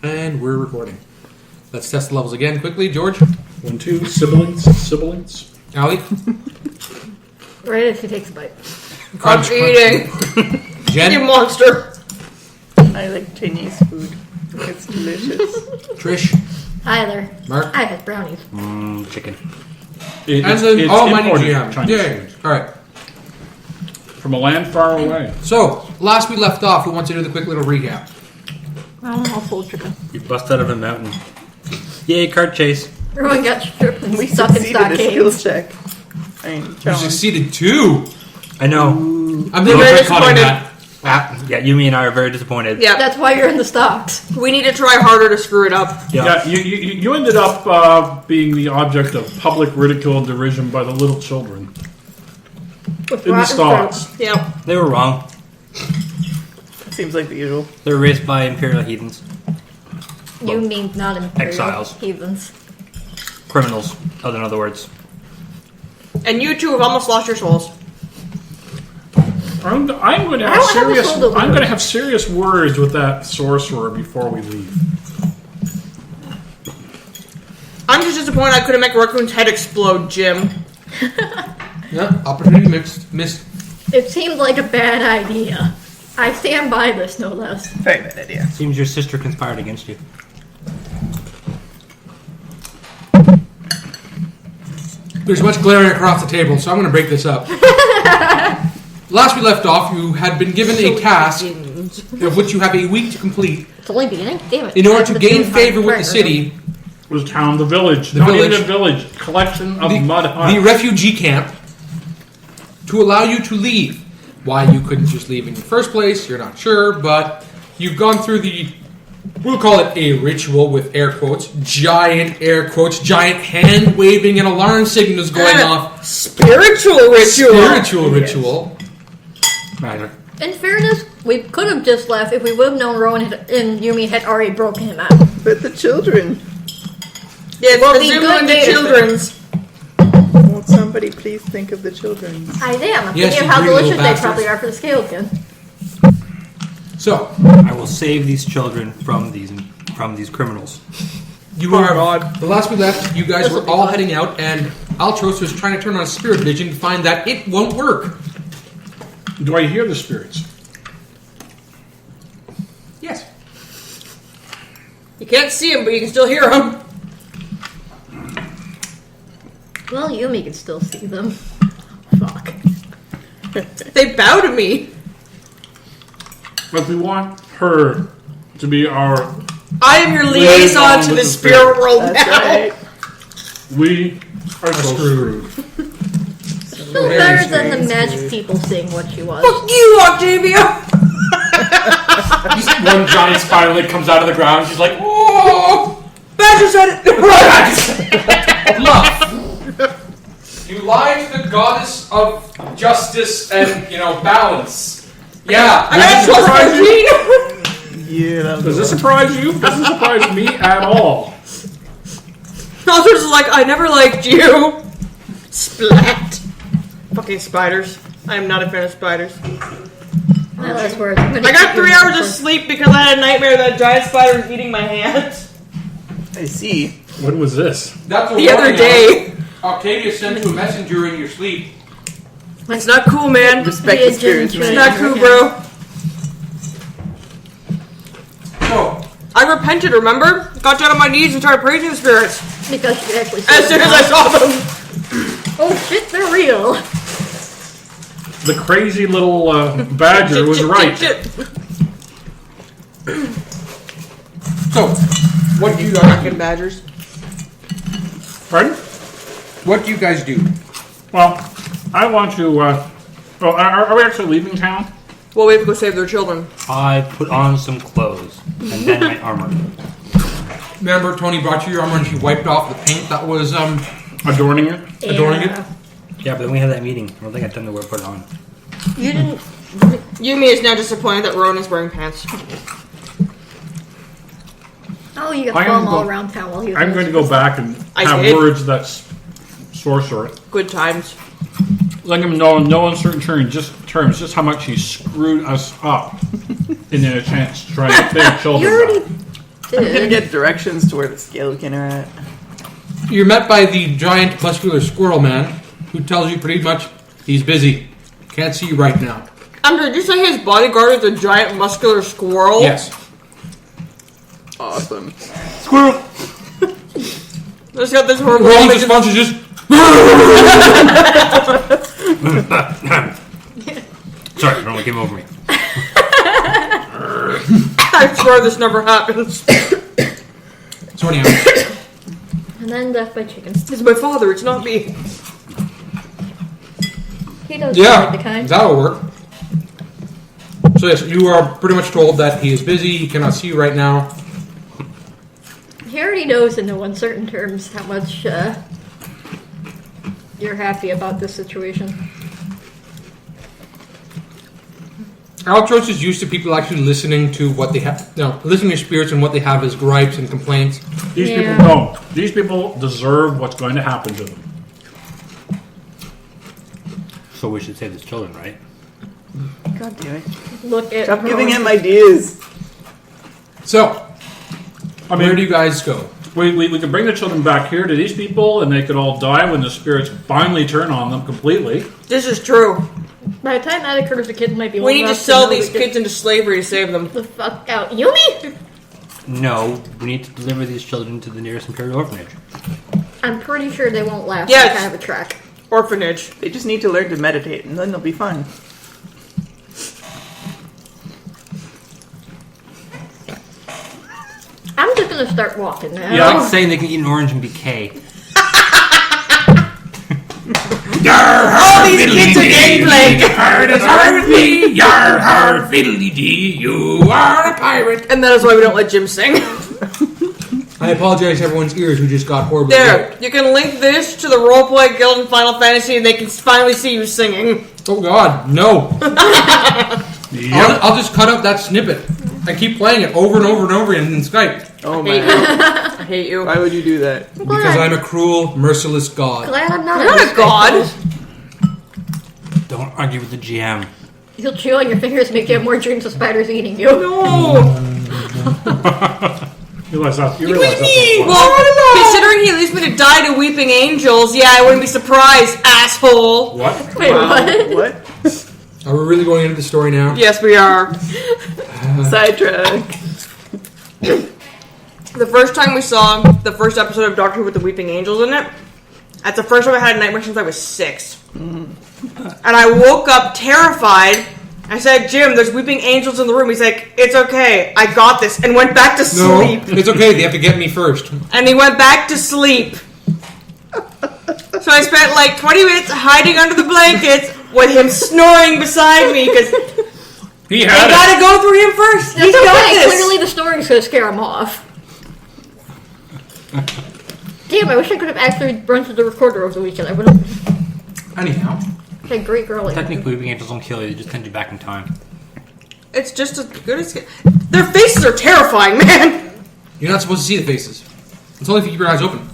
And we're recording. Let's test the levels again quickly. George? 1, 2, sibilance. Alli? Right if he takes a bite. Crunch, eating. Jen? You monster. I like Chinese food. It's delicious. Trish? Hi there. Marc? I had brownies. Chicken. And then, my new imported GM. Chinese Yay. food. Alright. From a land far away. So, last we left off, who wants to do the quick little recap? I don't know, full chicken. We bust out of a mountain. Yay, cart chase. Everyone got stripped and We stuck in succeeded a skill stockades. check. I mean, You challenge. succeeded 2! I know. I'm Very never cutting disappointed. that. Yeah, Yumi and I are very disappointed. Yeah, That's why you're in the stocks. we need to try harder to screw it up. Yeah, you ended up being the object of public ridicule and derision by the little children With in the rotten stocks. Yeah. They were wrong. Seems like the usual. They were raised by imperial heathens. fruit. You mean not imperial Exiles. heathens. Criminals, in other words. And you two have almost lost your souls. I'm going to I have don't have a serious. soul to I'm lose. going to have serious words with that sorcerer before we leave. I'm just disappointed I couldn't make Raccoon's head explode, Jim. Yeah, opportunity missed. It seemed like a bad idea. I stand by this, no less. Very bad idea. Seems your sister conspired against you. There's much glaring across the table, so I'm going to break this up. Last we left off, you had been given a task of which you have a week to complete It's only beginning? Damn it. in order I have to the gain same favor with time the city, It was town, the village, The not village. even a village, collection of mud the huts. refugee camp, to allow you to leave. Why you couldn't just leave in the first place, you're not sure, but you've gone through we'll call it a ritual with air quotes, giant hand waving and alarm signals going off. Spiritual ritual. Spiritual ritual. Neither. In fairness, we could have just left if we would have known Rowen and Yumi had already broken him out. But the children. Yeah, it's Well, the the Zulu good and the days. children's. Won't somebody please think of the children? I am. I'm Yes, thinking you of how greedy little delicious they bastards. probably are for the scalekin. So, I will save these children from these criminals. you are. The last we left, you guys were all heading out, and Altros was trying to turn on spirit vision to find that it won't work. Do I hear the spirits? Yes. You can't see them, but you can still hear them. Well, Yumi can still see them. Fuck. They bow to me. But we want her to be our. I am your liaison to with the the spirit world That's now. right. We are so screwed. Still better than the magic people seeing what she was. Fuck you, Octavia! One giant spider leg comes out of the ground. She's like, "Whoa!" Badger said it! Bluff. You lie to the goddess of justice and balance. Yeah. I got plus 13! Yeah, that Does was this surprise you? Doesn't surprise me at all. Altros is like, I never liked you. Splat. Fucking spiders. I am not a fan of spiders. Well, that's where it's I got 3 hours of sleep because I had a nightmare that giant spider was eating my hand. I see. When was this? That's The other day. Octavia sent you a messenger in your sleep. It's not cool, man. Respect Yeah, the spirits, Jim, It's man. not cool, bro. So, I repented, remember? Got down on my knees and started praising the spirits. because you could actually see As soon as I them. saw them. Oh shit, they're real. The crazy little badger was right. Shit. so what do you guys Fucking badgers. Pardon? What do you guys do? Well, I want to. Are we actually leaving town? Well, we have to go save their children. I put on some clothes and then my armor. Remember, Tony brought you your armor and she wiped off the paint that was Adorning it? adorning it. Yeah, but then we had that meeting. I don't think I had time to put it on. You didn't. Yumi is now disappointed that Rowan is wearing pants. Oh, you got I'm them all go- around town while he was. I'm going to go back and I have did. words that sorcerer. Good times. Let him know in no uncertain terms just how much he screwed us up in a chance to try to get their children You already. back. I'm gonna Did. get directions to where the skeleton are at. You're met by the giant muscular squirrel man, who tells you pretty much he's busy. Can't see you right now. Did you say his bodyguard is a giant muscular squirrel? Yes. Awesome. Squirrel! Just got this horrible Rowan's image of- response is just. Sorry, Rowan came over me. I swear this never happens. So anyhow, And then death by chicken. It's my father, it's not me. He does yeah, the kind. that'll work. So yes, you are pretty much told that he is busy, he cannot see you right now. He already knows in no uncertain terms how much you're happy about this situation. Altros is used to people actually listening to what they have, listening to spirits and what they have as gripes and complaints. These Yeah. people don't. These people deserve what's going to happen to them. So we should save his children, right? God damn it. Look at Stop giving Rowan. him ideas. So, I mean, where do you guys go? we could bring the children back here to these people, and they could all die when the spirits finally turn on them completely. This is true. By the time that occurs, the kids might be old We need to enough sell know these we kids into slavery to save them. the fuck out. Yumi? No, we need to deliver these children to the nearest Imperial orphanage. I'm pretty sure they won't last Yes. that kind of a track. Orphanage. They just need to learn to meditate, and then they'll be fine. I'm just gonna start walking now. Yeah. Like saying they can eat an orange and be K. All these kids are gangplank! You are a pirate. And that is why we don't let Jim sing. I apologize to everyone's ears who just got horribly There, raped. you can link this to the Roleplay Guild in Final Fantasy and they can finally see you singing. Oh god, no. Yep. I'll just cut out that snippet and keep playing it over and over and over again in Skype. Oh, I hate man. you. I hate you. Why would you do that? Because I'm a cruel, merciless god. Glad I'm not You're not a god. Don't argue with the GM. You'll chew on your fingers and make you have more dreams of spiders eating you. No! You realize that's not funny. Well, considering he leaves me to die to weeping angels, yeah, I wouldn't be surprised, asshole. What? Wait, what? What? Are we really going into the story now? Yes, we are. Sidetrack. The first time we saw the first episode of Doctor Who with the weeping angels in it, that's the first time I had a nightmare since I was 6. And I woke up terrified. I said, Jim, there's weeping angels in the room. He's like, it's okay, I got this, and went back to No, sleep. it's okay. They have to get me first. And he went back to sleep. So I spent like 20 minutes hiding under the blankets with him snoring beside me because He I had it. gotta go through him first. That's He's got okay. this. Clearly the story's gonna scare him off. Damn, I wish I could have actually run to the recorder over the weekend. I would have Anyhow. had a great girl. Technically, weeping angels don't kill you; they just send you back in time. It's just as good as their faces are terrifying, man. You're not supposed to see the faces. It's only if you keep your eyes open.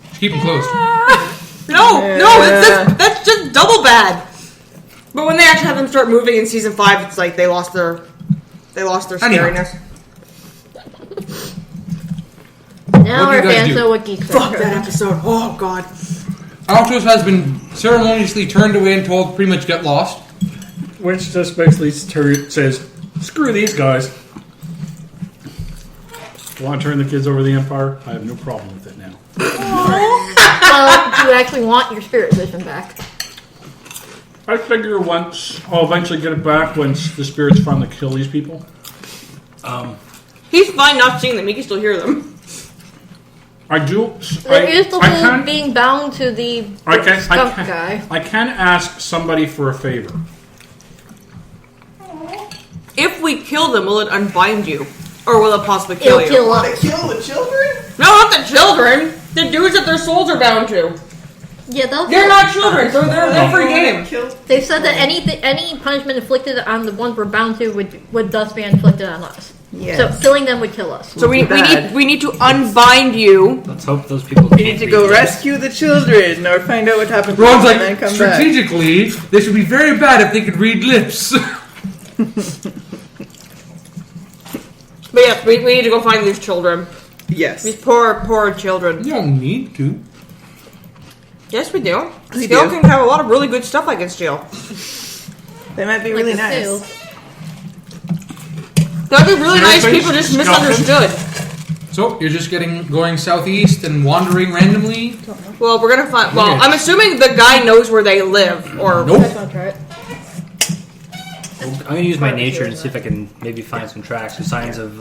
Just keep them closed. No, that's just double bad. But when they actually have them start moving in season 5, it's like they lost their Anyhow. scariness. Now What do you our guys fans do? know what geeks are. Fuck that episode. Oh god. Altros has been ceremoniously turned away and told pretty much get lost. Which just basically says, screw these guys. Want to turn the kids over to the Empire? I have no problem with it now. Well, you actually want your spirit vision back. I figure once I'll eventually get it back once the spirits finally kill these people. He's fine not seeing them. He can still hear them. I do. There is the I whole can, being bound to the skunk guy. I can ask somebody for a favor. If we kill them, will it unbind you? Or will it possibly kill It'll you? kill us. Kill the children? No, not the children. The dudes that their souls are bound to. Yeah, they'll They're kill. not children, so they're free game. They said that any punishment inflicted on the ones we're bound to would thus be inflicted on us. Yes. So killing them would kill us. So we Bad. need to unbind you. Let's hope those people. We need to go rescue the children or find out what happened to Ron's them and then like, come back. strategically, this would be very bad if they could read lips. But yes, we need to go find these children. Yes. These poor children. You don't need to. Yes, we do. We Skill do. can have a lot of really good stuff I can steal. They might be really nice. That'd be really nice. Seriously? People just Skeleton? misunderstood. So you're just going southeast and wandering randomly. Well, we're gonna find. Well, Okay. I'm assuming the guy knows where they live, or Nope. That's not right. I'm gonna use my nature and see if I can maybe find some tracks or signs of.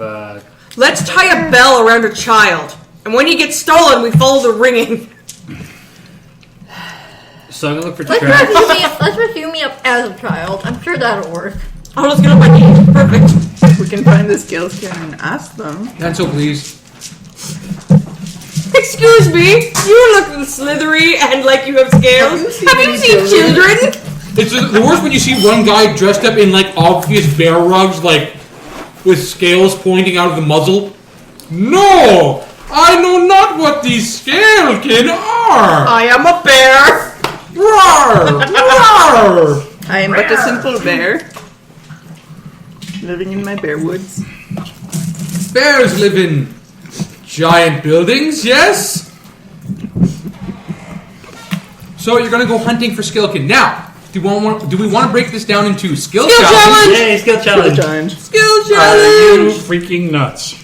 let's tie a bell around a child, and when he gets stolen, we follow the ringing. So I'm gonna look for Let's tracks. dress Yumi up as a child. I'm sure that'll work. Oh, let's get up my knees. Perfect. We can find the skills here and ask them. And so please. Excuse me, you look slithery and like you have scales. Have you seen children? It's the worst when you see one guy dressed up in like obvious bear rugs, like with scales pointing out of the muzzle. No, I know not what these scalekin are. I am a bear. Roar! Roar! I am but a simple bear. Living in my bear woods. Bears live in giant buildings, yes? So you're gonna go hunting for skillkin. Now, do we want to break this down into skill challenges? Yay, skill challenge! Challenge. Skill Are you challenge. freaking nuts?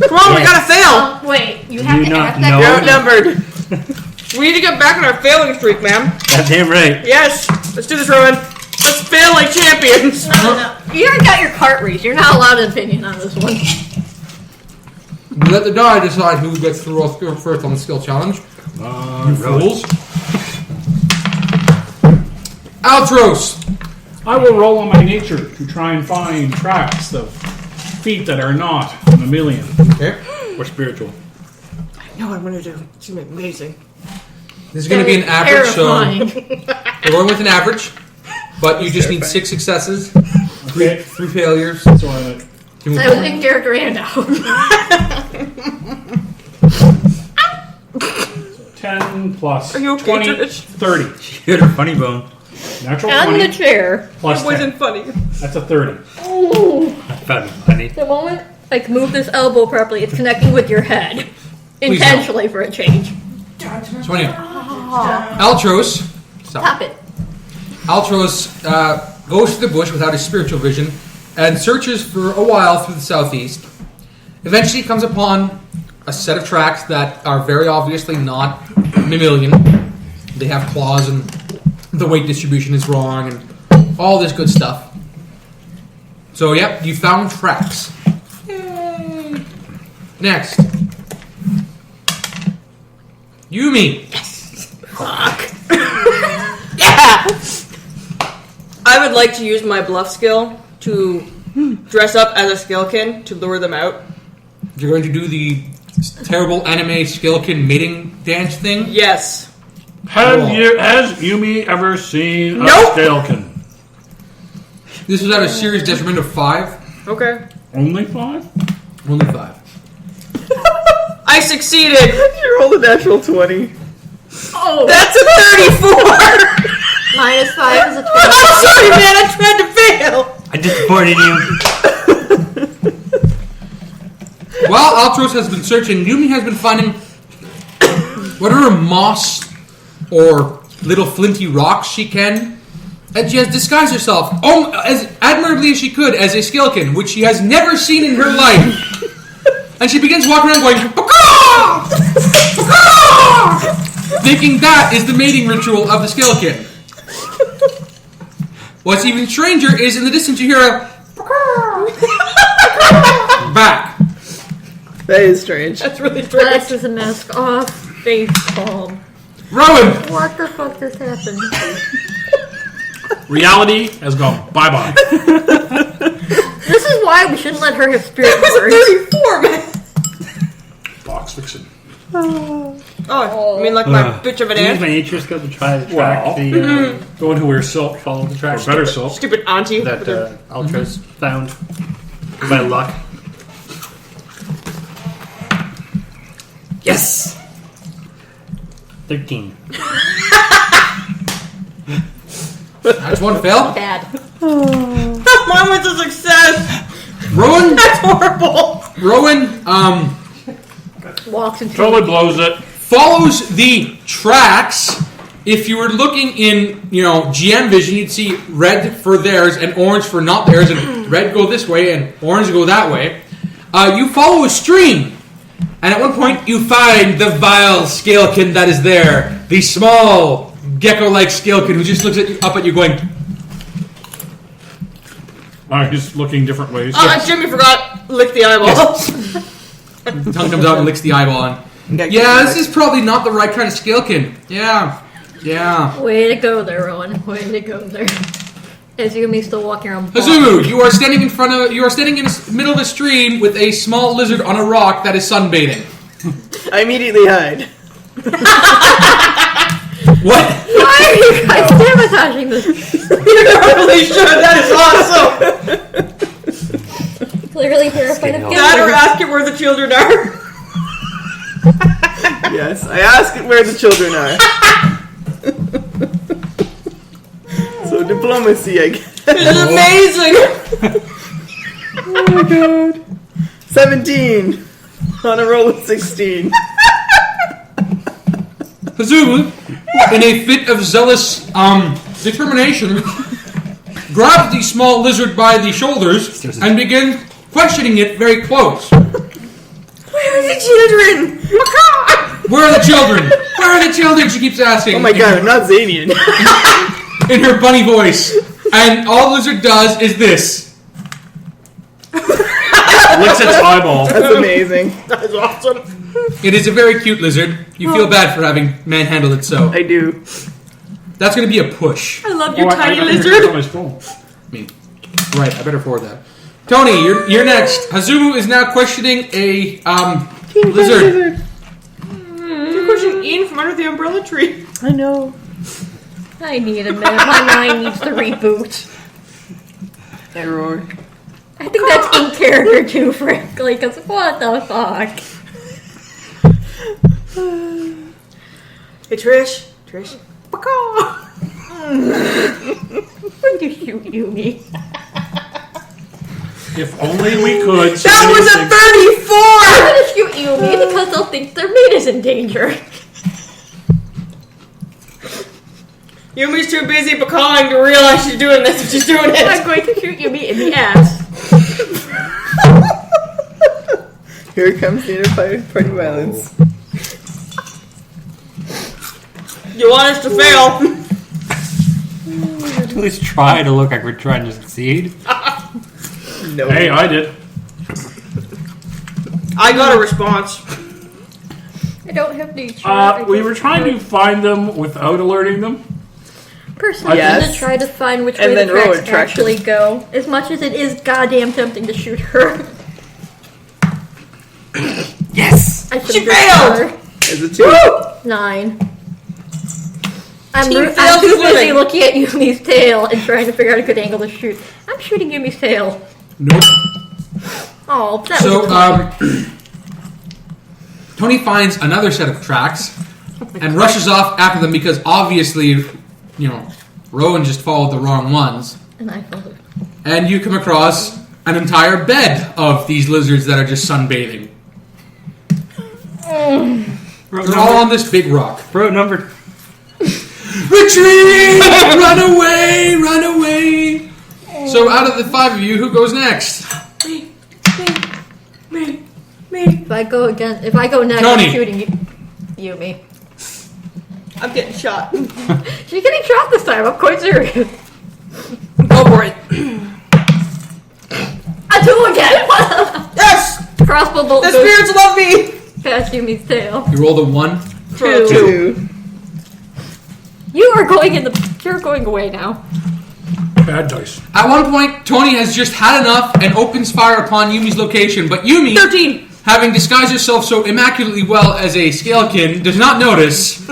Come on, we gotta fail. Wait, you have You to not ask know? that. You're outnumbered. We need to get back on our failing streak, ma'am. Goddamn right. Yes, let's do this, Rowen. Let's fail like champions. No. You already got your cart race. You're not allowed an opinion on this one. We let the die decide who gets through first on the skill challenge. You fools. Altros! I will roll on my nature to try and find tracks of feet that are not mammalian Okay. or spiritual. I know what I'm gonna do. It's gonna be amazing. This is going to be an average, Terrifying. so we're going with an average, but you just need 6 successes, Okay. 3 failures. So I to move That was forward. in character and out. 10 plus Are you okay, 20, Trish? 30. Hit her funny bone. Natural On 20 the chair. plus It 10. wasn't funny. That's a 30. Ooh. I found it funny. The moment I can move this elbow properly, it's connecting with your head. Intentionally for a change. 20. Altros. Stop. Stop it. Altros goes to the bush without his spiritual vision and searches for a while through the southeast. Eventually comes upon a set of tracks that are very obviously not mammalian. They have claws and the weight distribution is wrong and all this good stuff. So, yep, you found tracks. Yay. Next. Yumi. Yeah! I would like to use my bluff skill to dress up as a skillkin to lure them out. You're going to do the terrible anime skillkin mating dance thing? Yes. Has Yumi ever seen Nope. a Scalekin? This was at a serious detriment of 5. Okay. Only 5? Only 5. I succeeded. You rolled a natural 20. Oh, That's a 34. minus 5 is a 12. I'm sorry, man. I tried to fail. I disappointed you. While Altros has been searching, Yumi has been finding whatever moss or little flinty rocks she can. And she has disguised herself as admirably as she could as a skillkin, which she has never seen in her life. And she begins walking around going, "Paka! Paka!" thinking that is the mating ritual of the skillkin. What's even stranger is in the distance you hear a "Paka! back. That is strange. That's really strange. That's just a mask off. Face palm. Rowen! What the fuck just happened? Reality has gone bye-bye. This is why we shouldn't let her have spirit That was a words. 34, man. Box fiction. Oh, you mean like my bitch of an I use my aunt? nature skill to try to track Well, the the one who wears silk. follow the Or tracks better silk. Stupid auntie. that with her- Altros found by luck. Yes. 13. That's one fail. Bad. Mine was a success. Rowan, That's horrible. Rowen Walks into Totally blows it. follows the tracks. If you were looking in, GM vision, you'd see red for theirs and orange for not theirs, and red go this way and orange go that way. You follow a stream, and at one point you find the vile scalekin that is there. The small, gecko-like scalekin who just looks up at you going, He's looking different ways. Jimmy forgot lick the eyeball. tongue comes out and licks the eyeball on. Yeah, this is probably not the right kind of scalekin. Yeah. Way to go there, Rowan. Way to go there. As Yumi's still walking around. Hazumu, you are standing in the middle of a stream with a small lizard on a rock that is sunbathing. I immediately hide. What? Why are you guys sabotaging this? You're not really sure. That is awesome. Clearly terrified of That or gatherers. ask it where the children are. Yes, I ask it where the children are. So diplomacy, I guess. This is amazing. Oh my god. 17 on a roll of 16. Hazumu, in a fit of zealous determination, grabs the small lizard by the shoulders and begins questioning it very close. Where are the children? Where are the children? Where are the children? She keeps asking. Oh my god, I'm not Zanian. In her bunny voice. And all the lizard does is this. Licks its eyeball. That's amazing. That is awesome. It is a very cute lizard. You feel bad for having manhandled it so. I do. That's going to be a push. I love your tiny I think it's lizard. on my scroll. Right, I better forward that. Tony, you're next. Hazumu is now questioning a lizard. You're pushing Ian from under the umbrella tree. I know. I need a minute. My mind needs to reboot. Error. I think that's in character too, frankly, because what the fuck? Hey, Trish. When you shoot Yumi? If only we could. That was a 34! I'm gonna shoot Yumi because they'll think their mate is in danger. Yumi's too busy pecawing to realize she's doing this, but she's doing I'm it. going to shoot Yumi in the ass. Here comes the party violence. You want us to fail? At least try to look like we're trying to succeed. No. Hey, I did. I got a response. I don't have nature. We were trying to find them without alerting them. Personally, I'm Yes. gonna try to find which And way then the Rowan tracks tracked actually go. As much as it is goddamn tempting to shoot her. Yes! I should She have failed! her. Is it 2? 9. I'm Team too failed is busy winning. looking at Yumi's tail and trying to figure out a good angle to shoot. I'm shooting Yumi's tail. Nope. Oh, that So, was Tony finds another set of tracks and rushes off after them because obviously, Rowan just followed the wrong ones. and I followed. And you come across an entire bed of these lizards that are just sunbathing. They're all on this big rock. Road number. Retreat! Run away! Run away! So out of the 5 of you, who goes next? Me. If I go next, Tony. I'm shooting Yumi. I'm getting shot. She's getting shot this time. I'm quite serious. Go for it. I do again. Yes! Crossbow bolt The goes spirits love me! past Yumi's tail. You rolled a 1. 2. You're going away now. Bad dice. At one point, Tony has just had enough and opens fire upon Yumi's location, but Yumi, 13. having disguised herself so immaculately well as a scalekin, does not notice.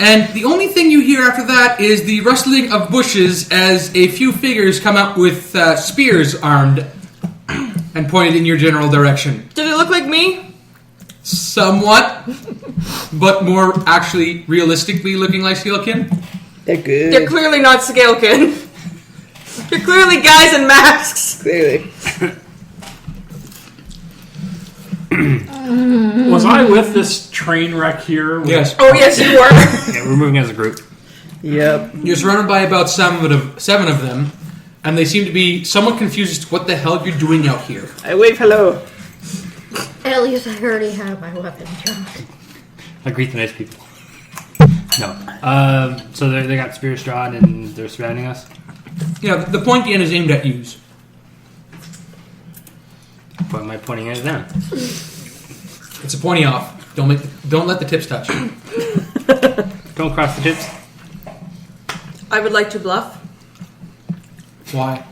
And the only thing you hear after that is the rustling of bushes as a few figures come up with spears armed and pointed in your general direction. Did it look like me? Somewhat, but more actually realistically looking like scalekin. They're good. They're clearly not Scalekin. They're clearly guys in masks. Clearly. I with this train wreck here? Yes. Oh, yes, you were. Yeah, we're moving as a group. Yep. You're surrounded by about seven of them, and they seem to be somewhat confused as to what the hell you're doing out here. I wave hello. At least I already have my weapon drawn. I greet the nice people. No. So they got spears drawn and they're surrounding us. Yeah, the pointy end is aimed at you. What am I pointing at them? It's a pointy off. Don't let the tips touch. Don't cross the tips. I would like to bluff. Why?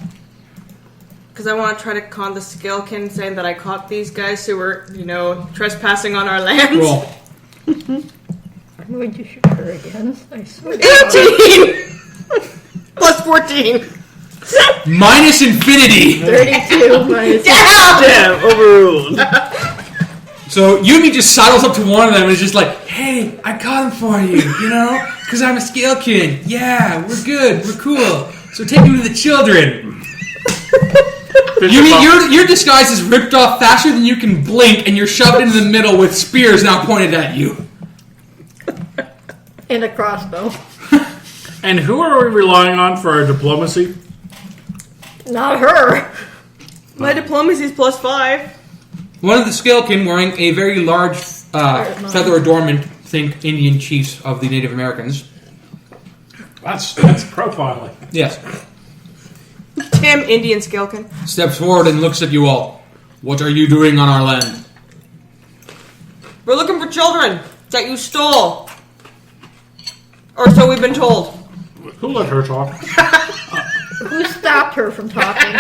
Because I want to try to con the Scalekin saying that I caught these guys who were, trespassing on our lands. Roll. I'm going to shoot her again. I swear. 18! Plus 14. Minus infinity. 32 minus. Damn, overruled. So Yumi just sidles up to one of them and is just like, "Hey, I caught him for you, because I'm a Scalekin. Yeah, we're good, we're cool. So take him to the children." Yumi, your disguise is ripped off faster than you can blink, and you're shoved into the middle with spears now pointed at you. And a crossbow. And who are we relying on for our diplomacy? Not her. My diplomacy is plus 5. One of the Scalekin wearing a very large feather adornment, think Indian chiefs of the Native Americans. That's profiling. Yes. Damn Indian Scalekin. Steps forward and looks at you all. What are you doing on our land? We're looking for children that you stole. Or so we've been told. Who let her talk? Who stopped her from talking?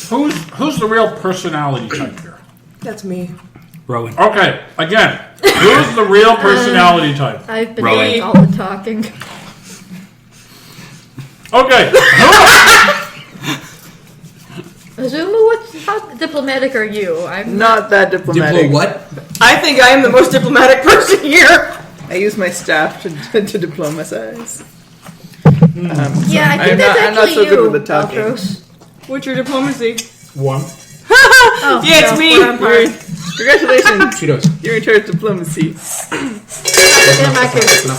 Who's the real personality type here? That's me. Rowen. Okay, again, who's the real personality type? I've been Rowan. doing all the talking. Okay, Hazumu, how diplomatic are you? I'm Not that diplomatic. Diplo what? I think I am the most diplomatic person here. I use my staff to diplomatize. Yeah, I think I'm that's not actually so you, good with the talking. Altros. What's your diplomacy? 1. Oh, Yeah, it's no, me. we're on par. Congratulations. She does. You're in charge of diplomacy. Yeah, my character.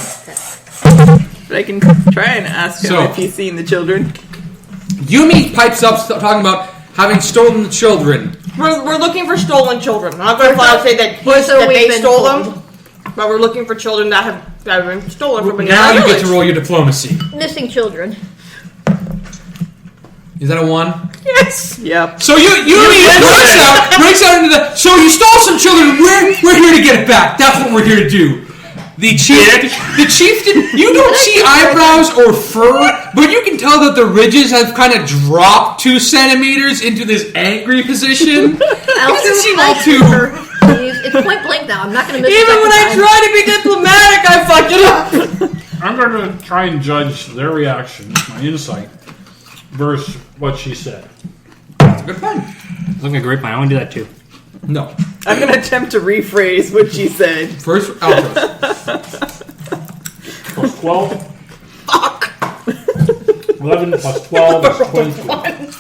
But I can try and ask him So- if he's seen the children. Yumi pipes up talking about having stolen the children. We're looking for stolen children. I'm not going to flat out say that, So that we've they been stole told. them, but we're looking for children that have been stolen from Now you another get to roll your diplomacy. Missing children. Is that a 1? Yes. Yep. So Yumi breaks out into the. So you stole some children. We're here to get it back. That's what we're here to do. The chief didn't. You don't see eyebrows or fur, but you can tell that the ridges have kind of dropped 2 centimeters into this angry position. It doesn't seem all too. It's point blank now. I'm not going to miss Even a when I second time. try to be diplomatic, I fuck it up. I'm going to try and judge their reaction, my insight, versus what she said. That's a good plan. Looking like a great plan. I want to do that too. No. I'm going to attempt to rephrase what she said. First, Altros. Plus 12. Fuck. 11 plus 12 is 22.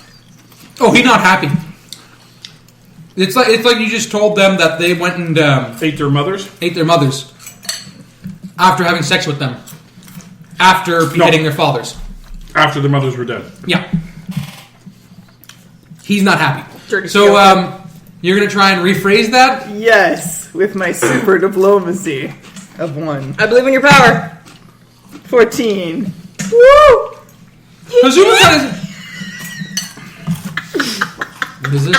Oh, he's not happy. It's like you just told them that they went and Ate their mothers? ate their mothers after having sex with them, after beheading their fathers. After their mothers were dead. Yeah. He's not happy. Dirty So, skill. you're going to try and rephrase that? Yes, with my super diplomacy of 1. I believe in your power. 14. Woo! Hazumu kind of... What is this?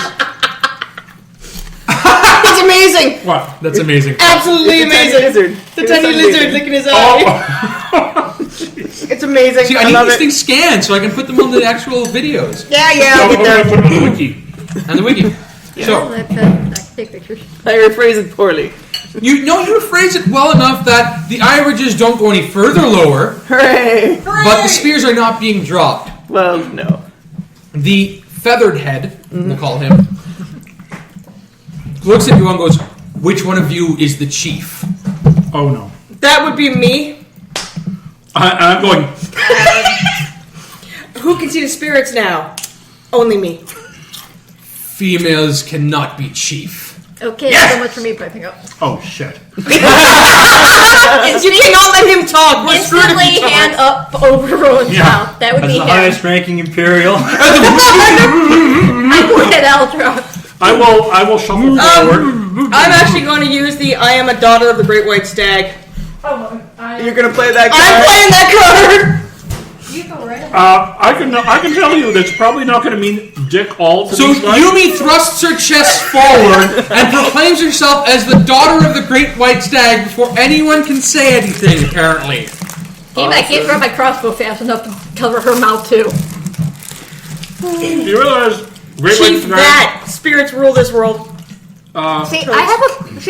It's amazing. What? That's amazing. Absolutely It's a tiny amazing. lizard. The It's tiny sunbathing. lizard licking his eye. Oh. It's amazing. See, I I need love these it. things scanned so I can put them on the actual videos Yeah, I'll I'm get there. going to put it on the wiki. and the wiki. So, I can take pictures. I rephrase it poorly. you phrase it well enough that the eye ridges don't go any further lower, Hooray! but the spears are not being dropped. Well, no. The feathered head, we'll call him, looks at you and goes, "Which one of you is the chief?" Oh no. That would be me. I'm going, Who can see the spirits now? Only me. Females cannot be chief. Okay, Yes! so much for me piping up. Oh, shit. You cannot let him talk. We're screwed if Instantly he talks. hand up over Rowan's Yeah. mouth. That would As be the him. highest ranking Imperial. I would at Altros. I will shuffle forward. I'm actually going to use the I am a daughter of the Great White Stag. You're gonna play that I'm card? playing that card! You go right ahead. I can tell you that's probably not going to mean dick all to So these guys. Yumi thrusts her chest forward and proclaims herself as the daughter of the Great White Stag before anyone can say anything, apparently. I can't grab my crossbow fast enough to cover her mouth, too. Do you realize Great Chief White that! Spirits rule this world. See,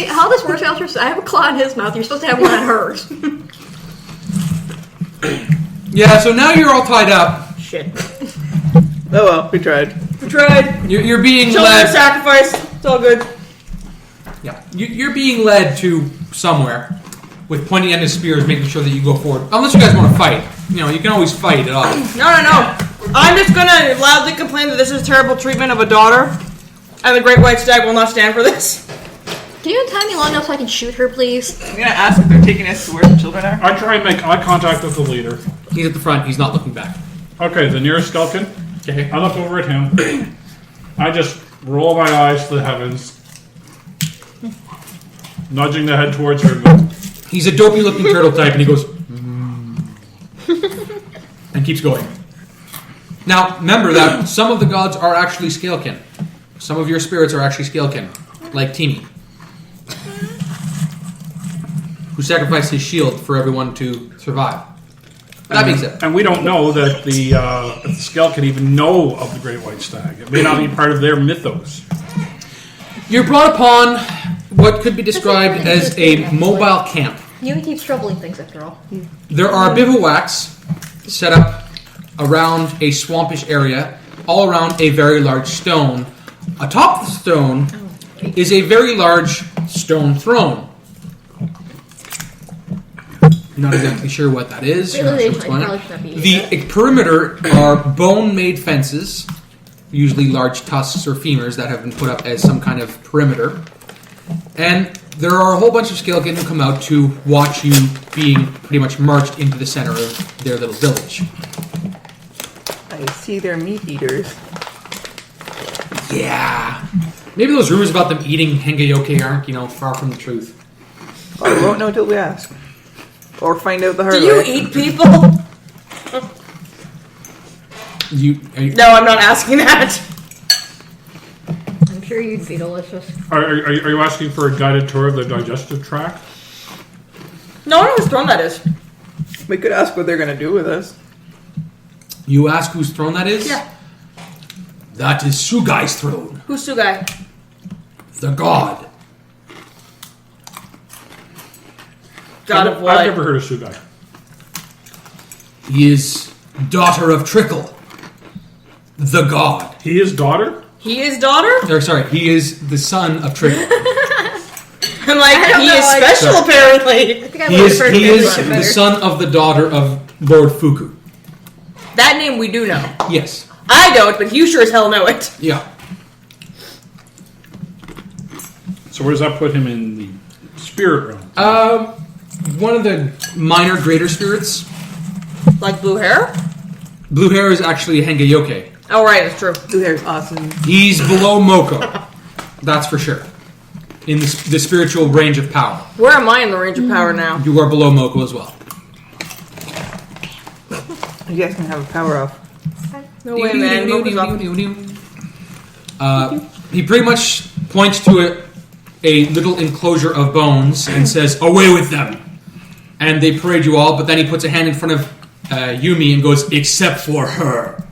how this works, Altros, I have a claw in his mouth. You're supposed to have one on hers. Yeah, so now you're all tied up. Shit. Oh well, we tried. We tried. You're being Children led. sacrifice. It's all good. Yeah, you're being led to somewhere with pointy-ended spears, making sure that you go forward. Unless you guys want to fight, you can always fight at all. No. I'm just gonna loudly complain that this is terrible treatment of a daughter, and the Great White Stag will not stand for this. Can you time me long enough so I can shoot her, please? I'm gonna ask if they're taking us to where the children are. I try and make eye contact with the leader. He's at the front. He's not looking back. Okay, the nearest skeleton. Okay. I look over at him. I just roll my eyes to the heavens, nudging the head towards her. He's a dopey-looking turtle type, and he goes, and keeps going. Now, remember that some of the gods are actually scalekin. Some of your spirits are actually scalekin, like Teeny, who sacrificed his shield for everyone to survive. That being said, And we don't know that the Skell can even know of the Great White Stag. It may not be part of their mythos. you're brought upon what could be described as a mobile camp. You keeps troubling things after all. There are bivouacs set up around a swampish area, all around a very large stone. Atop the stone is a very large stone throne. Not exactly sure what that is. You're not sure what's going on. The perimeter are bone-made fences, usually large tusks or femurs that have been put up as some kind of perimeter. And there are a whole bunch of Skeleton who come out to watch you being pretty much marched into the center of their little village. I see they're meat eaters. Yeah. Maybe those rumors about them eating hengayoke aren't, far from the truth. Well, we won't know till we ask. Or find out the hard Do you way. eat people? No, I'm not asking that. I'm sure you'd be delicious. Are you asking for a guided tour of the digestive tract? No one knows whose throne that is. We could ask what they're gonna do with us. You ask whose throne that is? Yeah. That is Sugai's throne. Who's Sugai? The god. God of what? I've never heard of Sugai. He is daughter of Trickle. The god. He is daughter? He is daughter? Or sorry, he is the son of Trickle. I'm like, I don't he know, is like- special apparently. I think I He would is prefer he to is get the better. son of the daughter of Lord Fuku. That name we do know. Yes. I don't, but you sure as hell know it. Yeah. So where does that put him in the spirit realm? One of the minor greater spirits. Like blue hair? Blue hair is actually Hengayoke. Oh, right, it's true. Blue hair's awesome. He's below Moko. That's for sure. In the spiritual range of power. Where am I in the range of power now? You are below Moko as well. You guys can have a power off. No way, man. Mocha's up. He pretty much points to a little enclosure of bones and says, "Away with them!" And they parade you all, but then he puts a hand in front of Yumi and goes, "Except for her."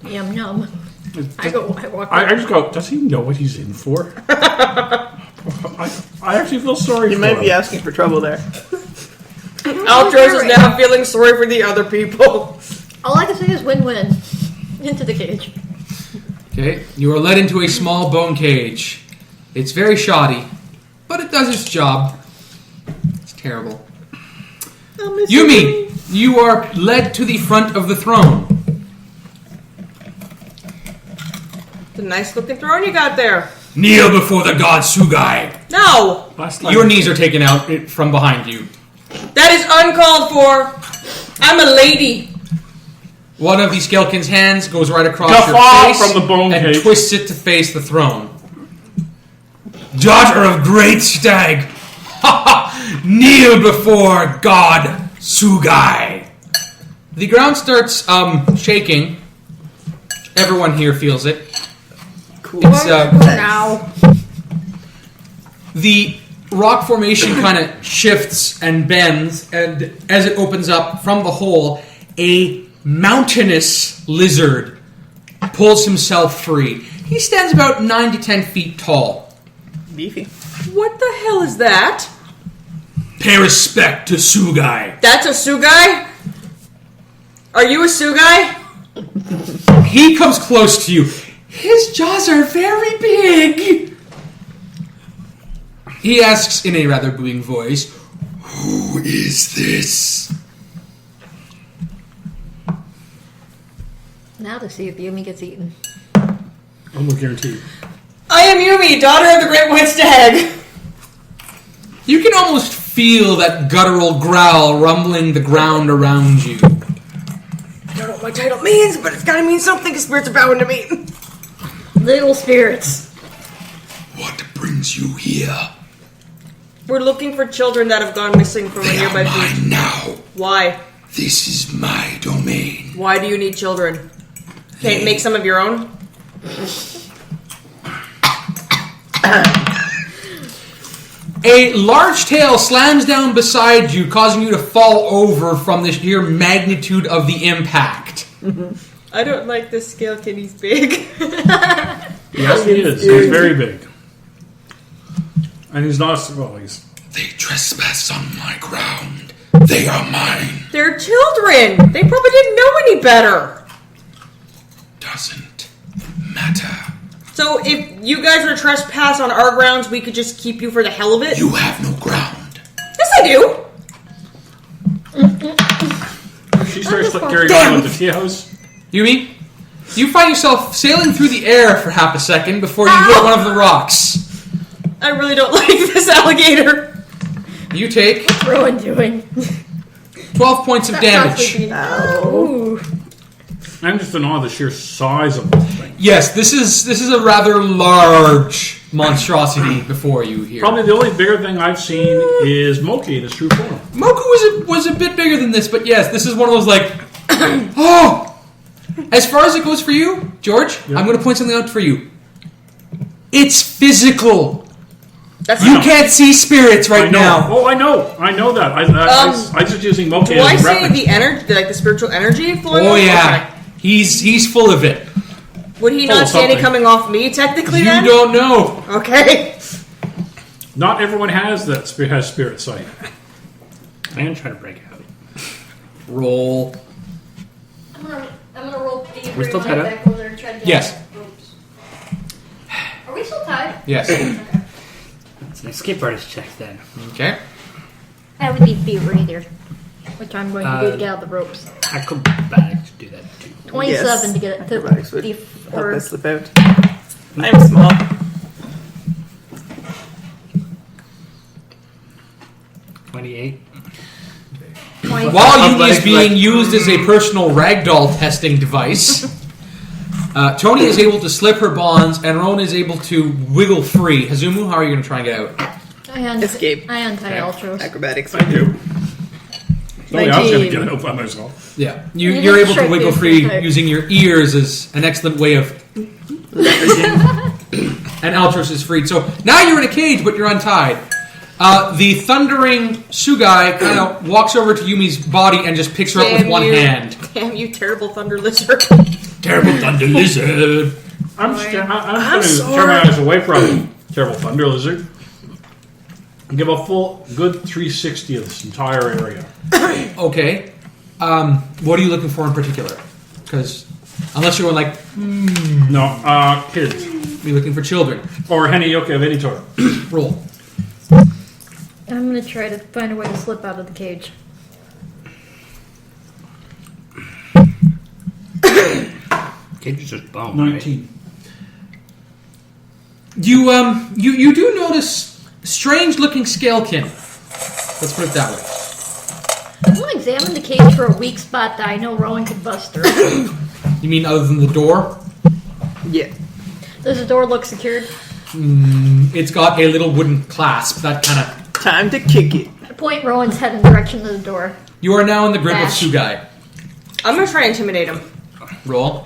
Yum yum. I walk. I just go, does he know what he's in for? I actually feel sorry You for might him. be asking for trouble there. Altros is now feeling sorry for the other people. All I can say is win-win. Into the cage. Okay, you are led into a small bone cage. It's very shoddy, but it does its job. It's terrible. Yumi, you are led to the front of the throne. It's a nice looking throne you got there. Kneel before the god Sugai. No! Last time Your knees are taken out from behind you. That is uncalled for. I'm a lady. One of the Skelkin's hands goes right across Guffaw your face from the bone and cage. twists it to face the throne. Daughter of great stag, kneel before God Sugai. The ground starts shaking. Everyone here feels it. Cool. It's Now. the rock formation kind of shifts and bends, and as it opens up from the hole, a mountainous lizard pulls himself free. He stands about 9 to 10 feet tall. Beefy. What the hell is that? Pay respect to Sugai. That's a Sugai? Are you a Sugai? He comes close to you. His jaws are very big. He asks in a rather booming voice, "Who is this?" Now to see if Yumi gets eaten. Almost guaranteed. I am Yumi, daughter of the Great White Stag. You can almost feel that guttural growl rumbling the ground around you. I don't know what my title means, but it's gotta mean something because spirits are bowing to me. Little spirits. What brings you here? We're looking for children that have gone missing from a nearby beach. now. Why? This is my domain. Why do you need children? Can't you make some of your own? A large tail slams down beside you, causing you to fall over from the sheer magnitude of the impact. I don't like this skeleton, he's big. Yes, he is. He's very big. And he's not... Well, he's... They trespass on my ground. They are mine. They're children! They probably didn't know any better. Doesn't matter. So if you guys were to trespass on our grounds, we could just keep you for the hell of it? You have no ground. Yes, I do! She starts carrying on with the tea house. Yumi, you find yourself sailing through the air for half a second before you hit one of the rocks. I really don't like this alligator. You take What's Rowen doing? 12 points of damage. Ooh. I'm just in awe of the sheer size of this thing. Yes, this is a rather large monstrosity before you here. Probably the only bigger thing I've seen is Moki in his true form. Moku was a bit bigger than this, but yes, this is one of those like, oh. As far as it goes for you, George, I'm going to point something out for you. It's physical. That's You can't see spirits right now. Oh, I know that. I'm just using Moki Do I as a say reference. the energy, like the spiritual energy flowing? Oh off? yeah, he's full of it. Okay. Would he Full not of see any something. coming off me, technically, You then? don't know. Okay. Not everyone has spirit sight. And try to break out. Roll. I'm gonna roll the We're still tied up? back over there and try to get Yes. the ropes. Are we still tied? Yes. It's an escape artist check then. Okay. That would be feet right there. Which I'm going to do to get out the ropes. Acrobatics do that too. 27 Yes. to get it to Acrobatics would the help or us slip out. I'm small. 28. 25. While Yumi is Like- being used as a personal ragdoll testing device, Tony is able to slip her bonds, and Rowan is able to wiggle free. Hazumu, how are you going to try and get out? Escape. I untie Altros. Acrobatics. I do. No, I was going to 19. get out by myself. Yeah, You you're just able to strike wiggle me free from the- using your ears as an excellent way of. And Altros is freed. So now you're in a cage, but you're untied. The thundering Sugai kind of walks over to Yumi's body and just picks her up with one hand. Damn you, terrible thunder lizard. Terrible thunder lizard. I'm going to sorry. turn my eyes away from terrible thunder lizard and give a full good 360 of this entire area. Okay. What are you looking for in particular? Because unless you're going like, No, kids. you're looking for children. Or Henioka of any sort. Roll. I'm gonna try to find a way to slip out of the cage. Cage is just bone. Right? 19. You do notice strange-looking scalekin. Let's put it that way. I want to examine the cage for a weak spot that I know Rowan could bust through. You mean other than the door? Yeah. Does the door look secured? It's got a little wooden clasp. That kind of... Time to kick it. I point Rowan's head in the direction of the door. You are now in the grip Bash. of Sugai. I'm gonna try and intimidate him. Roll.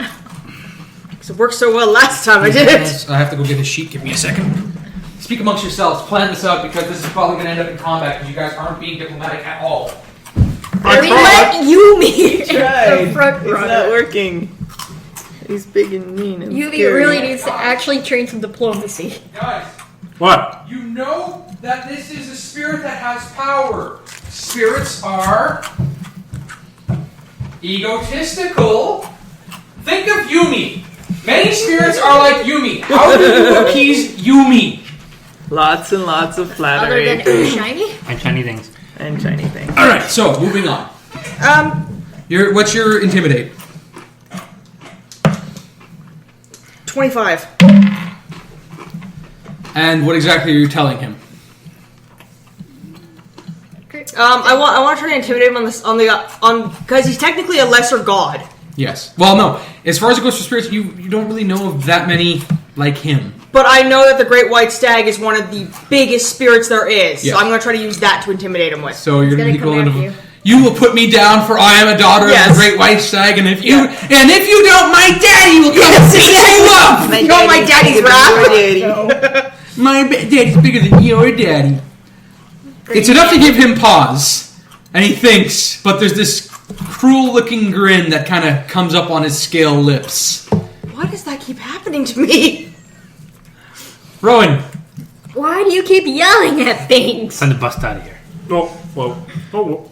Because it worked so well last time I did it. I have to go get his sheet. Give me a second. Speak amongst yourselves. Plan this out because this is probably going to end up in combat because you guys aren't being diplomatic at all. We let Yumi Tried. the front It's runner. not working. He's big and mean and Yumi scary. really needs to actually train some diplomacy. Guys, What? you know that this is a spirit that has power. Spirits are egotistical. Think of Yumi. Many spirits are like Yumi. How do you appease Yumi? Lots and lots of Other flattery than shiny? And shiny things. and shiny things. All right, so moving on. What's your intimidate? 25. And what exactly are you telling him? I want to try to intimidate him because he's technically a lesser god. Yes. Well, no. As far as it goes for spirits, you don't really know of that many like him. But I know that the Great White Stag is one of the biggest spirits there is. Yeah. So I'm going to try to use that to intimidate him with. So you're going to be gonna going come to. after You will put me down, for I am a daughter of the Great White Stag, and if you don't, my daddy will come and pick you up. You know my daddy's wrath? My daddy's bigger than your daddy. It's enough to give him pause, and he thinks, but there's this cruel-looking grin that kind of comes up on his scale lips. Why does that keep happening to me? Rowan. Why do you keep yelling at things? Send the bust out of here. Oh, whoa. Oh,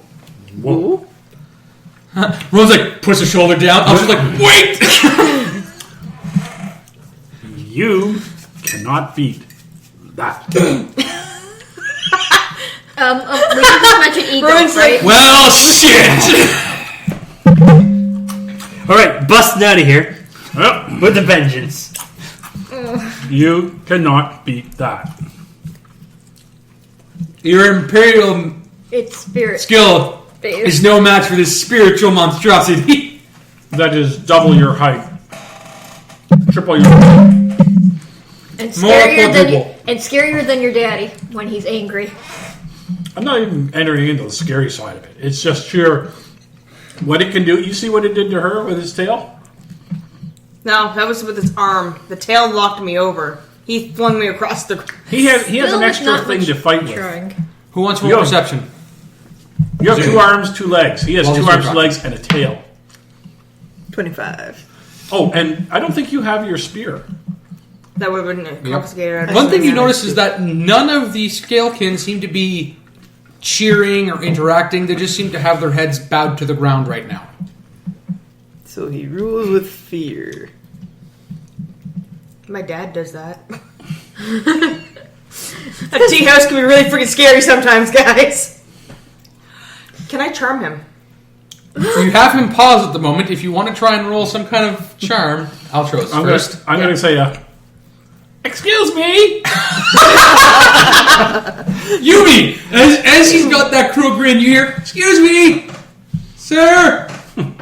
whoa. Rowan's like, puts his shoulder down. I was just like, wait! You cannot beat that. We just mentioned ego, Rowan's right? Well, shit! Alright, busting out of here Well, with a vengeance. you cannot beat that. Your imperial It's spirit. skill is no match for this spiritual monstrosity. That is double your height. Triple your height. And More quadruple. scarier than your daddy when he's angry. I'm not even entering into the scary side of it. It's just sheer what it can do. You see what it did to her with his tail? No, that was with his arm. The tail knocked me over. He flung me across the... He has Still an extra not thing much to fight with. trying. Who wants You more have- perception? You have 2 arms, 2 legs. He has Well, 2 he's arms, your 2 legs, and a tail. 25. Oh, and I don't think you have your spear. That would have been confiscated. out of One thing you his- notice is that none of the Scalekin seem to be cheering or interacting. They just seem to have their heads bowed to the ground right now. So he rules with fear. My dad does that. That tea house can be really freaking scary sometimes, guys. Can I charm him? You have him pause at the moment. If you want to try and roll some kind of charm, Altros first. I'm going to say, excuse me! Yumi! As he's got that cruel grin, you hear, excuse me, sir,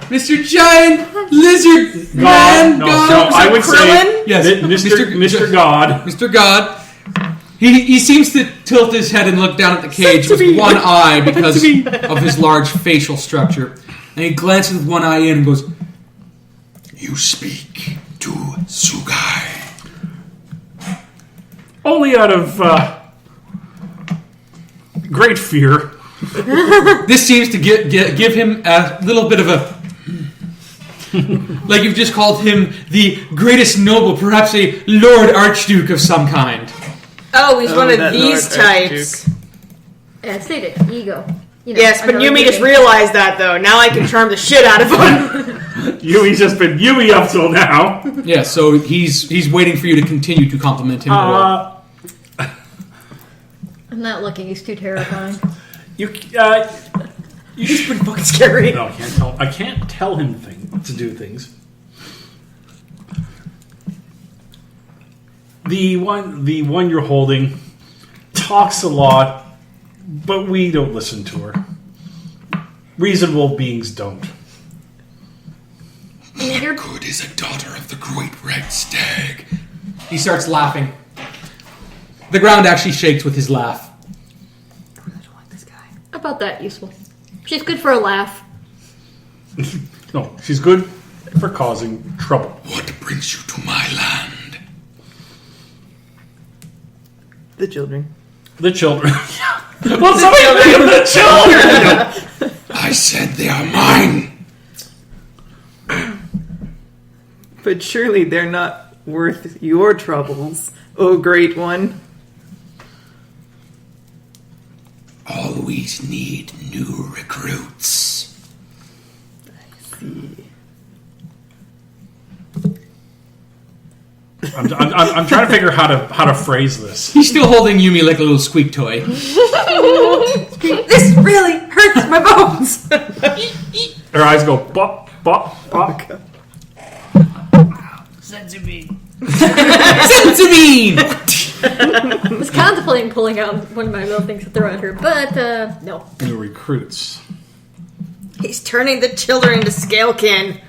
Mr. Giant Lizard Man No, God. I would say, Krillin? Yes, Mr. God. Mr. God. He seems to tilt his head and look down at the cage with one eye because of his large facial structure. And he glances with one eye in and goes, "You speak to Sugai." Only out of great fear. This seems to give him a little bit of a... like you've just called him the greatest noble, perhaps a Lord Archduke of some kind. Oh, he's one of that these Lord types. Yeah, I stated ego. You know, Yes, but under Yumi just rating. realized that, though. Now I can charm the shit out of him. Yumi's just been Yumi up till now. Yeah, so he's waiting for you to continue to compliment him more. I'm not looking. He's too terrifying. You He's pretty fucking scary. No, I can't tell him to do things. The one you're holding talks a lot, but we don't listen to her. Reasonable beings don't. You're Good is a daughter of the great red stag. He starts laughing. The ground actually shakes with his laugh. I don't like this guy. about that useful. She's good for a laugh. No, she's good for causing trouble. What brings you to my land? The children. The children. Well, somebody think of the children! I said they are mine. But surely they're not worth your troubles, oh great one. Always need new recruits. See. I'm trying to figure how to phrase this. He's still holding Yumi like a little squeak toy. This really hurts my bones. Her eyes go bop, bop, bop. Sensibine! I was contemplating pulling out one of my little things to throw at her, but no. New recruits. He's turning the children into scalekin.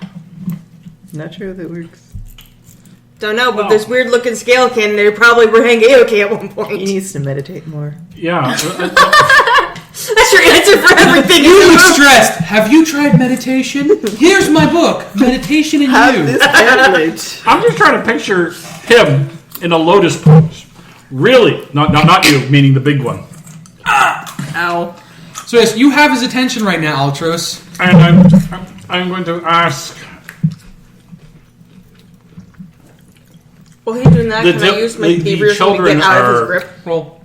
Not sure if that works. Don't know, but Oh. this weird looking scalekin, they probably were hanging A-OK at one He point. needs to meditate more. Yeah. That's your answer for everything. You look stressed. Have you tried meditation? Here's my book, Meditation in Have You. this privilege. I'm just trying to picture him in a lotus pose. Really? Not you, meaning the big one. Ow. So yes, you have his attention right now, Altros. And I'm going to ask While he's doing that, The can di- I use my the behaviors to children get out of his are- grip? Roll.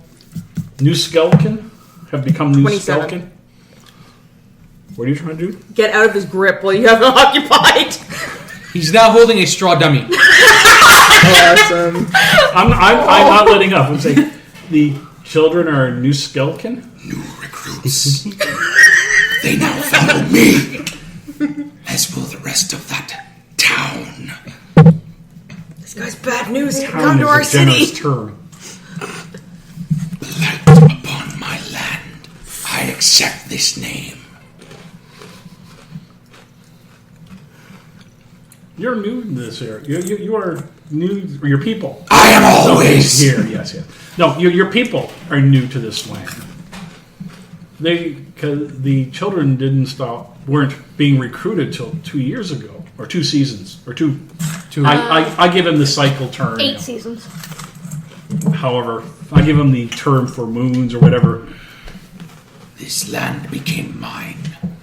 new skeleton. Have become new 27. skeleton. What are you trying to do? Get out of his grip while you have him occupied. He's now holding a straw dummy. Awesome. I'm not letting up. I'm saying the children are new skeleton. New recruits. They now follow me, as will the rest of that town. This guy's bad news. Come Town to our is a generous city. term. Blight upon my land. I accept this name. You're new to this area. You are new. Or your people. I am always Here, yes. No, your people are new to this land. Because the children weren't being recruited till 2 years ago, or 2 seasons, or two. I give him the cycle term. 8 seasons. However, I give him the term for moons or whatever. This land became mine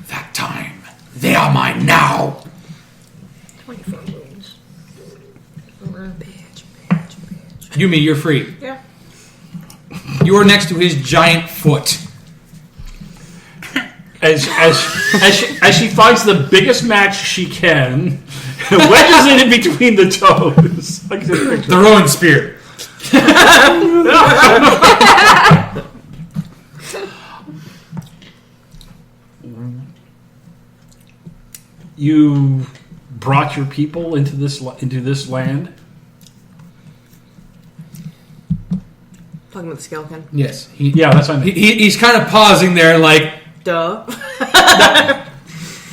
that time. They are mine now. 24 wounds. Yumi, you're free. Yeah. You are next to his giant foot. As she finds the biggest match she can, wedges it in between the toes. I can see the picture. The Rowen spear. You brought your people into this land. Talking about the skeleton. Yes. Yeah, that's what I mean. He's kind of pausing there like, Duh.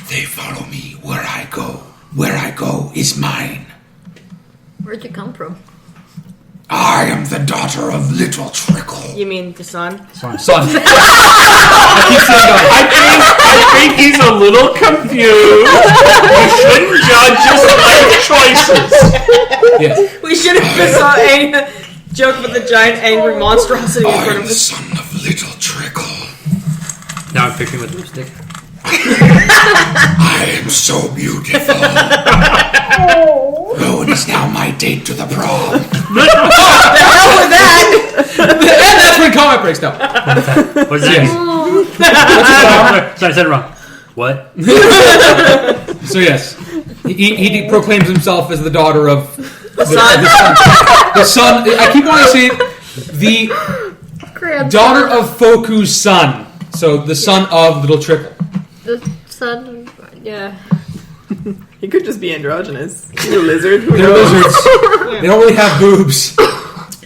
they follow me where I go. Where I go is mine. Where'd you come from? I am the daughter of Little Trickle. You mean the sun? Son. I keep saying that. I think he's a little confused. You shouldn't judge his life choices. Yes. We should have been so angry. Joke with the giant angry monstrosity in I front am of the us. son of Little Trickle. Now I'm picturing with lipstick. I am so beautiful. Rowen is now my date to the prom. The hell with that? And that's when comment breaks down. What's that? Sorry, I said it wrong. What? So yes, he proclaims himself as the daughter of the Son. The son. I keep wanting to say it, the daughter of Foku's son. So the son of Little Trickle. The son. Yeah. He could just be androgynous. He's a lizard. Who They're knows? lizards. They don't really have boobs.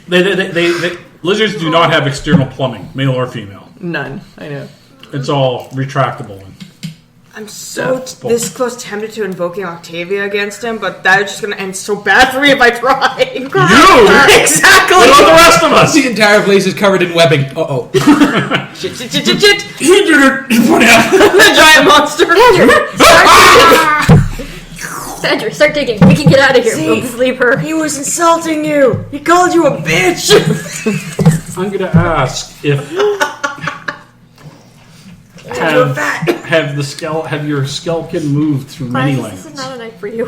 Lizards do not have external plumbing, male or female. None. I know. It's all retractable. I'm so this close tempted to invoking Octavia against him, but that is just going to end so bad for me if I try. You! Exactly! What about the rest of us? The entire place is covered in webbing. Uh-oh. Shit. The giant monster. Andrew, start digging. We can get out of here. See? We'll sleep her. He was insulting you. He called you a bitch. I'm going to ask if... Have your skeleton moved through many This is lands? not a night for you.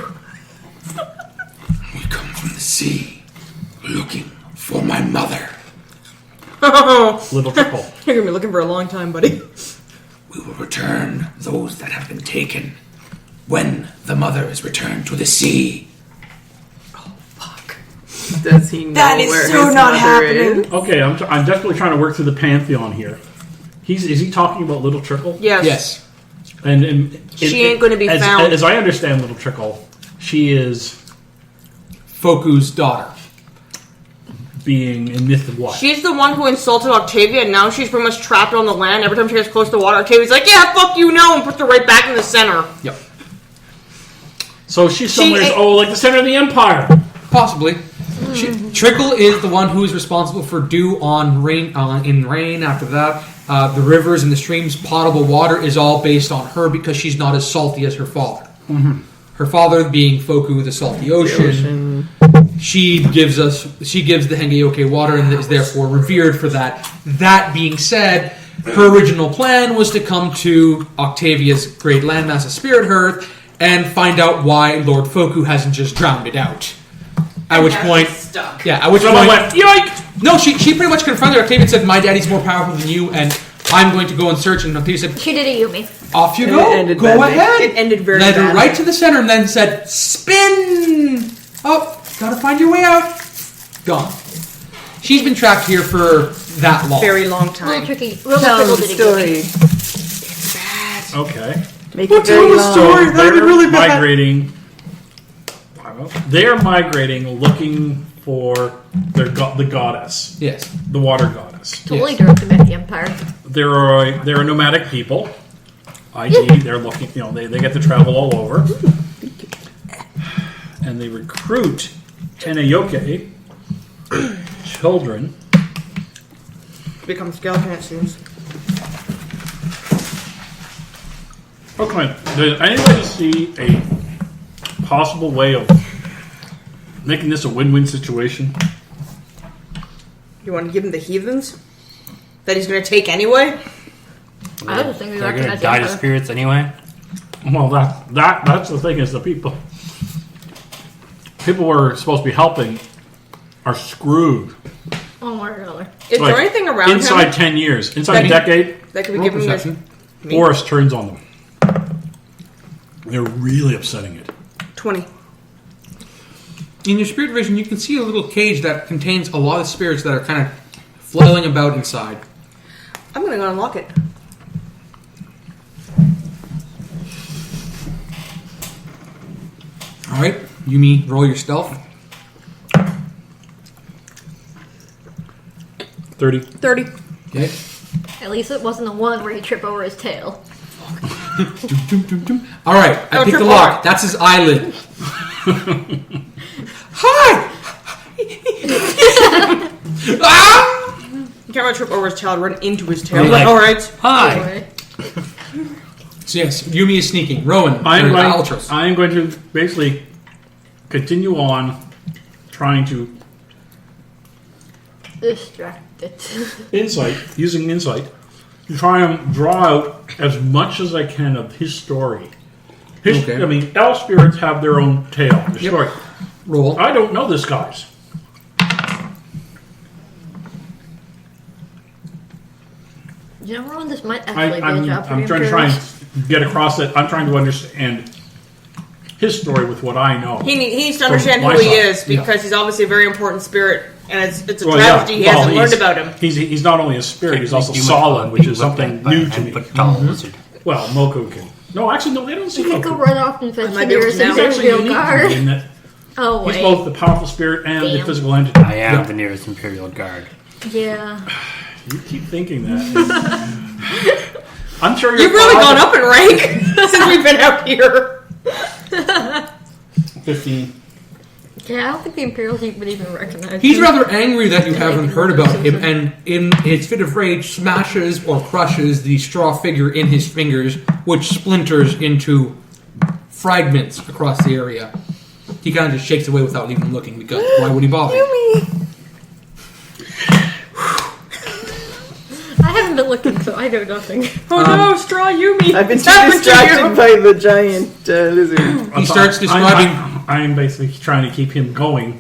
We come from the sea, looking for my mother. Little trickle. You're going to be looking for a long time, buddy. We will return those that have been taken when the mother is returned to the sea. Does he know That is where so his not mother happening. is? Okay, I'm definitely trying to work through the pantheon here. Is he talking about Little Trickle? Yes. Yes. And She ain't gonna be as, found. As I understand Little Trickle, she is Foku's daughter. being in myth of what? She's the one who insulted Octavia, and now she's pretty much trapped on the land. Every time she gets close to water, Octavia's like, yeah, fuck you, no, and puts her right back in the center. Yep. So she's somewhere, like the center of the empire. Possibly. Trickle is the one who is responsible for dew on rain in rain. After that, the rivers and the streams' potable water is all based on her because she's not as salty as her father. Mm-hmm. Her father being Foku, the salty ocean. She gives the Hengeyoke water and is therefore revered for that. That being said, her original plan was to come to Octavia's great landmass of Spirithearth and find out why Lord Foku hasn't just drowned it out. At which point, Someone went, yoink! No, she pretty much confronted Octavia and said, "My daddy's more powerful than you, and I'm going to go and search." And Octavia said, She did a Yumi. "Off you And go. it ended Go badly. ahead." It ended very Led her badly. right to the center, and then said, "Spin. Oh, gotta find your way out." Gone. She's been trapped here for that long. Very long Real time. tricky. Real Tell trickle the did it. story. Okay. Make it very long. So they're migrating. They're migrating, looking for the goddess, Yes. the water goddess. Totally Yes. directed at the Empire. They're nomadic people. I.e., they're looking. They get to travel all over, and they recruit Teneyoke children. Become skeleton, it seems. Okay, does anybody see a possible way of making this a win-win situation? You want to give him the heathens? That he's going to take anyway? I was thinking They're back going in to die to Empire. spirits anyway. Well, that's the thing, is the people we're supposed to be helping are screwed. One way or another. Is there anything around inside him 10 years, inside That a he- decade, that could be Roll giving this? perception. Forest turns on them. They're really upsetting it. 20. In your spirit vision, you can see a little cage that contains a lot of spirits that are kind of flailing about inside. I'm going to go unlock it. All right, Yumi, roll your stealth. 30. 30. Okay. At least it wasn't the one where he tripped over his tail. All right, I Don't picked the trip lock. over. That's his eyelid. Hi. Ah! You can't really trip over his tail and run into his tail. You're like- Alright. Hi! Anyway. So yes, Yumi is sneaking. Rowen, I'm going, Altros. I'm going to basically continue on trying to Distracted. using insight, to try and draw out as much as I can of his story. Okay. I mean, elf spirits have their own tale, their Yep. story. Roll. I don't know this guy's. You know, Rowan, this might actually be a job for I'm the trying to Imperials. get across that. I'm trying to understand his story with what I know. He needs to understand From who my he side. is because he's obviously a very important spirit, and it's a Well, yeah. tragedy he hasn't Well, learned about him. He's not only a spirit, he's also You solid, might which be is looked something at by new a to me. 10-foot-tall lizard. Well, Moko can. No, actually, no, they don't see You could go Moko. run off and fetch might the be able nearest to now. He's actually Imperial unique to guard. me in that Oh, He's wait. both the powerful spirit and the Damn. physical entity. I am the nearest Imperial Guard. Yeah. You keep thinking that. I'm sure You've really gone up in rank since we've been out here. 15. Yeah, I don't think the Imperials would even recognize He's him. rather angry that you haven't heard about him, and in his fit of rage, smashes or crushes the straw figure in his fingers, which splinters into fragments across the area. He kind of just shakes away without even looking, because why would he bother? I haven't been looking, so I know nothing. Oh no, Straw Yumi! I've been It's too happened to distracted you. by the giant lizard. He starts describing... I'm basically trying to keep him going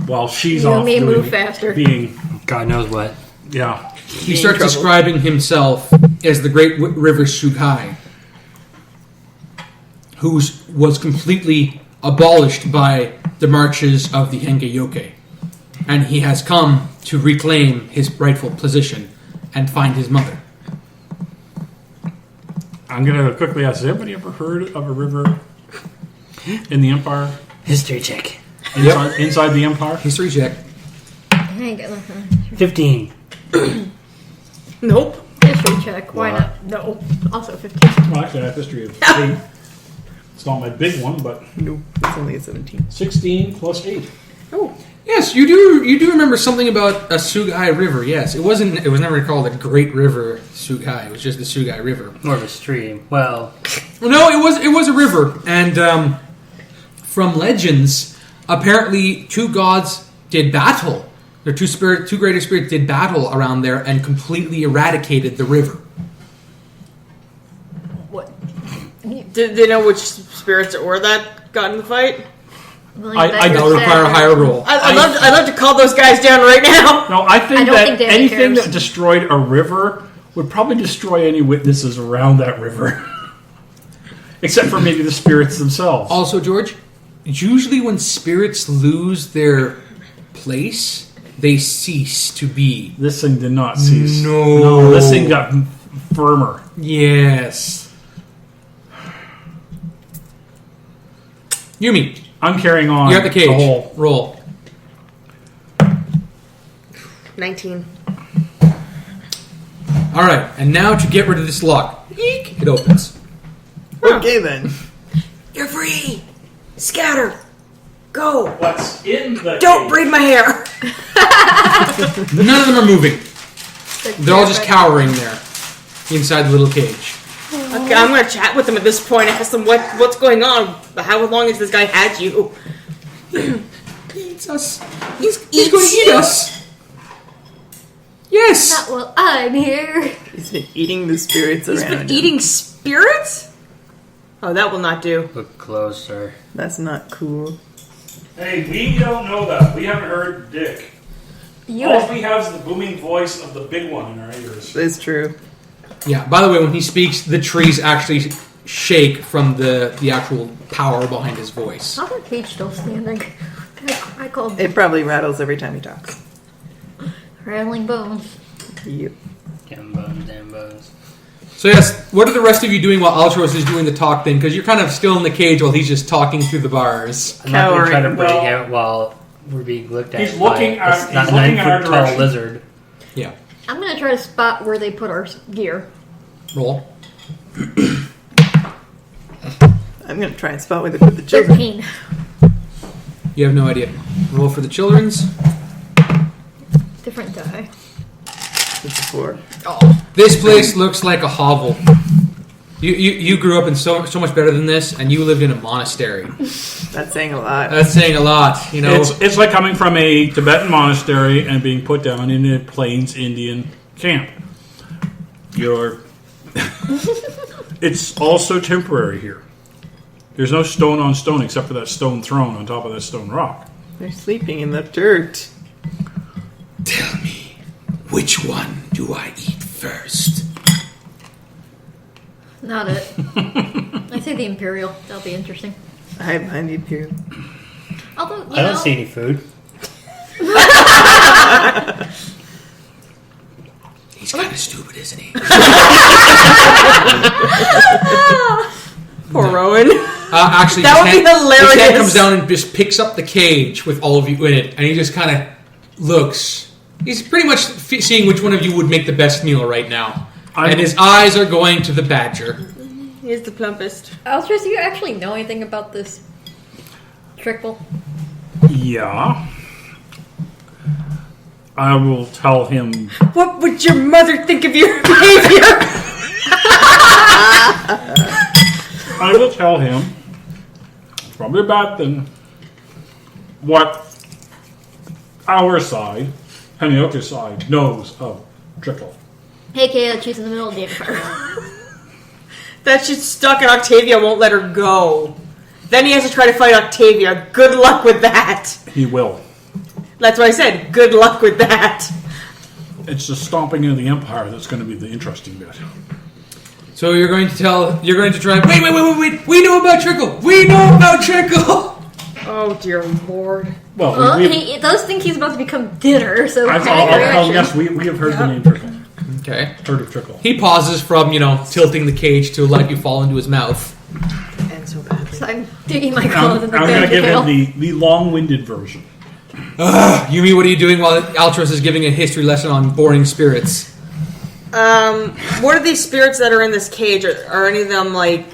while she's You off may doing, move faster. being, God knows what. yeah. He starts describing himself as the great river Sugai, who was completely abolished by the marches of the Hengeyoke. And he has come to reclaim his rightful position and find his mother. I'm going to quickly ask, has anybody ever heard of a river in the Empire? History check. Inside the Empire? History check. I ain't got nothing. 15. Nope. History check. Why not? No. Also 15. Well, actually, I have history of 8. It's not my big one, but Nope, it's only a 17. 16 plus 8. Oh. Yes, you do remember something about a Sugai River, yes. It was never called a Great River Sugai, it was just the Sugai River. More of a stream. Well, No, it was a river, and from legends, apparently two gods did battle. Their two greater spirits did battle around there and completely eradicated the river. What? Did they know which spirits it were that got in the fight? I That would require a higher roll. I'd love to call those guys down right now. No, I think I don't that think Danny anything cares. that destroyed a river would probably destroy any witnesses around that river. Except for maybe the spirits themselves. Also, George, usually when spirits lose their place, they cease to be. This thing did not cease. No. This thing got firmer. Yes. Yumi, I'm carrying on. you're at the cage. whole. Roll. 19. All right, and now to get rid of this lock. Eek, it opens. Okay then. You're free. Scatter. Go. What's in the Don't cage? braid my hair. None of them are moving. They're all just cowering there inside the little cage. Okay, I'm gonna chat with them at this point. Ask them what's going on. How long has this guy had you? He eats us. He's going to eat us. Yes. Not while I'm here. He's been eating the spirits He's around been him. eating spirits? Oh, that will not do. look closer. That's not cool. Hey, we don't know that. We haven't heard Dick. You All we have is the booming voice of the big one in our ears. That's true. Yeah, by the way, when he speaks, the trees actually shake from the actual power behind his voice. How's that cage still standing? I called It probably rattles every time he talks. rattling bones. Yep. Damn bones. So yes, what are the rest of you doing while Altros is doing the talk thing? Because you're kind of still in the cage while he's just talking through the bars. I'm not going to try to Cowering. break Well, out while we're being looked at. he's looking by at- a he's looking at our 9-foot tall direction. lizard. Yeah. I'm gonna try to spot where they put our gear. Roll. I'm going to try and spot where they put the children. 13. You have no idea. Roll for the children's. Different die. It's a 4. This place looks like a hovel. You grew up in so much better than this, and you lived in a monastery. That's saying a lot. That's saying a lot, you know. It's like coming from a Tibetan monastery and being put down in a Plains Indian camp. It's also temporary here. There's no stone on stone except for that stone throne on top of that stone rock. They're sleeping in the dirt. Tell me, which one do I eat first? Not it. I say the Imperial. That'll be interesting. I need to. Although, you I don't know, see any food. He's kind of stupid, isn't he? Poor Rowen. Actually, That would be his hilarious. hand comes down and just picks up the cage with all of you in it, and he just kind of looks. He's pretty much seeing which one of you would make the best meal right now. And his eyes are going to the badger. He's the plumpest. Altros, do you actually know anything about this trickle? Yeah. I will tell him. What would your mother think of your behavior? I will tell him. It's probably a bad thing. What our side and the other side knows of Trickle. AKA that she's in the middle of the empire. That shit's stuck and Octavia won't let her go. Then he has to try to fight Octavia. Good luck with that. He will. That's what I said. Good luck with that. It's the stomping into the Empire that's going to be the interesting bit. So you're going to try. Wait! We know about Trickle. We know about Trickle. Oh dear lord. Well, He does think he's about to become dinner, so I'll yes, we have heard the name Trickle. Okay. Heard of Trickle. He pauses from tilting the cage to let you fall into his mouth. And so badly. So I'm digging my clothes in the I'm going to badger give tail. him the long-winded version. Yumi, what are you doing while Altros is giving a history lesson on boring spirits? What are these spirits that are in this cage? Are any of them like?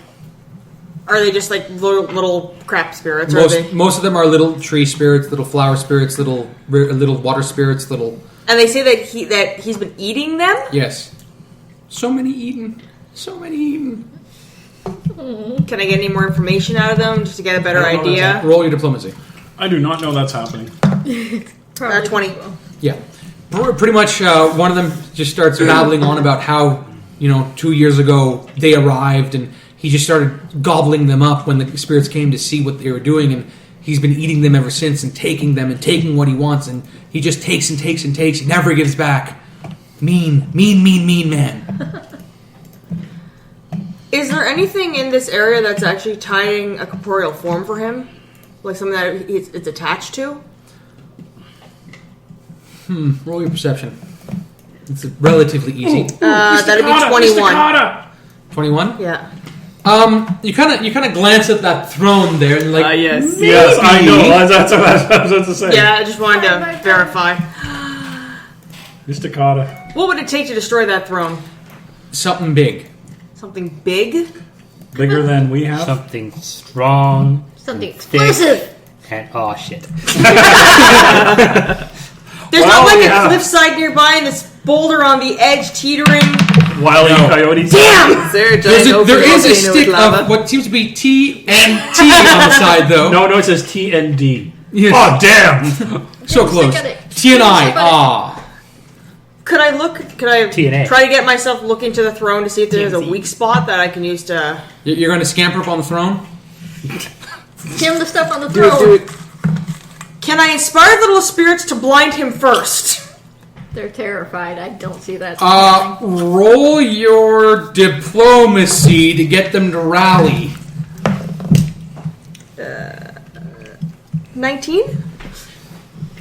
Are they just like little crap spirits? Or are they? Most of them are little tree spirits, little flower spirits, little water spirits, little. And they say that he's been eating them. Yes. So many eaten. Can I get any more information out of them just to get a better I don't know idea? Roll your diplomacy. I do not know that's happening. 20. Yeah. Pretty much one of them just starts babbling on about how, 2 years ago they arrived and he just started gobbling them up when the spirits came to see what they were doing, and he's been eating them ever since and taking them and taking what he wants, and he just takes and takes and takes. He never gives back. Mean man. Is there anything in this area that's actually tying a corporeal form for him? Like something that it's attached to? Roll your perception. It's relatively easy. That'd be 21. 21? Yeah. You kind of glance at that throne there and Yes. Yes, I know. That's what I was about to say. Yeah, I just wanted to verify. Mr. What would it take to destroy that throne? something big. Something big? Bigger than we have? Something strong. Something thick, explosive. And oh shit. There's Well, not like yeah. a cliffside nearby and this boulder on the edge teetering. Wile E. Coyotes. Damn! Is there a giant open There is a volcano stick with lava? of what seems to be T and T on the side, though. No, it says TND. Yes. Oh, damn! So close. Stick on it. T and I. Stick on it. Ah. Could I TNA. try to get myself looking to the throne to see if there's a weak spot that I can use to... You're going to scamper up on the throne? Tim the stuff on the Do it, throne. do it. Can I inspire the little spirits to blind him first? They're terrified. I don't see that. Roll your diplomacy to get them to rally. 19?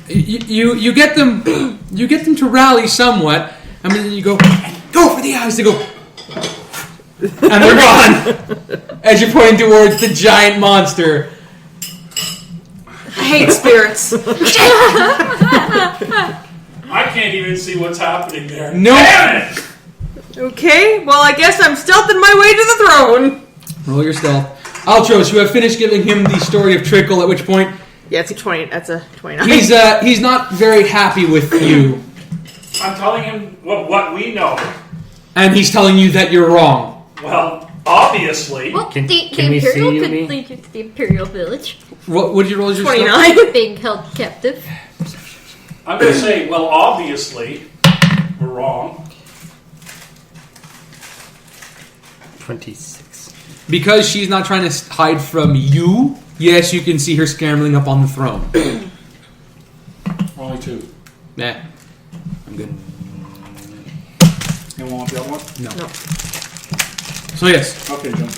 You get them to rally somewhat. I mean, you go for the eyes. They go, and they're gone as you're pointing towards the giant monster. I hate spirits. I can't even see what's happening there. No. Damn it! Okay, well I guess I'm stealthing my way to the throne. Roll your stealth. Altros, you have finished giving him the story of Trickle. At which point, Yeah, it's a 20. That's a 29. he's not very happy with you, I'm telling him what we know. and he's telling you that you're wrong. Well, obviously. Well, Can the we see Imperial you, could me? lead you to the Imperial village, What did you roll as your stealth? 29. being held captive. I'm going to say, well, obviously, we're wrong. 26. Because she's not trying to hide from you. Yes, you can see her scrambling up on the throne. Only 2. Nah, I'm good. You want the other one? No. So yes. Okay, John.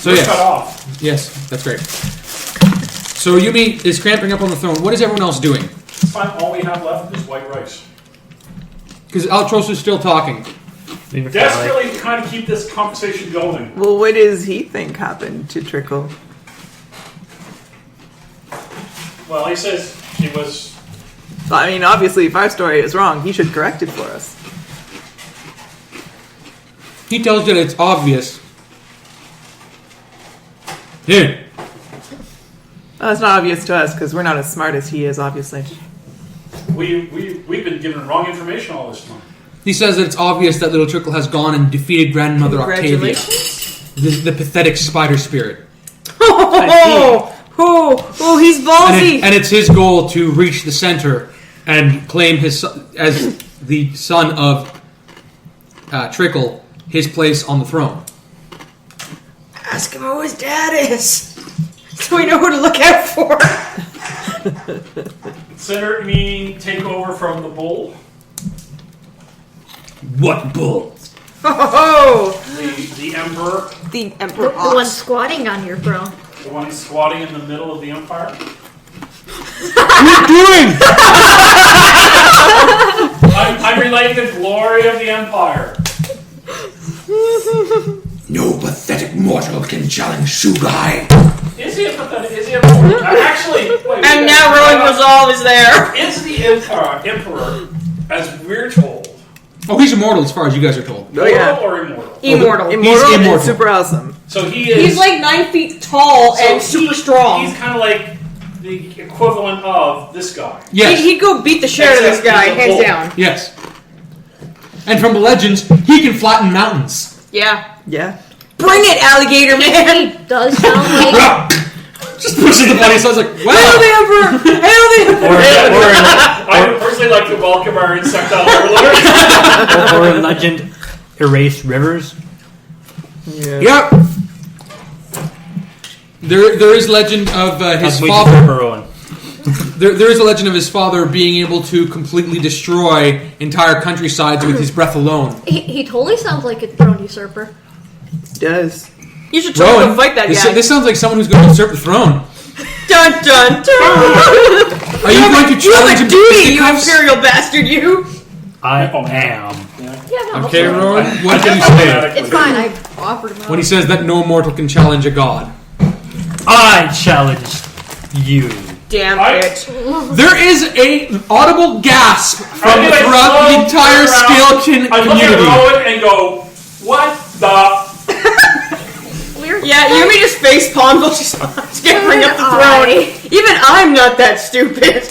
So Cut yes. off. Yes, that's great. So Yumi is cramping up on the throne. What is everyone else doing? Fine, all we have left is white rice. Because Altros is still talking. Leave it for Alli. Desperately trying to keep this conversation going. Well, what does he think happened to Trickle? Well, he says she was... I mean, obviously, if our story is wrong, he should correct it for us. He tells you that it's obvious. Dude. Well, it's not obvious to us because we're not as smart as he is, obviously. We've been given wrong information all this time. He says that it's obvious that Little Trickle has gone and defeated Grandmother Octavia. Congratulations. The pathetic spider spirit. Oh, he's ballsy. And it's his goal to reach the center and claim as the son of Trickle, his place on the throne. Ask him who his dad is, so we know who to look out for. Center meaning take over from the bull. What bull? The emperor. The emperor. The one squatting on your throne. The one squatting in the middle of the empire. What are you doing? I'm relating the glory of the empire. No pathetic mortal can challenge Shugai. Is he a pathetic? Is he a mortal? Actually, wait. And now Rowen Resolve is there. Is the emperor, as we're told, Oh, he's immortal as far as you guys are told. Oh, yeah. mortal or immortal? Immortal. Immortal immortal. and super awesome. So he is. He's like 9 feet tall and super strong. He's kind of like the equivalent of this guy. Yes. He'd go beat the shit out of this Except guy, he's a hands bull. down. Yes. And from the legends, he can flatten mountains. Yeah. Yeah. Bring it, alligator man. He does sound like... Just pushes the body, so I was like, Hail wow. the emperor! Hail the emperor! I would personally like to welcome our insectile overlords. Or legend erase rivers. Yeah. Yep. There is legend of his That's way father. too Rowen. There is a legend of his father being able to completely destroy entire countrysides with his breath alone. He totally sounds like a throne usurper. He does. You should try to Rowan, fight that guy. this sounds like someone who's going to usurp the throne. Dun dun dun! Are you going to You have challenge a him to duty, you fisticuffs? imperial bastard, you! I am. Yeah, no. Okay, it's fine. Rowan, what can you say It's fine. I offered him when he up. says that no mortal can challenge a god? I challenge you. Damn I- it. There is an audible gasp from Anyway, throughout the slow entire turn Scalekin I look at community. Rowan and go, what the? Weird. Yeah, Yumi just face palms while she's scampering up the throne. Even I'm not that stupid.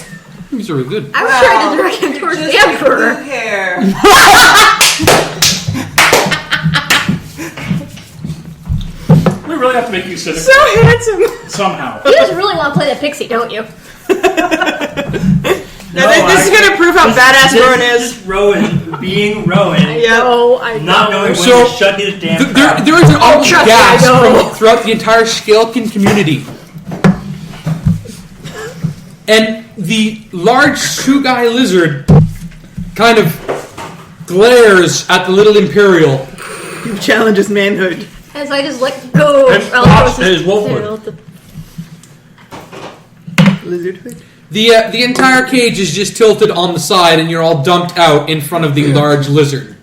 These are really good. I was trying to direct him towards the emperor. hair. We really have to make you cynical So handsome. somehow. You just really want to play the pixie, don't you? Now, this is gonna prove how badass Rowan is. Rowan being Rowan. Yeah. No, I Not knowing when So, to shut his damn mouth. There is an audible trust me, gasp I know. from throughout the entire Scalekin community. And the large Sugai lizard kind of glares at the little Imperial. He challenges manhood. As I just let go of His Altros's wolfhood. tail. Lizardhood. The entire cage is just tilted on the side, and you're all dumped out in front of the large lizard.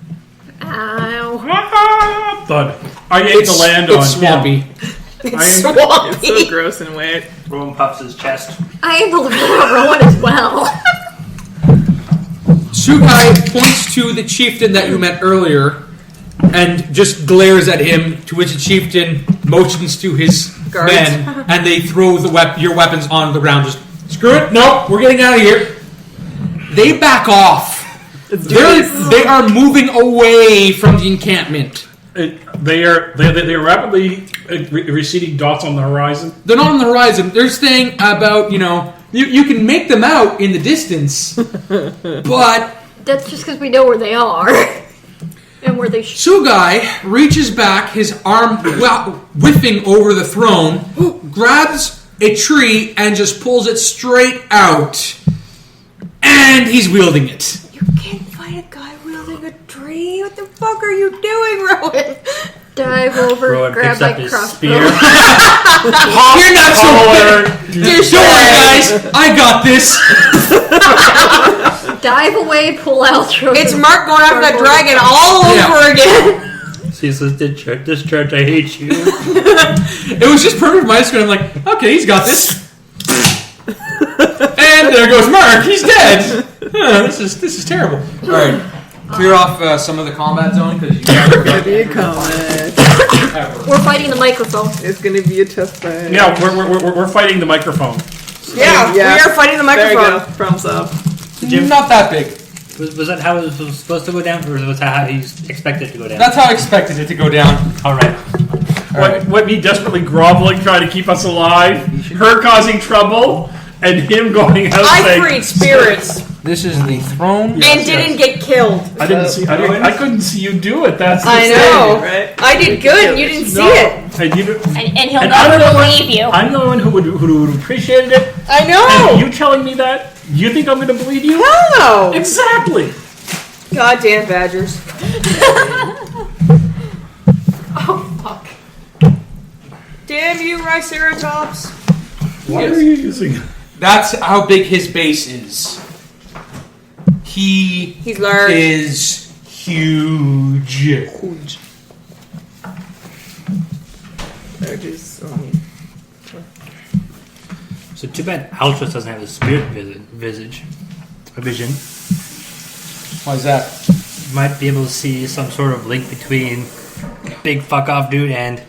Ow. Thud. I ate the land on It's swampy. It's Swampy. so gross and wet. Rowan puffs his chest. I am the Rowan as well. Sugai points to the chieftain that you met earlier and just glares at him, to which the chieftain motions to his Guards. men, and they throw your weapons on the ground. Just, screw it, no, we're getting out of here. They back off. They are moving away from the encampment. They are rapidly receding dots on the horizon. They're not on the horizon. They're staying about, you can make them out in the distance, but That's just because we know where they are. And where they Sugai reaches back, his arm whiffing over the throne, grabs a tree and just pulls it straight out. And he's wielding it. You can't fight a guy wielding a tree. What the fuck are you doing, Rowan? dive over, Rowan grab picks my up his crossbow. spear. You're not so bad. Don't worry, guys. I got this. Dive away, pull Altros. It's Marc going after that dragon all over again. She says, discharge, I hate you. It was just perfect. My screen. I'm like, okay, he's got this. And there goes Marc. He's dead. This is terrible. All right, clear off some of the combat zone because you guys are Gonna be a combat. We're fighting the microphone. It's gonna be a tough fight. Yeah, we're fighting the microphone. Yeah, we are fighting the There you microphone. go. Problems up. Not that big. Was that how it was supposed to go down, or was that how you expected it to go down? That's how I expected it to go down. All right. What me desperately groveling, trying to keep us alive, her causing trouble, and him going out I saying, freed spirits This is the throne. and didn't get killed. I couldn't see you do it. That's the I thing. know. Right? I did good. You didn't see No. it. And you, And he'll and I'm never the one- believe you. I'm the one who would appreciated it. I And know. you telling me that? You think I'm going to believe you? No. Exactly. Goddamn badgers. Oh, fuck. Damn you, Triceratops. Why are you using? That's how big his base is. He's large. Is huge. So too bad Altros doesn't have a spirit vision. Why is that? Might be able to see some sort of link between big fuck off dude and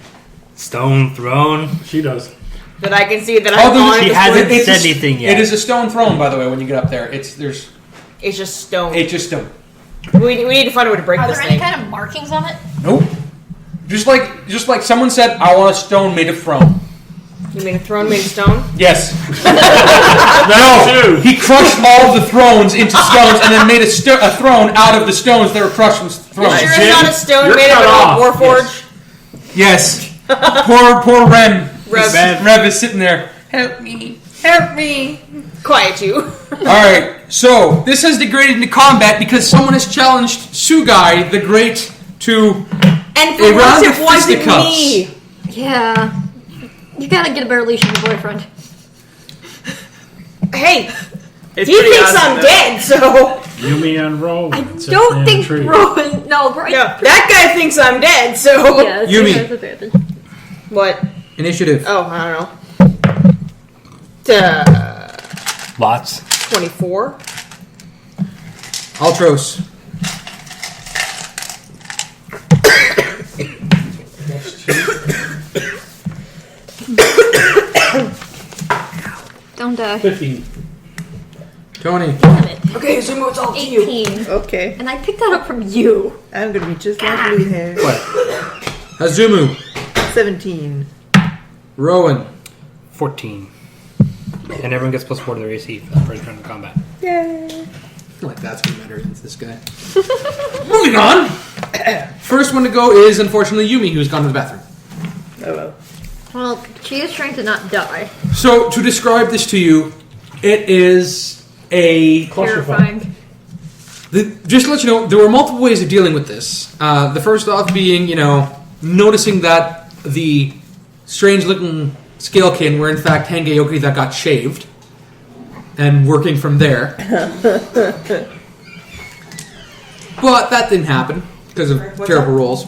Stone Throne. She does. That I can see that Oh, I'm on She this hasn't point. said anything yet. It is a stone throne, by the way. When you get up there, it's It's just stone. just stone. We need to find a way to break Are this there any thing. kind of markings on it? Nope. Just like someone said, I want a stone made of throne. You mean a throne made of stone? Yes. No, dude. He crushed all of the thrones into stones and then made a throne out of the stones that were crushed from You thrones. sure it's not a stone You're made of cut an off. old warforge? Yes. Poor Rem. Rev. Rev is sitting there. Help me. Help me. Quiet you. Alright, so this has degraded into combat because someone has challenged Sugai the Great to And A for round once of it wasn't fisticuffs. me. Yeah. You gotta get a better leash on your boyfriend. Hey, It's he pretty thinks awesome, I'm though. dead, so... Yumi and Rowen. I don't think Rowen. No, right? Yeah, that guy thinks I'm dead, so... Yeah, it's Yumi. that's advantage. What? initiative. Oh, I don't know. Lots. 24? Altros. Don't die. 15. Tony. Damn it. Okay, Hazumu, it's all to you. 18. Okay. And I picked that up from you. I'm gonna be just like blue hair. What? Hazumu. 17. Rowen. 14. And everyone gets +4 to their AC for the first round of combat. Yay. Like that's what matters into this guy. Moving on. First one to go is unfortunately Yumi, who's gone to the bathroom. Oh well. Well, she is trying to not die. So to describe this to you, it is a Terrifying. just to let you know, there were multiple ways of dealing with this. The first off being, noticing that the strange-looking scalekin were in fact Hangeyoki that got shaved, and working from there. But that didn't happen because of terrible rolls.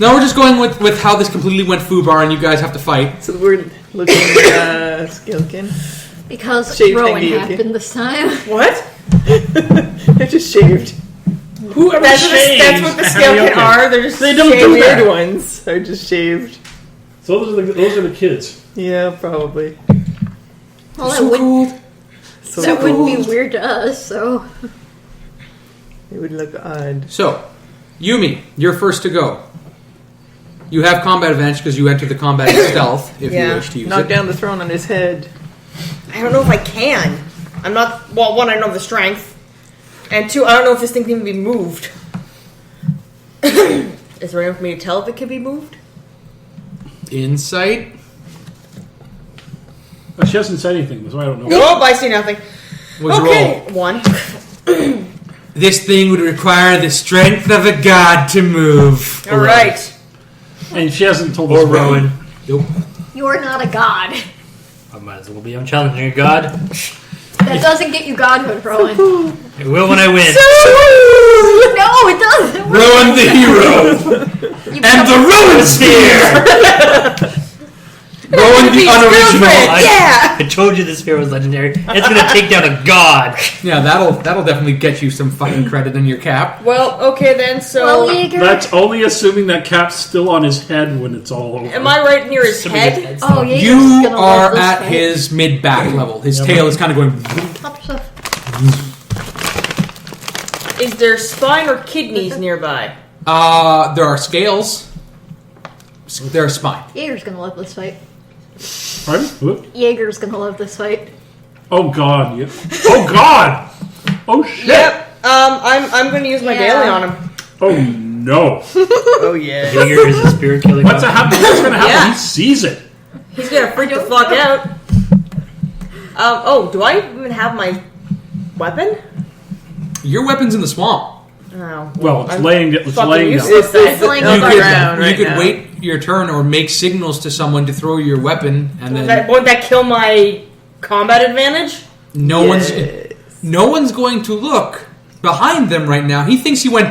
Now we're just going with how this completely went foobar, and you guys have to fight. So we're looking at Skilkin. Because Shaved Rowan Hangeyoki. happened this time. What? They're just shaved. Whoever That's shaves what the Hangeyoki. Skeleton are. They're just They don't The do weird that. ones are just shaved. So those are the kids. Yeah, probably. Well, So cold. So that wouldn't be cold. weird to us, so... It would look odd. So, Yumi, you're first to go. You have combat advantage because you enter the combat in stealth, if you Yeah. wish to use Knock it. down the throne on his head. I don't know if I can. I'm not... Well, one, I don't have the strength. And two, I don't know if this thing can be moved. Is there any way for me to tell if it can be moved? Insight. Oh, she hasn't said anything, so I don't know. Nope, I see nothing. Was Okay, roll. 1. This thing would require the strength of a god to move. All right. And she hasn't told Or us. Rowan. Nope. You're not a god. I might as well be unchallenging a god. That doesn't get you godhood, Rowan. It will when I win. No, it doesn't. Rowen the hero. And the Rowen Spear! Rowen the unoriginal. I told you this spear was legendary. It's gonna take down a god. Yeah, that'll definitely get you some fucking credit in your cap. Well, okay then, so... Well, Jaeger. That's only assuming that cap's still on his head when it's all over. Am I right near his head? Oh, Jaeger's You gonna are love this at fight. his mid-back level. His tail is kind of going... Help yourself. Is there spine or kidneys nearby? There are scales. There are spine. Jaeger's gonna love this fight. Pardon? What? Jaeger's gonna love this fight. Oh god! Yeah. Oh god! Oh shit! Yep. I'm going to use my daily on him. Oh no! Oh yeah. Jaeger is a spirit killing. What's gonna happen? Yeah. He sees it. He's going to freak the fuck out. Do I even have my weapon? Your weapon's in the swamp. Oh. Well, it's I'm laying. It's fucking laying down. useless then. It's laying on on the the ground ground You right could now. wait your turn or make signals to someone to throw your weapon, and then Won't that kill my combat advantage? no one's going to look behind them right now. He thinks he went.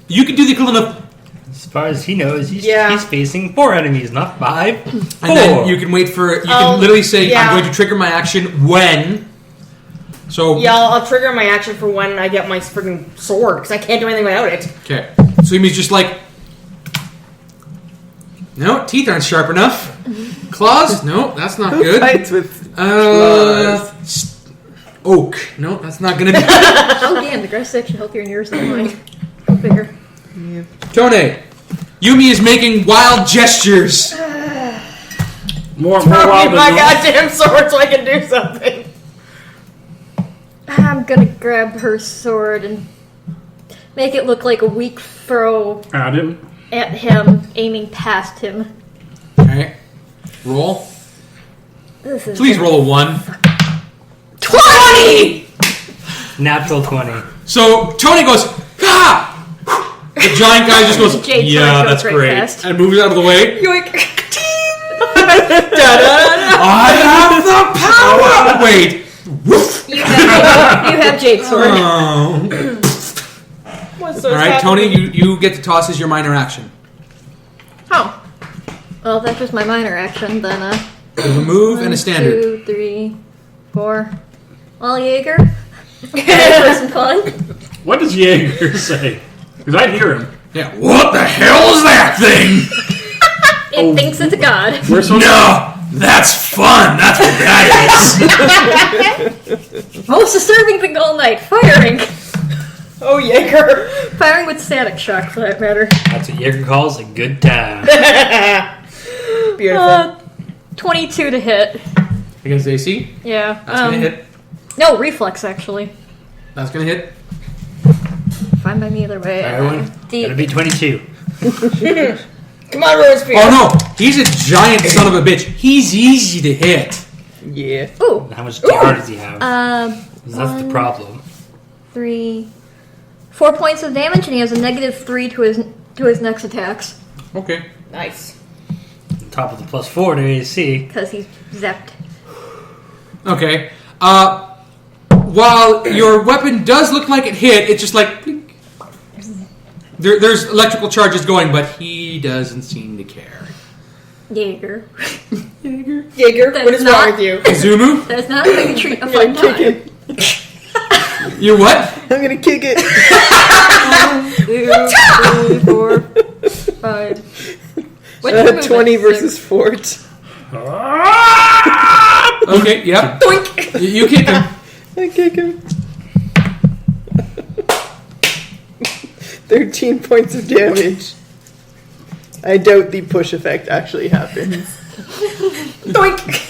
You could do the equivalent of, As far as he knows, he's Yeah. facing 4 enemies, not 5. 4. and then you can wait for. You can literally say, yeah. "I'm going to trigger my action when." So Yeah, I'll trigger my action for when I get my freaking sword, because I can't do anything without it. okay. So Yumi's just like, no, teeth aren't sharp enough. Claws? No, that's not Who good. fights with Oak? No, that's not gonna be. Oh damn, the grass section healthier than yours than mine. Go figure. Tonei, Yumi is making wild gestures. More Throw wild me my than goddamn sword so I can do something. I'm gonna grab her sword and make it look like a weak throw at him. at him, aiming past him. Alright. Roll. This is Please roll a 1. 20! Natural 20. So Tonei goes, ah! The giant guy just goes, Jade yeah, Torres that's goes right great. past. And moves out of the way. Yoink. I have the power! Wait. Woof. You have Jade's sword. Oh. Alright, Tonei, you get to toss as your minor action. Oh. Well, if that's just my minor action, then There's a move and a standard. 2, 3, 4. Well, Jaeger. For some fun. What does Jaeger say? Because I hear him. Yeah. What the hell is that thing? It thinks it's a god. We're supposed No! That's fun! That's what that is! Most disturbing thing all night. Firing. Oh, Jaeger. Firing with static shock, for that matter. That's what Jaeger calls a good time. Beautiful. 22 to hit. Against AC? Yeah. That's gonna hit. No, reflex, actually. That's gonna hit. Fine by me either way. Everyone, it'll be 22. Come on, Rose Spear. Oh no! He's a giant son of a bitch. He's easy to hit. Yeah. Ooh. How much DR does he have? 'Cause that's the 1, problem. 3, 4 points of damage, and he has a -3 to his next attacks Okay. Nice. On top of the +4 to AC. because he's zapped. Okay. While your weapon does look like it hit, it's just like blink. There's electrical charges going, but he doesn't seem to care. Jaeger. Jaeger, That what is is wrong not- with you? Hazumu? That's not how you treat a I'm fun gonna kick time. it. You what? I'm gonna kick it. 1, 2, 3, 4, 5. What's your movement? 20 Six. versus Fort. Okay, yep. You kick him. I kick him. 13 points of damage. I doubt the push effect actually happens. Doink.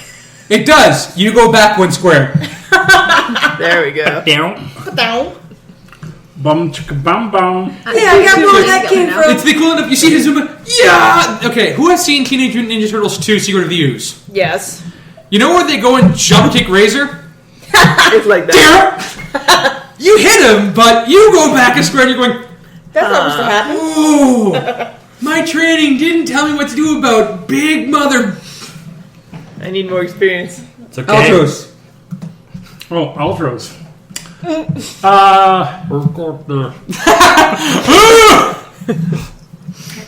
It does. You go back 1 square. There we go. Down. Down. Bum chicka bum bum. Yeah, I got where that came from. It's the equivalent of, you see Hazumu? Yeah! Okay, who has seen Teenage Mutant Ninja Turtles 2 Secret of the Ooze? Yes. You know where they go and jump kick Razor? It's like that. Damn! You hit him, but you go back a square and you're going, That's not supposed to happen. ooh, my training didn't tell me what to do about Big Mother I need more experience. It's okay. Altros. Oh, Altros.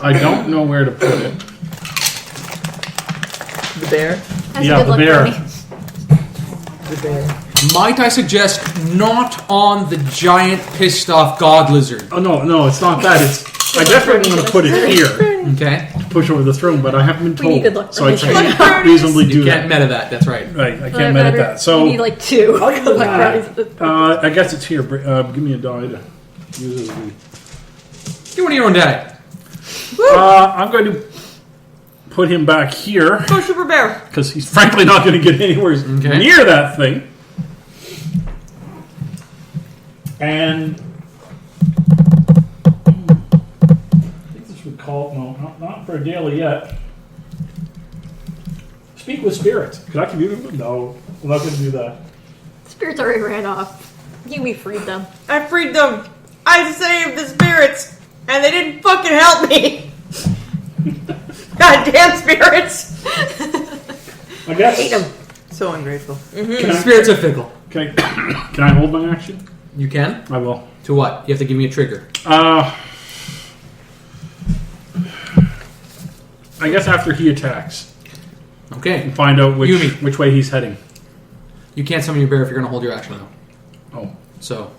I don't know where to put it. The bear. That's Yeah, a good the luck, bear. Tony. The bear. Might I suggest not on the giant pissed off god lizard? Oh no, it's not that. I definitely want to put it here. Okay. Push over the throne, but I haven't been We need told. good luck So I brownies. can't reasonably You do can't that. meta that, that's right. Right, I can't edit that. So we need like 2. other Good than luck brownies. that, I guess it's here. Give me a die to use as a... Get one of your own die. I'm going to put him back here Go Super Bear. because he's frankly not going to get anywhere Okay. near that thing. And I think this would call not for a daily yet. Speak with spirits. Could I commune with them? No, I'm not going to do that. Spirits already ran off. Yumi freed them. I freed them. I saved the spirits, and they didn't fucking help me. Goddamn spirits. I guess. Hate them. So ungrateful. Can I, Spirits are fickle. can I hold my action? You can? I will. To what? You have to give me a trigger. I guess after he attacks, Okay. and find out Yumi. which way he's heading. You can't summon your bear if you're going to hold your action, though. Oh. So.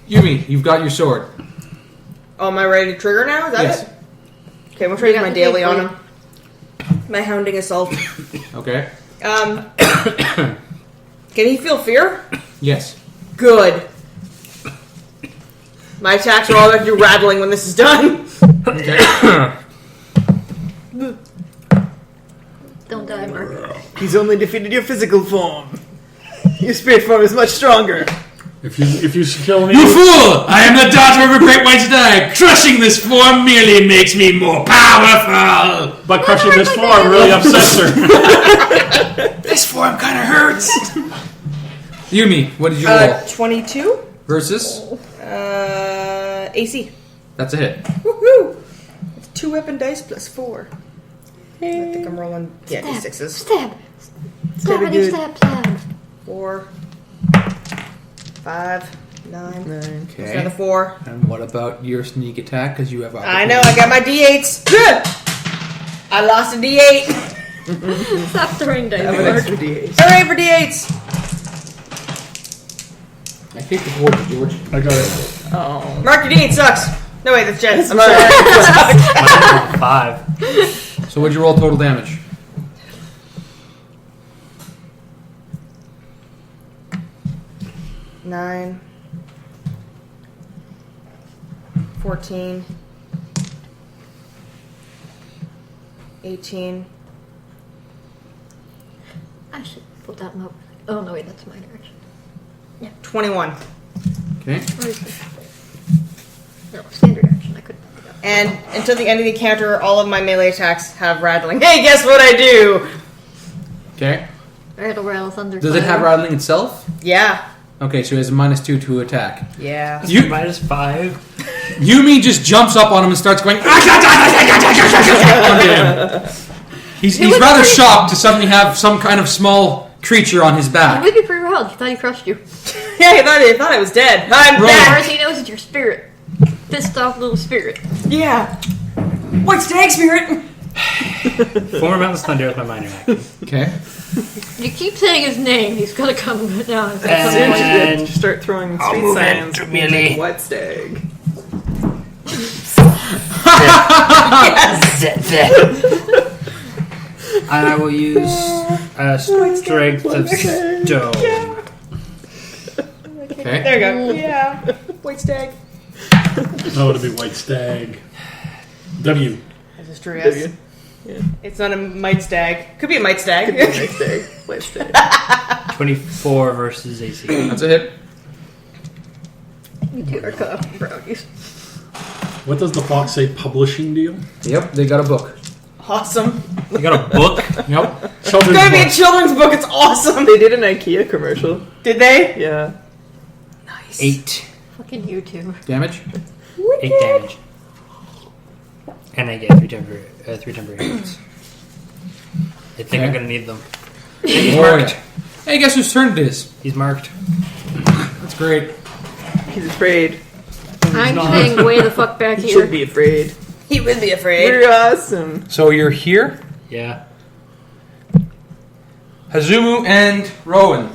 Yumi, you've got your sword. Oh, am I ready to trigger now? Is that Yes. it? Okay, I'm gonna try to use my got the daily big on blade. him. My hounding assault. Okay. Can he feel fear? Yes. Good. My attacks are all going to do rattling when this is done. Okay. Don't die, Mark. He's only defeated your physical form. Your spirit form is much stronger. If you kill me, You fool! I am the daughter of a great white stag. Crushing this form merely makes me more powerful. but crushing this form really upsets her. This form kind of hurts. Yumi, what did you roll? 22? Versus? AC. That's a hit. Woohoo! It's 2 weapon dice plus 4. I think I'm rolling, yeah, d6s. Stab. Stab, Very good. stab. 4, 5, 9. There's Okay. another 4. And what about your sneak attack? Because you have I know, I got my d8s. I lost a d8. Stop throwing dice. I have an extra D8. Hooray for d8s. I hate the board, George. I got it. Oh. Mark, your d8 sucks. No, wait, that's Jen's. I'm sorry. 5. So what'd you roll total damage? Nine, 14, 18. I should put that up. Oh, no, wait, that's my direction. 21. Okay. Where is this? No, standard action. I couldn't pick it up. And until the end of the encounter, all of my melee attacks have rattling. Hey, guess what I do? Okay. Rattle, thunder. Does it have rattling itself? Yeah. Okay, so it has a -2 to attack. Yeah. You, Minus 5. Yumi just jumps up on him and starts going. Onto him. He's rather shocked to suddenly have some kind of small creature on his It back. would be pretty wild. He thought he crushed you. Yeah, I thought I was dead. I'm Roll. As far back. as he knows, it's your spirit. Pissed off little spirit. Yeah. White stag spirit. Form Mountain's Thunder with my minor action. Okay. You keep saying his name, he's gonna come down. It's And- some point. And Just start throwing I'll street move signs. into melee. White stag. And I will use Strength of Stone. Okay. There you go. Yeah. White stag. No, it'll be white stag. W. This is true, yes. It's not a might stag. Could be a might stag. White stag. White stag. 24 versus AC. That's a hit. You two are cut off from brownies. What does the fox say? Publishing deal? Yep, they got a book. Awesome. You got a book? Yep. It's gonna be a children's book. It's awesome. They did an IKEA commercial. Did they? Yeah. Nice. 8. Fucking you two. Damage? 8 damage. And I get 3 temporary hits. I think I'm Okay. gonna need them. Oh, yeah. Hey, guess whose turn it is? He's marked. That's great. He's afraid. I'm staying way the fuck back He here. should be afraid. He would be afraid. We're awesome. So you're here? Yeah. Hazumu and Rowen.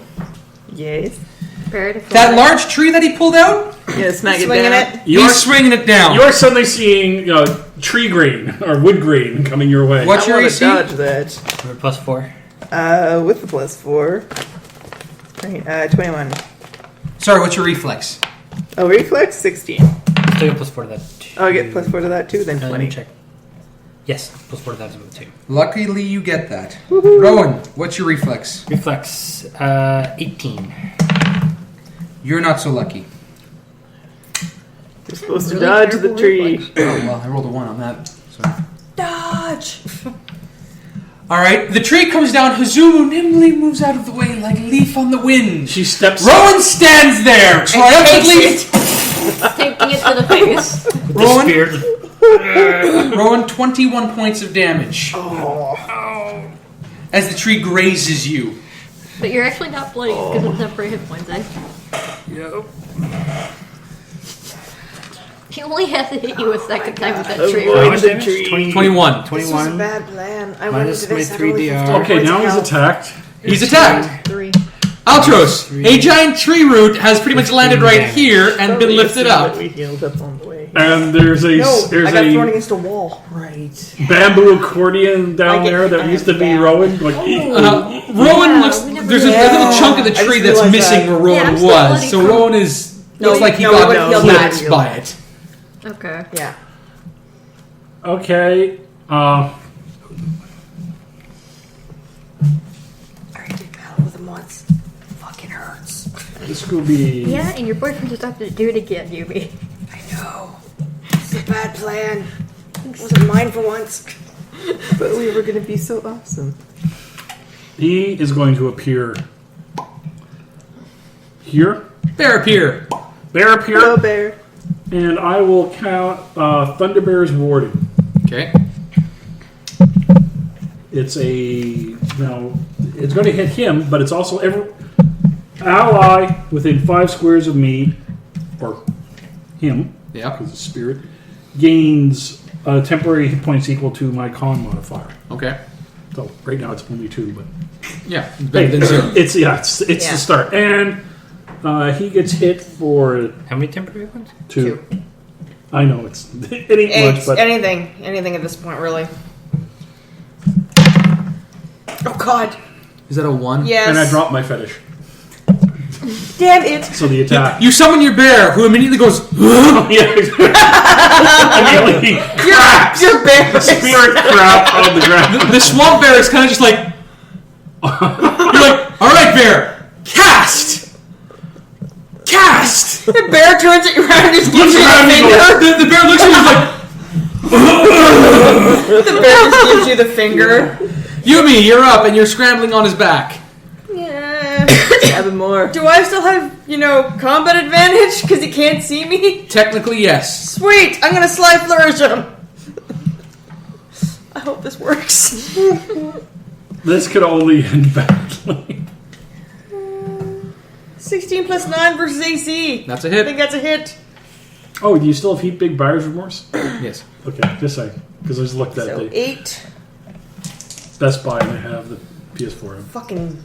Yes. Prepare to fly. That large tree that he pulled out? Yeah, smack it Swinging down. it. He's swinging it down. You're suddenly seeing tree grain or wood grain coming your way. What's I your want AC? to dodge that. We're +4. With the +4. 21. Sorry, what's your reflex? Oh, reflex 16. Still get +4 to that. Oh, I get +4 to that too. Then Let 20. me check. Yes, +4 to that as well too. Luckily, you get that. Rowen, what's your reflex? Reflex 18. You're not so lucky. You're supposed to Really dodge the terrible tree. reflex. Oh, well, I rolled a 1 on that. So. Dodge. Alright, the tree comes down. Hazumu nimbly moves out of the way like a leaf on the wind. She steps. Rowen stands there, triumphantly. Taking it to the face. Rowen, Spear. Rowen, 21 points of damage. As the tree grazes you. But you're actually not bloody because of temporary hit points, eh? Yep. He only has to hit you a second time with that tree. Avoid How Right? much the damage? tree. 21. This was a 21. bad plan. I Minus went into this my at only 3 DR. 15 Okay, points now of he's health. attacked. He's attacked. 3. Altros, a giant tree root has pretty much landed right damage. here and been Probably lifted assume up. that we healed up on the way. And there's a No, there's I got thrown a against a wall. Right. bamboo accordion down I get- there that I used to am be bad. Rowen. Like, Rowan Yeah, looks. we never There's a did. little chunk of the I tree just that's realized missing that. where Rowan Yeah, I'm still was. bloody So from- Rowan is. No, Looks like he no, we got would've healed clipped that. by it. Okay. Yeah. okay, I already did battle with him once. Fucking hurts. this could be. Yeah, and your boyfriend just have to do it again, Yumi. I know. It's a bad plan. It wasn't mine for once. But we were going to be so awesome. He is going to appear here. Bear appear. Bear appear, Hello, bear. and I will count Thunderbear's Warden. Okay. It's it's going to hit him, but it's also every ally within 5 squares of me, or him, Yeah. because it's spirit, gains temporary hit points equal to my con modifier. Okay. So right now it's only 2, but Yeah. hey, Better than 0. it's Yeah. the start, and he gets hit for How many temporary ones? 2. I know it ain't much, but anything at this point, really. Oh God! Is that a 1? Yes. and I drop my fetish. Damn it! So the attack. You summon your bear, who immediately goes. Yeah, immediately craps. Your bear. Spirit crap on the ground. The swamp bear is kind of just like. You're like, all right, bear, cast. Cast. The bear turns it around and just gives you around the and finger. The bear looks at you and is like, The bear just gives you the finger. Yumi, you're up, and you're scrambling on his back. Yeah. Have more. Do I still have, combat advantage because he can't see me? Technically, yes. Sweet! I'm gonna slide flourish him. I hope this works. This could only end badly. 16 plus 9 versus AC. That's a I hit. think that's a hit. Oh, do you still have Heat Big Buyer's Remorse? Yes. Okay, just saying. Because I just looked at So the 8. Best Buy and I have the PS4. Fucking.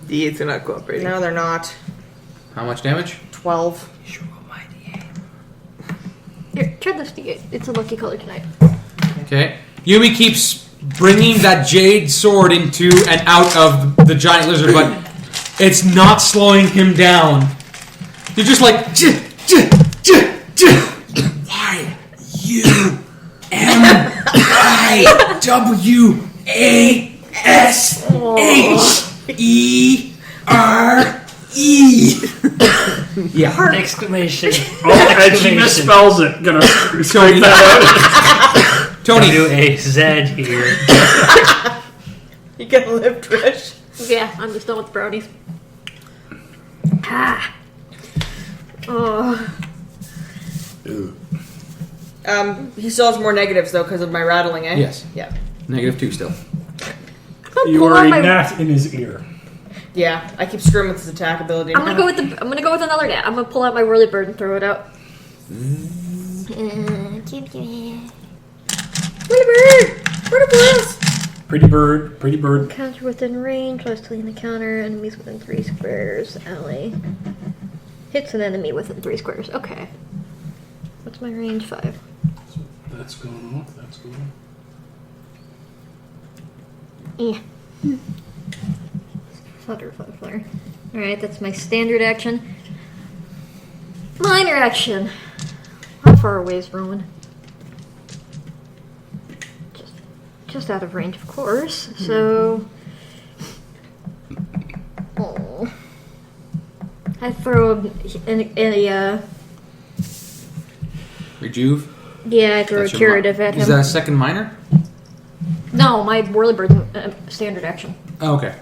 D8s are not cooperating. No, they're not. How much damage? 12. Here, try this D8. It's a lucky color tonight. Okay. Yumi keeps bringing that jade sword into and out of the giant lizard, but it's not slowing him down. You're just like, YUMIWASHERE. Yeah. Exclamation. Oh, and she misspells it. Gonna scrape that Tony. Do a Z here. You can live, Trish. Yeah, I'm just done with brownies. Ah. Oh. He still has more negatives though because of my rattling, eh? Yes. Yeah. -2 still. out. You Pull are out a my- gnat in his ear. Yeah, I keep screwing with his attack ability. I'm gonna go with another dad. I'm gonna pull out my whirly bird and throw it out. Whirly bird! Pretty bird. Counter within range, while still in the counter. Enemies within 3 squares. Alli. Hits an enemy within 3 squares. Okay. What's my range? 5. That's going off. Yeah. Flutter. Alright, that's my standard action. Minor action. How far away is Rowen? Just out of range, of course. So... Oh. I throw a Rejuve? yeah, I throw a curative at him. Is that a second minor? No, my Whirlibird's standard action. Oh, okay.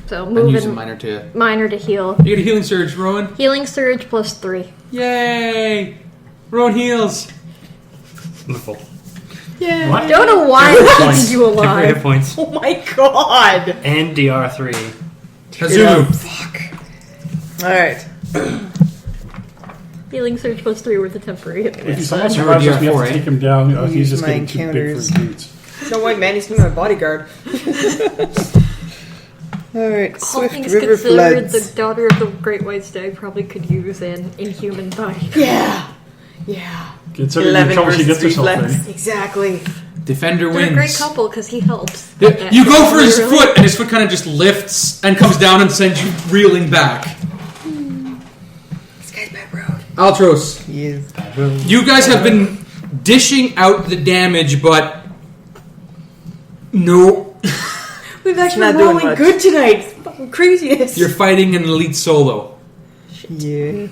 So I'm moving using minor to... minor to heal. You get a healing surge, Rowan. Healing surge plus 3. Yay! Rowan heals. Wonderful. Yeah. What? Don't know why I keep you Temporary hit alive. points. Oh my god! And DR3. Hazumu. Alright. Healing surge plus 3 with the temporary hit If points. someone survives us, we have to take him down. He's Use just my getting too big for encounters. his boots. No way, man, he's gonna be my bodyguard. Alright, All Swift things River considered, Floods. the daughter of the Great White Stag probably could use an inhuman body. Yeah! Considering 11 the trouble she gets versus herself reflex. in. Exactly. Defender They're a great wins. couple because he helps. Yeah, you go for his Really? foot, and his foot kind of just lifts and comes down and sends you reeling back. This guy's bad road. Altros, Yes. you guys have been dishing out the damage, but no, We've actually Not been doing rolling much. good tonight. It's fucking craziness. you're fighting an elite solo. Yeah.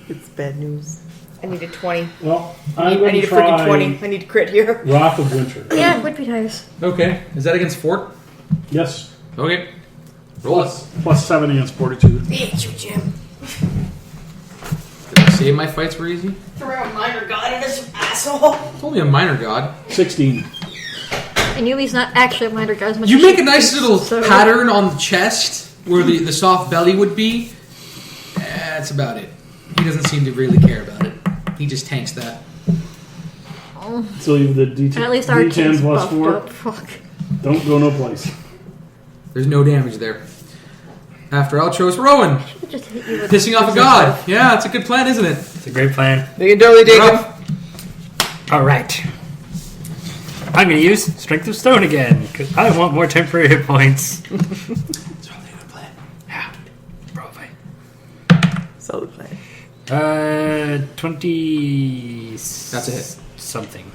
It's bad news. I need a 20. Well, I I'm going need to a freaking try 20. I need to crit here. Wrath of Winter. Yeah, it would be nice. Okay, is that against Fort? Yes. Okay, roll it. Plus 7 against Fortitude. I hate you, Jim. Did I say my fights were easy? Throw a minor god at this asshole. It's only a minor god. 16. And Yumi's not actually a minor guy as much You as make she a nice thinks, little so- pattern on the chest where the soft belly would be. That's about it. He doesn't seem to really care about it. He just tanks that. So you have the D10, At least our D10 team's plus buffed 4. up. Fuck. Don't go no place. There's no damage there. After Altros, Rowan. Just hit you with Pissing off a god. Yeah, it's a good plan, isn't it? It's a great plan. They can totally take You're him. up. Alright. I'm going to use Strength of Stone again, because I want more temporary hit points. It's probably a good plan. Yeah, probably. Solid plan. 20... That's a hit. Something.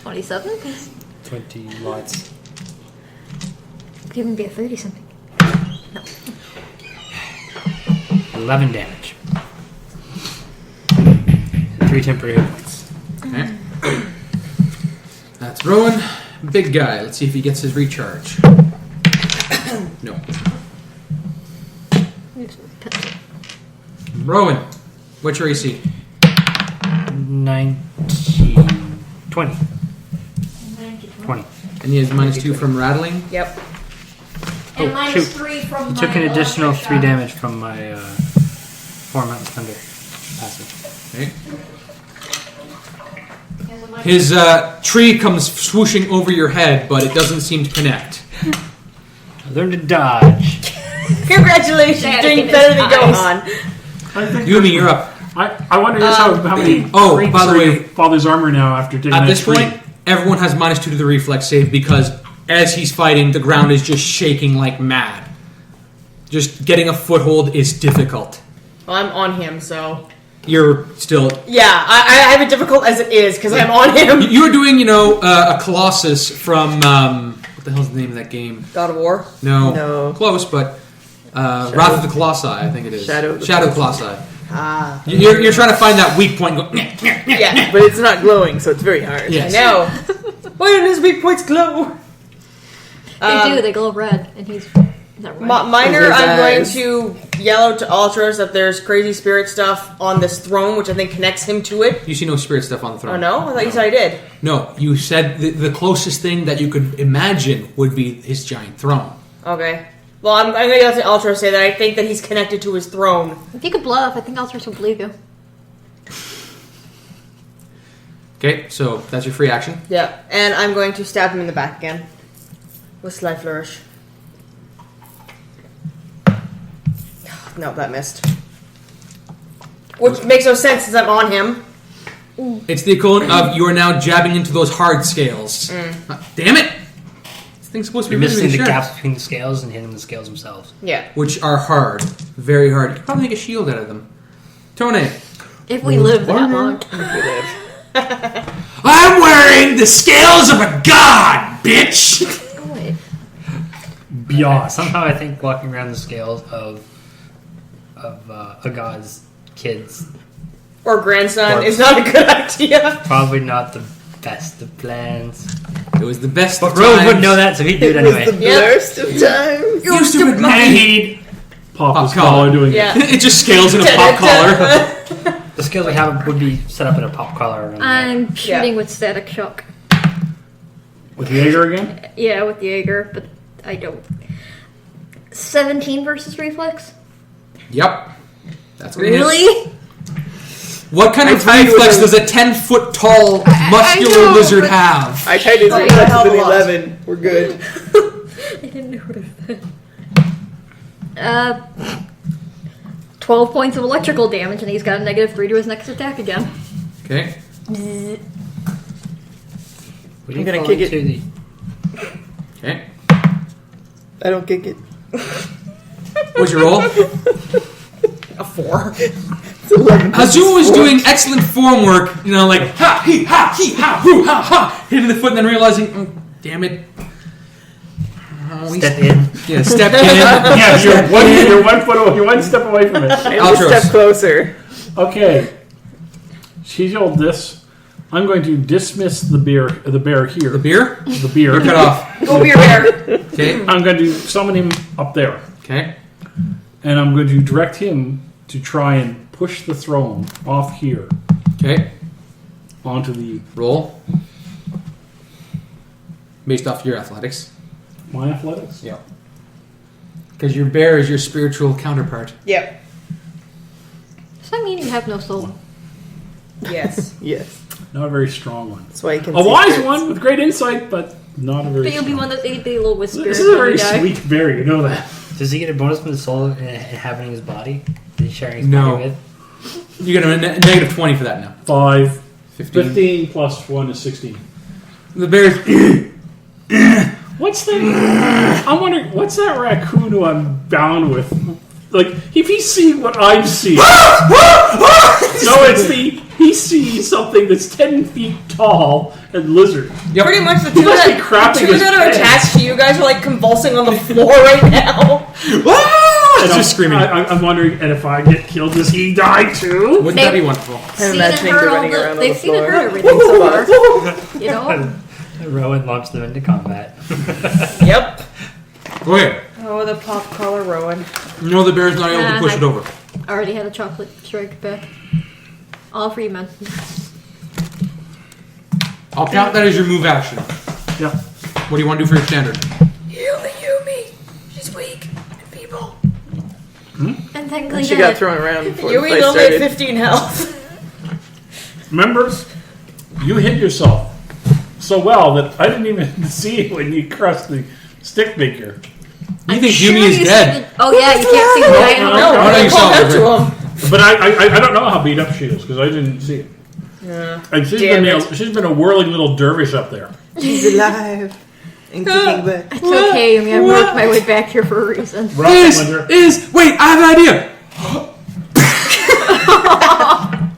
27? 20 lots. Could even be a 30 something. 11 damage. 3 temporary hit points. Okay. That's Rowan. Big guy. Let's see if he gets his recharge. No. Rowan, what's your AC? 19... 20. 20. And he has -2 from rattling. Yep. Oh, And minus shoot. 3 from You took my an additional electric 3 shock. damage from my 4 Mountain Thunder passive. Okay. His tree comes swooshing over your head, but it doesn't seem to connect. I learned to dodge. Congratulations, Dad, doing give us better than eyes. Gohan. Yumi, you're up. I wonder just how many Oh, ranks by the are way- in Father's armor now after taking At that this tree. point, everyone has -2 to the reflex save because as he's fighting, the ground is just shaking like mad. Just getting a foothold is difficult. Well, I'm on him, so... You're still... Yeah, I have it difficult as it is, because I'm on him. You were doing, a Colossus from... what the hell's the name of that game? God of War. No. Close, but... Wrath of the Colossi, I think it is. Shadow of the Colossi. Ah. You're trying to find that weak point and go... Yeah, But it's not glowing, so it's very hard. I Yes. know. Why don't his weak points glow? They do, they glow red, and he's not red. Minor, Those are I'm going guys. to yell to Altros that there's crazy spirit stuff on this throne, which I think connects him to it. You see no spirit stuff on the throne. Oh no? I thought you said I did. No, you said the closest thing that you could imagine would be his giant throne. Okay. Well, I'm going to let the Altros say that I think that he's connected to his throne. If you could bluff, I think Altros will believe you. Okay, so that's your free action. Yeah. And I'm going to stab him in the back again. With Sly Flourish. No, that missed. Which makes no sense since I'm on him. It's the equivalent of you are now jabbing into those hard scales. Damn it! This thing's supposed to You're be really missing the sharp. gaps between the scales and hitting the scales themselves. Yeah. Which are hard. Very hard. You could probably make a shield out of them. Tonei. If we live that long. I'm wearing the scales of a god, bitch! Oh, wait. Beyond. Somehow I think walking around the scales of a god's kids Or grandson Or- is not a good idea. probably not the best of plans. It was the best But of Rowen times. wouldn't know that, so he'd do it It was anyway. the Yep. worst of times. You stupid And monkey! he'd pop his collar. collar doing Yeah. It just scales in a pop collar. The scales we have would be set up in a pop collar. Around I'm shooting Yeah. with static shock. with Jaeger again. Yeah, with the Jaeger, but I don't. 17 versus reflex? Yep. That's what it is. Really? What kind I of tied with reflex a- does a 10-foot tall muscular know, lizard but- have? I tried his Oh, reflex yeah, with an hell of a lot. 11. We're good. I didn't notice that. 12 points of electrical damage, and he's got a -3 to his next attack again. Okay. We I'm didn't gonna fall kick it. into the- Okay. I don't kick it. What's your roll? A 4. It's 11. Hazumu was doing excellent form work, you know, like ha, he, ha, hoo, ha, ha, hitting the foot and then realizing, oh, damn it. Step in. Yeah, step in. Yeah, you're one foot away, you're one step away from it. I'm a Altros. step closer. Okay. She's yelled this. I'm going to dismiss the bear here. The beer? The beer. Cut off. Go beer bear. Okay. I'm going to summon him up there. Okay. And I'm going to direct him to try and push the throne off here Okay. onto the Roll. Based off your athletics. my athletics. Yeah. Because your bear is your spiritual counterpart. Yep. Does that mean you have no soul? Yes. Yes. Not a very strong one. That's why you can A see wise spirits. one with great insight, but not a very But you'll be strong. one that they little whisper. This is a very sweet bear, you know that. Does he get a bonus from the soul inhabiting his body? Is he sharing his No. body with? You get a negative 20 for that now. 5. 15. 15 plus 1 is 16. The bear's. What's that? I'm wondering, what's that raccoon who I'm bound with? Like, if he's seeing what I'm seeing. No, it's he sees something that's 10 feet tall and lizard. Yep. Pretty much the He two must be that, crapping the two his that are pants. attached to you guys are like convulsing on the floor right now. Ah! And Just screaming. I'm wondering, and if I get killed, does he die too? Wouldn't that be wonderful? I'm Seen and imagining heard they're all running around on they've the seen and floor. heard everything so far. You know? Rowan launched them into combat. Yep. Go ahead. Oh, the pop collar Rowan. No, the bear's not able to push it over. I already had a chocolate strike back. All for you, man. I'll count that as your move action. Yeah. What do you want to do for your standard? Heal the Yumi. She's weak and feeble. And technically, And she got thrown around before the Yumi's fight only at started. 15 health. Members, you hit yourself so well that I didn't even see it when you crushed the stick figure. You think Yumi is dead? Oh yeah, you can't see the giant. no, No, no, I you saw called it, out to him. But I don't know how beat up she is because I didn't see it. Yeah. And she's Damn been a whirling little dervish up there. He's alive. And kicking back. It's okay, I mean, I worked my way back here for a reason. Wait, I have an idea.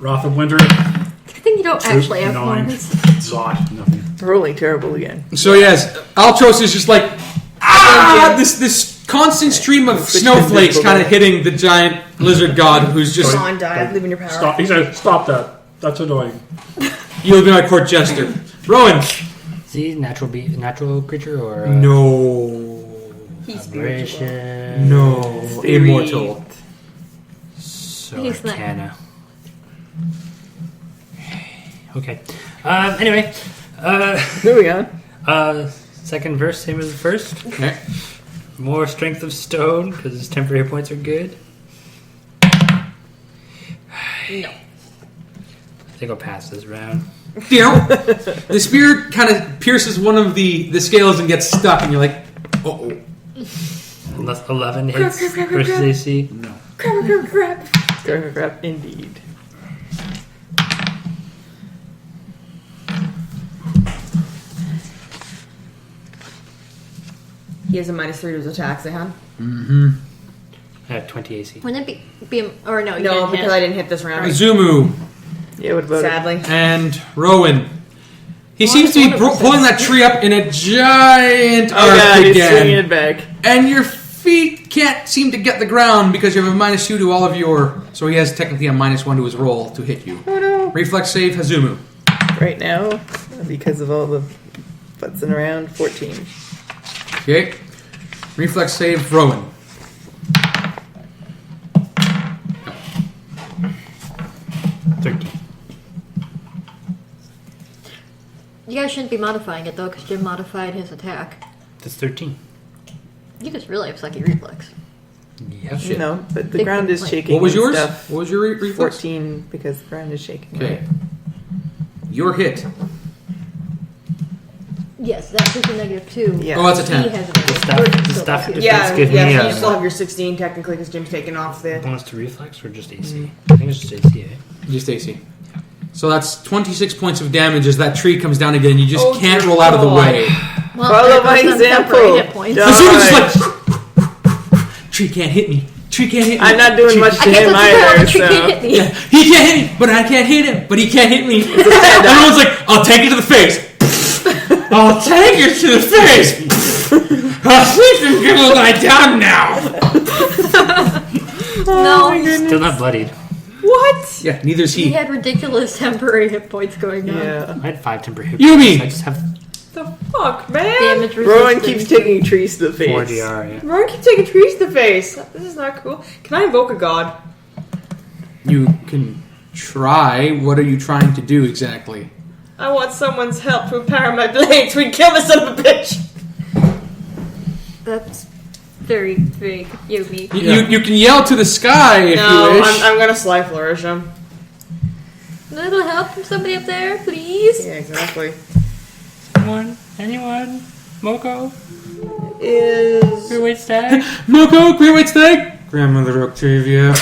Wrath of Winter. I think you don't actually have 9. ones. Zot. Nothing. Rolling terrible again. So yes, Altros is just like this constant stream of snowflakes kind of hitting the giant lizard god who's just Come on, die. Live in your power. Stop. He said, "Stop that. That's annoying." you'll be my court jester. Rowan. Is he a natural creature or No. He's spiritual. aberration? No. Immortal. So He's not. Arcana. Okay. Anyway, Moving on. second verse, same as the first. Okay. More strength of stone, because his temporary points are good. No. I think I'll pass this round. The spear kind of pierces one of the scales and gets stuck, and you're like, oh. Unless 11 hits Grab. versus AC. No. Grab, indeed. He has a -3 to his attacks, huh? Mm-hmm. I have 20 AC. Wouldn't it be or no? You No, didn't because hit. I didn't hit this round. Hazumu Yeah, what about Sadly. and Rowen. He Well, seems to be one of us pulling is- that tree up in a giant Oh arc god, he's swinging again. it back. And your feet can't seem to get the ground because you have a -2 to all of your... So he has technically a -1 to his roll to hit you. Oh no. Reflex save, Hazumu. Right now, because of all the futzing around, 14. Okay. Reflex save, Rowen. 13. You guys shouldn't be modifying it though, because Jim modified his attack. That's 13. You just really have sucky reflex. Yep. Shit. No, but the Big ground is complaint. shaking. What was and yours? Stuff. What was your reflex? 14 because the ground is shaking. Okay. Your hit. Yes, that is a -2. Yeah. Oh, that's a He 10. has a The stuff -2. is- Yeah, Let's give me, yeah. uh, You still have your 16 technically because Jim's taken off the. Bonus to reflex or just AC? I think it's just AC, eh? Just AC. So that's 26 points of damage as that tree comes down again. You just Oh, can't dear roll out of the God. way. Well, Follow there my goes some example. temporary hit points. Duh. Hazumu's just like... Tree can't hit me. Tree can't hit me. I'm not doing Tree- much I to guess him that's the either, tree can't so. hit me. Yeah, he can't hit me, but I can't hit him. But he can't hit me. Everyone's like, I'll take it to the face. I'll take it to the face. I'll sleep and gonna lie down now. No, Still not bloodied. What? Yeah, neither's he he. had ridiculous temporary hit points going on. Yeah. I had 5 temporary hit Yumi! points. I just have The fuck, man? Damage Rowan resistance. keeps taking trees to the face. 4 DR, yeah. Marc keep taking trees to the face. This is not cool. Can I invoke a god? You can try. What are you trying to do exactly? I want someone's help to repair my blade so we can kill this son of a bitch. That's very big, Yumi. You can yell to the sky if No, you wish. I'm gonna sly flourish him. Little help from somebody up there, please. Yeah, exactly. Anyone? Moko? Is Wait, stag? Moko, Great White Stag. Grandmother Octavia.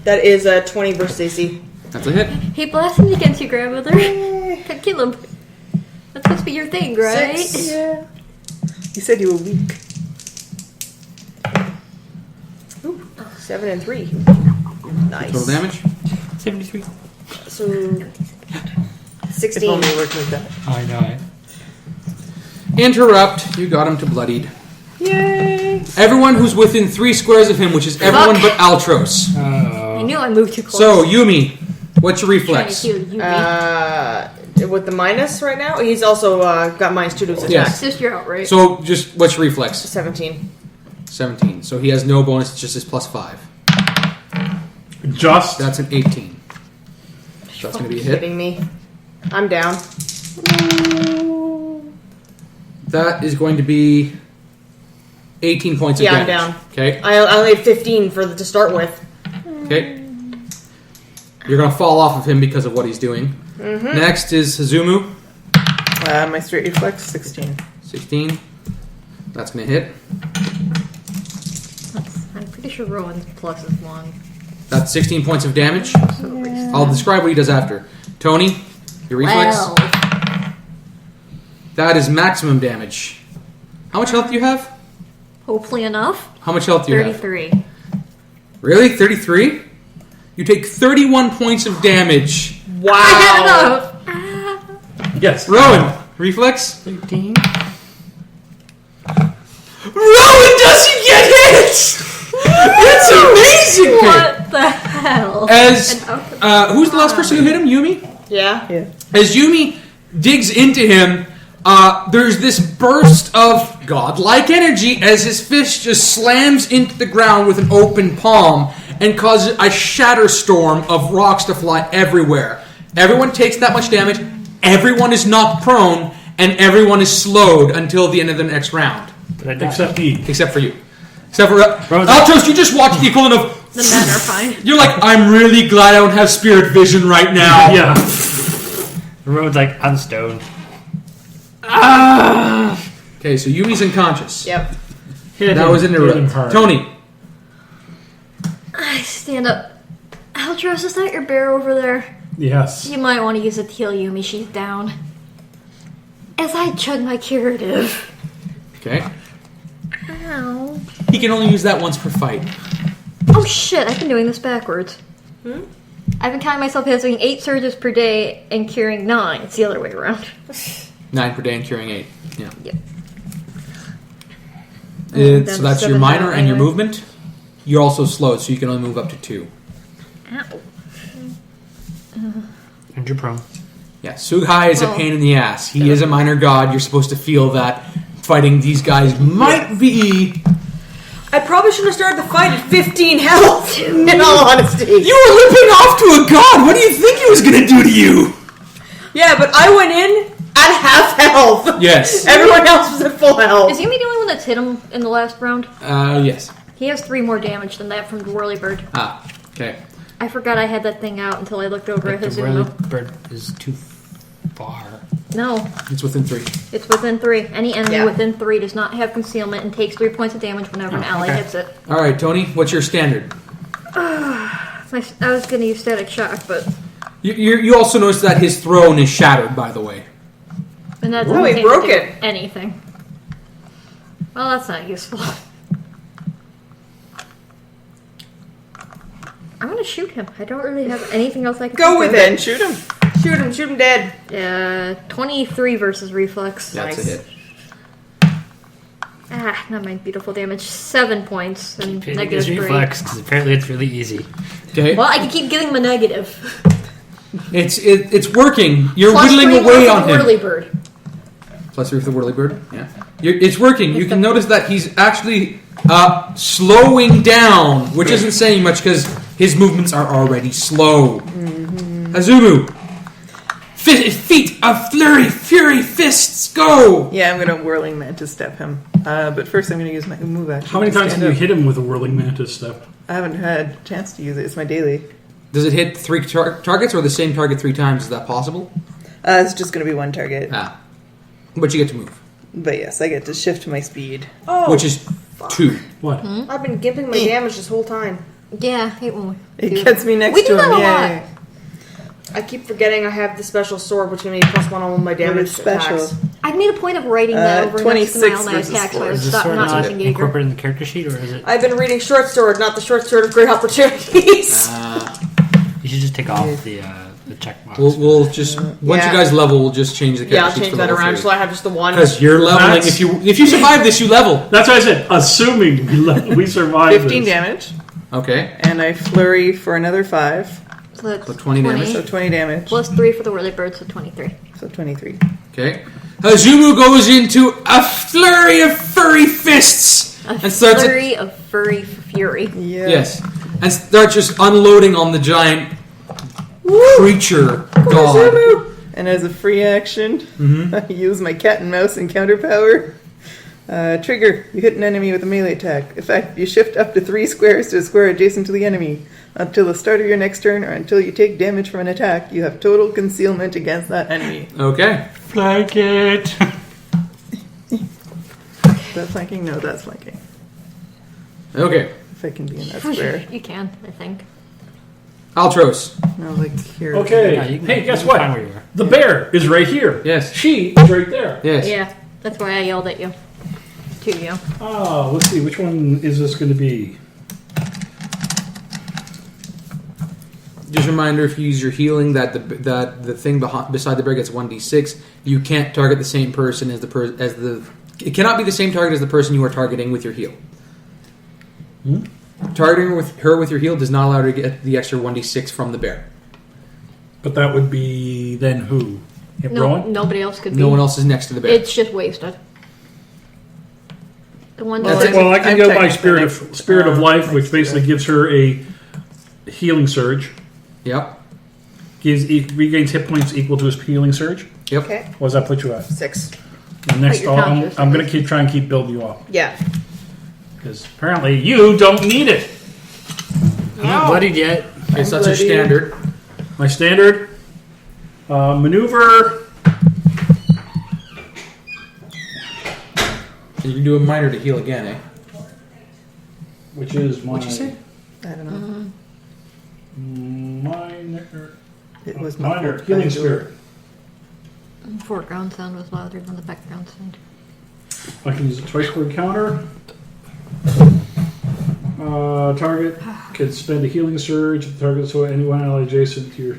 that is a 20 versus AC. That's a hit. He blasted against you, grandmother. Could kill him. That's supposed to be your thing, right? 6. Yeah. You said you were weak. Ooh, 7 and 3. Nice. Total damage. 73. So If 16. only it worked like that. I know it. Interrupt. You got him to bloodied. Yay! Everyone who's within 3 squares of him, which is everyone Fuck. but Altros. I knew I moved too close. So, Yumi, what's your Trying to reflex? heal Yumi. With the minus right now, he's also got -2 to his Yes. attacks. Just you're out, right? So, just what's your reflex? 17. 17. So he has no bonus, it's just his +5. Just. That's an 18. So that's going to be a hit. Kidding me? I'm down. That is going to be 18 points of Yeah, I'm damage. down. Okay. I only had 15 to start with. Okay. You're going to fall off of him because of what he's doing. Mm-hmm. Next is Hazumu. My straight reflex, 16. 16. That's going to hit. I'm pretty sure Rowan's plus is 1. That's 16 points of damage. So I'll describe what he does after. Tonei, your reflex. Well, That is maximum damage. How much health do you have? hopefully enough. How much health do you have? 33. Really? 33? You take 31 points of damage. Wow. I had enough. Ah. Yes. Rowan, reflex. 13. Rowan doesn't get hit! That's amazing! What the hell? As, And out of- who's the last person who hit him? Yumi? Yeah. Yeah. As Yumi digs into him, there's this burst of godlike energy as his fist just slams into the ground with an open palm and causes a shatter storm of rocks to fly everywhere. Everyone takes that much damage, everyone is knocked prone, and everyone is slowed until the end of the next round. Did I die? Except me. Except for you. Except for Rosen. Altros, you just watched the equivalent of. The men are fine. You're like, I'm really glad I don't have spirit vision right now. Yeah. The road's like, I'm stoned. Okay, so Yumi's unconscious. Yep. That was in the Tony. I stand up. Altros, is that your bear over there? Yes. You might want to use it to heal Yumi. She's down. As I chug my curative. Okay. Ow. He can only use that once per fight. Oh shit, I've been doing this backwards. I've been counting myself as doing 8 surges per day and curing 9. It's the other way around. 9 per day and curing 8. Yeah. Yep. So that's your minor and your movement. You're also slowed, so you can only move up to 2. Ow. And you're prone. Yeah, Sughai is a pain in the ass. He is a minor god. You're supposed to feel that fighting these guys might be... I probably should have started the fight at 15 health, in all honesty. You were limping off to a god! What do you think he was going to do to you? Yeah, but I went in at half health. Yes. Everyone else was at full health. Is Yumi the only one that's hit him in the last round? Yes. He has 3 more damage than that from the Whirlybird. Ah, okay. I forgot I had that thing out until I looked over at The Hazumu. bird is too far. No, It's within 3. it's within 3. Any enemy Yeah. within 3 does not have concealment and takes 3 points of damage whenever an ally okay. hits it. Alright, Tony, what's your standard? I was going to use static shock, but... You also notice that his throne is shattered, by the way. And that Oh, doesn't he seem broke to do it. anything. Well, that's not useful. I'm going to shoot him. I don't really have anything else I can Go think with of. it. Then shoot him. Shoot him dead. 23 versus reflex. That's Nice. a hit. Ah, not my beautiful damage. 7 points and It negative is 3. reflex, because apparently it's really easy. Okay. Well, I can keep giving him a negative. It's working. You're Plus whittling 3 away more on for the him. Whirlybird. Plus 3 for the Whirlybird. Yeah. It's working. You can notice that he's actually slowing down, which isn't saying much because his movements are already slow. Hazumu. Feet of flurry, fury, fists, go! Yeah, I'm going to whirling mantis step him. But first I'm going to use my move action. How many to times stand can you up. hit him with a whirling mantis step? I haven't had a chance to use it. It's my daily. Does it hit 3 targets or the same target 3 times? Is that possible? It's just going to be 1 target. Ah. But you get to move. But yes, I get to shift my speed. Oh, Which is 2. What? I've been gimping my damage this whole time. Yeah, I hate when It do gets that. me next We to do him. that a Yay. lot. I keep forgetting I have the special sword, which gives me +1 on all my damage it's special. attacks. I made a point of writing that over next to my 26 all my versus attacks, so I would Is this stop sword not not using Gager. incorporated in the character sheet, or is it? I've been reading Short Sword, not the Short Sword of Great Opportunities. You should just take off the check box. We'll just once Yeah. you guys level, we'll just change the character Yeah, I'll sheets change for that level around 3. so I have just the one. Because you're leveling. That's- If you survive this, you level. That's what I said. Assuming we survive 15 this. damage. Okay. And I flurry for another 5. So that's So 20 damage. So 20 damage. Plus 3 for the Whirlybird, so 23. So 23. Okay. Hazumu goes into a flurry of furry fists and starts. Flurry of furry fury. Yeah. Yes, and starts just unloading on the giant creature god. And as a free action, Mm-hmm. I use my cat and mouse encounter power. Trigger. You hit an enemy with a melee attack. Effect. You shift up to 3 squares to a square adjacent to the enemy. Until the start of your next turn or until you take damage from an attack, you have total concealment against that enemy. Okay. Flank it! Is that flanking? No, that's flanking. Okay. If I can be in that square. You can, I think. Altros. No, like here. Okay. Yeah, you can- Hey, guess you can find what? where you are. The bear is right here. Yes. She is right there. Yes. Yeah, that's why I yelled at you. To you. Oh, let's see. Which one is this going to be? Just a reminder: if you use your healing, that the thing beside the bear gets 1d6. You can't target the same person as the. It cannot be the same target as the person you are targeting with your heal. Targeting her with your heal does not allow her to get the extra 1d6 from the bear. But that would be then who? Hit No, Rowan? nobody else could be. No one else is next to the bear. It's just wasted. The one Well, that Well, I can I'm go by technically spirit of life, next which to basically it. gives her a healing surge. Yep. Regains hit points equal to his healing surge. Yep. Okay. What does that put you at? 6. And next, But you're conscious, I'm at going to least. keep trying to keep building you up Yeah. because apparently you don't need it. I'm not bloodied yet. Okay, so that's your bloody. standard. My standard maneuver. And you can do a minor to heal again, eh? Which is my What'd you say? I don't know. minor It was my minor fault. healing I do it. spirit. Foreground sound was louder than the background sound. I can use a twice per encounter. Target can spend a healing surge if the target is anyone ally adjacent to your.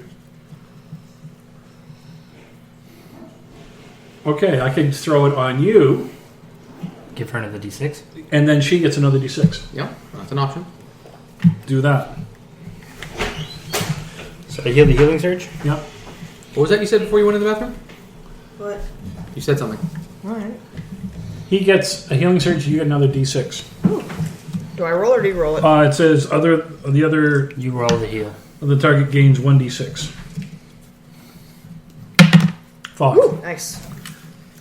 Okay, I can throw it on you, Give her another d6. and then she gets another d6. Yep, that's an option. Do that. So I heal the healing surge. Yep. What was that you said before you went in the bathroom? What? You said something. Alright. He gets a healing surge. You get another d6. Do I roll or do you roll it? It says the other You roll the heal. the target gains 1d6. 5. Ooh, nice.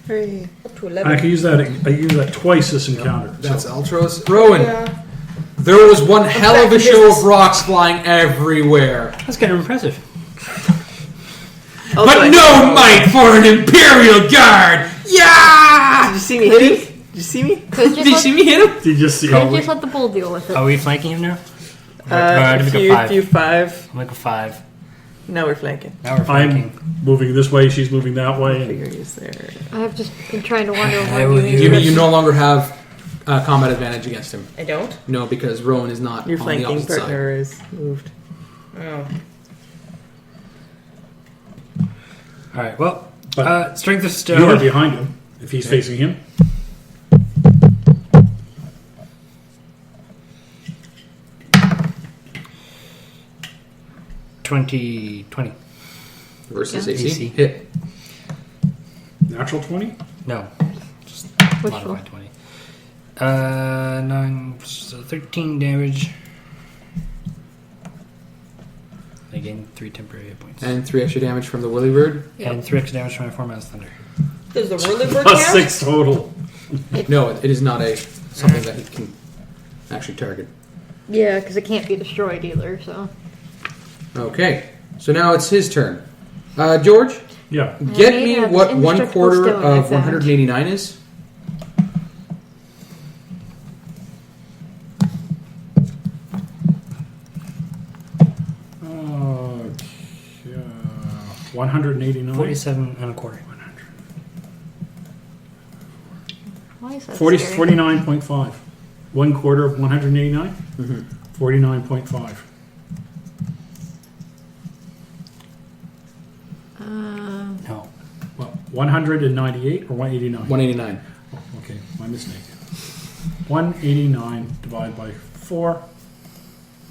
Hooray. Up to And I 11. can use that. I use that twice this encounter. That's So, Altros. Rowen, Yeah. there was one hell of back a in show business. of rocks flying everywhere. That's kind of impressive. Also, But no might for an Imperial Guard! Yeah! Did you see me hitting? Did you see me? Could Did you just, see me hit him? did you just see? let, could just let the bull deal with it. Are we flanking him now? Uh, I'd if make you, a 5. if you 5, I'll make a 5. now we're flanking. Now we're flanking. I'm moving this way. She's moving that way. Figure he's there. I've just been trying to wonder I why will you use- Yumi, you no longer have combat advantage against him. I don't? No, because Rowan is not Your on the flanking opposite partner is moved. Oh. All right. Well, But strength of you stone. are behind him if he's facing him. Twenty. versus Yeah. AC. AC. Hit. Natural 20. No. Just Wishful. modified 20. 9, so 13 damage. I gain 3 temporary hit points. And 3 extra damage from the Whirlybird. And 3 extra damage from my form as thunder. Does the whirly bird Plus count? 6 total. No, it is not something that he can actually target. Yeah, because it can't be destroyed either, so. Okay, so now it's his turn. George, Yeah. get need me an what 1 indestructible quarter stone, I of found. 189 is. Okay. 189. 47 and a quarter. Why is that 40, scary? 49.5. 1 quarter of 189? Mhm. 49.5. No. Well, 198 or 189? 189. Oh, okay, my mistake. 189 divided by 4.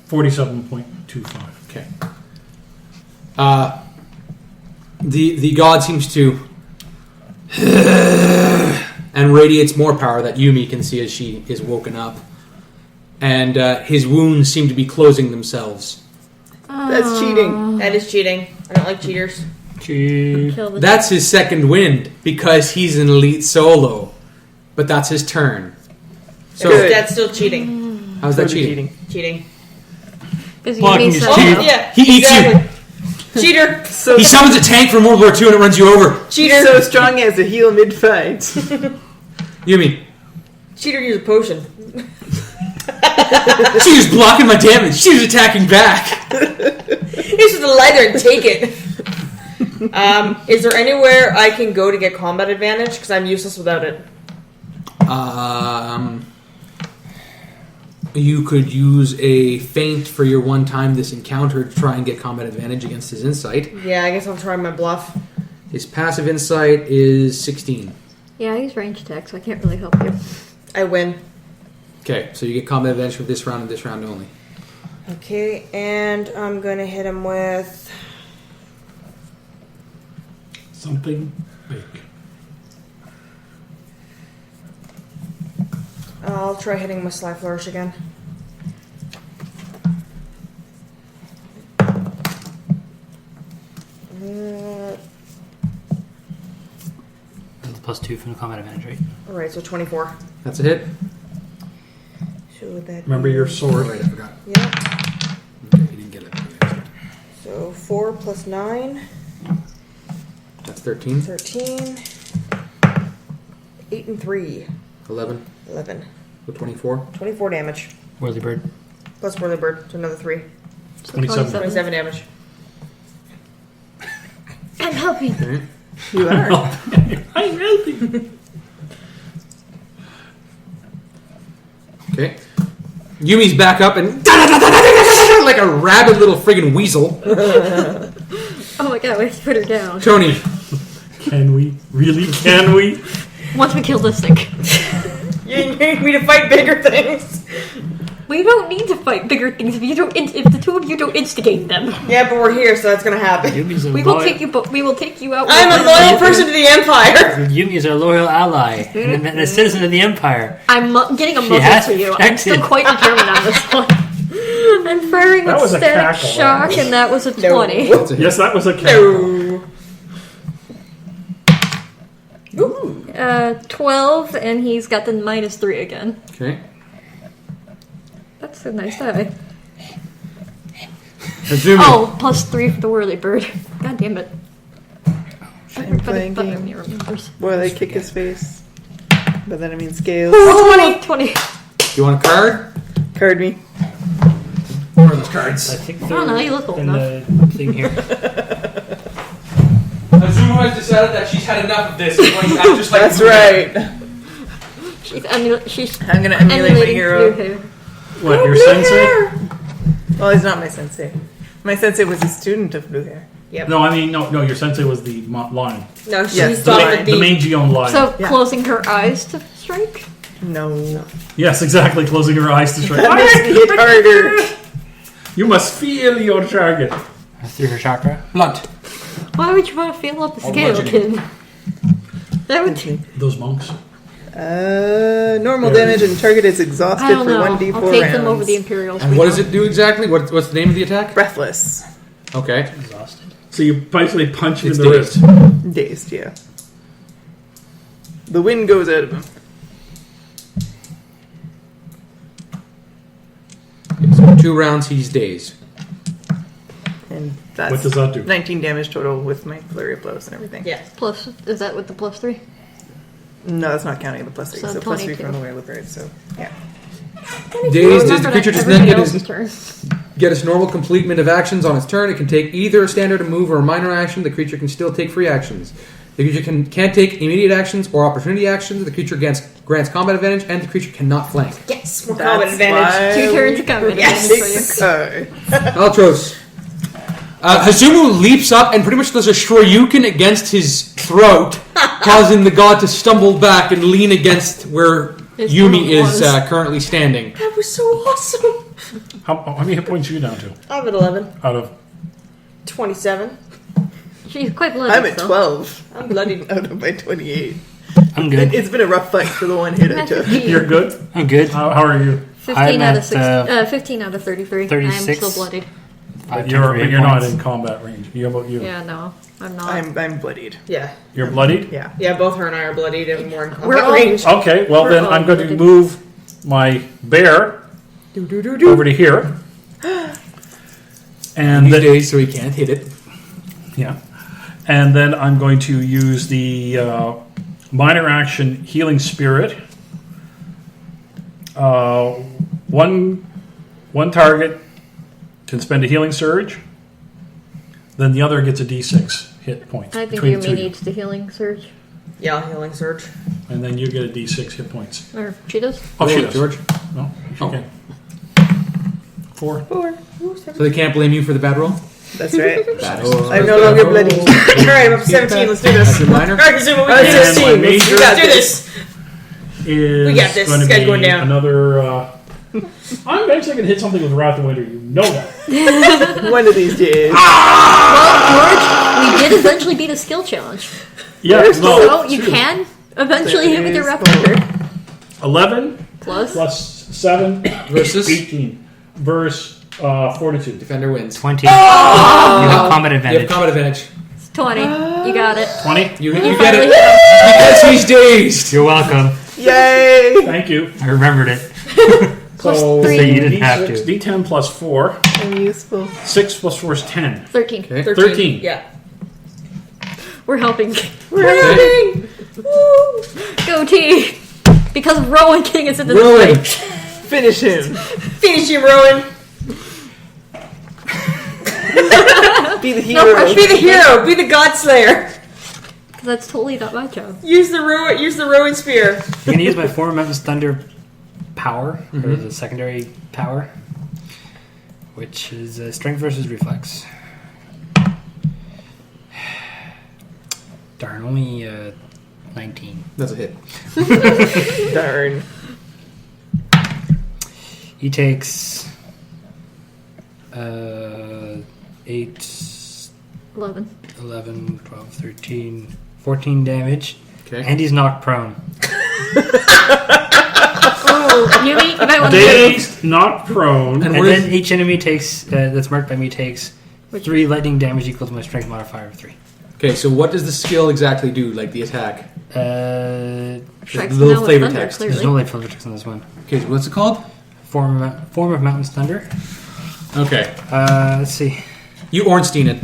47.25. Okay. The god seems to and radiates more power that Yumi can see as she is woken up, and his wounds seem to be closing themselves. That's cheating. That is cheating. I don't like cheaters. Kill the That's his second wind because he's an elite solo, but that's his turn. So Good. That's still cheating. how's that Totally cheating? Cheating. Is Blocking Yumi is set cheating. up? Yeah. He eats you. Cheater. So, He summons a tank from World War II and it runs you over. Cheater. so strong as a heal mid-fight. Yumi, Cheater use a potion. she was blocking my damage. She was attacking back. He's just a lighter and take it. Is there anywhere I can go to get combat advantage? Because I'm useless without it. You could use a feint for your one time this encounter to try and get combat advantage against his insight. Yeah, I guess I'll try my bluff. His passive insight is 16. Yeah, I use range attack, so I can't really help you. I win. Okay, so you get combat advantage for this round and this round only. Okay, and I'm gonna hit him with. Something big. I'll try hitting with Sly Flourish again. That's plus 2 from the combat advantage, right? Alright, so 24. That's a hit. So that Remember your sword. Right, I forgot. Yeah. Okay, you didn't get it. So 4 plus 9. That's 13. 13. 8 and 3. 11. 11. So 24. 24 damage. Whirly bird. Plus Whirly Bird, so another 3. 27. 27 damage. I'm helping. Okay. You are. I'm helping. Okay. Yumi's back up and like a rabid little friggin' weasel. Oh my god, we have to put her down. Tony. Can we? Really? Can we? Once we kill this thing. You need me to fight bigger things. We don't need to fight bigger things if you don't. If the two of you don't instigate them, Yeah, but we're here, so that's gonna happen. Yumi's a we will take you. But we will take you out. I'm a loyal person to the Empire. Yumi is a loyal ally and a citizen of the Empire. I'm getting a She muzzle has to you. I'm protected. still quite determined on this one. I'm firing That with was a static cackle, shock, right? and that was a No. 20. That's a hit. Yes, that was a count. No. 12, and he's got the -3 again. Okay. That's a nice die. Hazumi. Oh, +3 for the whirly bird. God damn it. I'm playing Everybody game. me remembers. Boy, they kick his face. But then I mean scales. 20. You want a card? Card me. Where are those cards? I think don't know, you look old in the thing here. Hazumu has decided that she's had enough of this. And going back just like That's Blue Hair. right. She's I'm gonna emulate my emulating hero. Blue Hair. What, your sensei? Well, he's not my sensei. My sensei was a student of Blue Hair. No, I mean, no, your sensei was the line. No, she's Yes, The, done with the Meiji-owned line. So, Yeah. closing her eyes to strike? No. Yes, exactly, closing her eyes to strike. That makes me hit harder. You must feel your target. Through her chakra. Blunt. Why would you want to fill up the scale, bludgeoning. kid? That would... Those monks. Normal damage and target is exhausted I don't for know. 1d4 I'll take rounds. them over the Imperials. And what does it do exactly? What's the name of the attack? Breathless. Okay. Exhausted. So you basically punch him It's in the dazed. wrist. Dazed, yeah. The wind goes out of him. So 2 rounds, he's dazed. And that's What does that do? 19 damage total with my flurry of blows and everything. Yeah. Plus, is that with the +3? No, that's not counting the plus 3. So So, plus 3 22. from the Whale of Birds, so yeah. Dazed is Remember the creature that does not everybody get else's turn. its normal completement of actions on its turn. It can take either a standard move or a minor action. The creature can still take free actions. The creature can't take immediate actions or opportunity actions. The creature grants combat advantage, and the creature cannot flank. Yes, more combat That's advantage. why 2 turns of combat Yes. advantage for you. Take the card. Altros. Hazumu leaps up and pretty much does a Shoryuken against his throat, causing the god to stumble back and lean against where His Yumi throat is was. Currently standing. That was so awesome. How many hit points are you down to? I'm at 11. Out of 27. She's quite bloody. I'm at so. 12 I'm bloodied. out of my 28. I'm good. It's been a rough fight for the one hit I took. you're good. I'm good. How are you? 15 I'm out of at, 6, 15 out of 33. 36. I'm still bloodied. But 5 you're temporary not points. in combat range. How about you? Yeah, no, I'm not. I'm bloodied. Yeah. You're bloodied. Yeah. Yeah, both her and I are bloodied and we're in We're combat all- range. Okay. Well, We're then all I'm going to bloodied. move my bear over to here, and He's then dazed, so he can't hit it. yeah, and then I'm going to use the minor action healing spirit. One target can spend a healing surge. Then the other gets a D6 hit point. I think between the Yumi two of you. needs the healing surge. Yeah, healing surge. And then you get a D6 hit points. Or she does. Oh, she Roll it, does. George. No, she Oh. can. 4. So they can't blame you for the bad roll? That's right. Bad I'm no longer bloody. Alright, I'm up to 17. Let's do this. That's your minor? Alright, Hazumu, we And can do my this. major- We gotta do this. Is We got this. going to This guy's be going down. another. I'm eventually going to hit something with Wrath of Winter. You know that. One of these days. Well, George, we did eventually beat a skill challenge. Yeah, no. So you can eventually hit with your That is Raptor. 11 Plus. plus 7 Versus 18. Verse 42. Defender wins. 20. You have combat You advantage. have combat advantage. It's 20. You got it. 20. You get it because he's dazed. You're welcome. Yay! Thank you. I remembered it. So three. So you didn't have to. D10 plus 4. I'm useful. 6 plus 4 is 10. 13. Okay. 13. Yeah. We're helping. Okay. Woo! Go team! Because Rowan King is in this Rowan. fight. Finish him. Finish him, Rowan. Be the No hero. pressure. Be the hero. Be the God Slayer. Because that's totally not my job. Use the Rowan spear. I'm going to use my former Memphis Thunder power, or the secondary power, which is strength versus reflex. Darn, only 19. That's a hit. Darn. He takes 8, 11. 11, 12, 13, 14 damage, Okay. and he's knocked prone. Oh, Yumi, you might want to Dazed, not prone. And what then is- each enemy takes that's marked by me takes Which- 3 lightning damage equal to my strength modifier of 3. Okay, so what does the skill exactly do, like the attack? Strikes little now with flavor thunder, text. clearly. There's no light filter text on this one. Okay, so what's it called? Form of Mountain's Thunder. Okay. Let's see. You Ornstein it.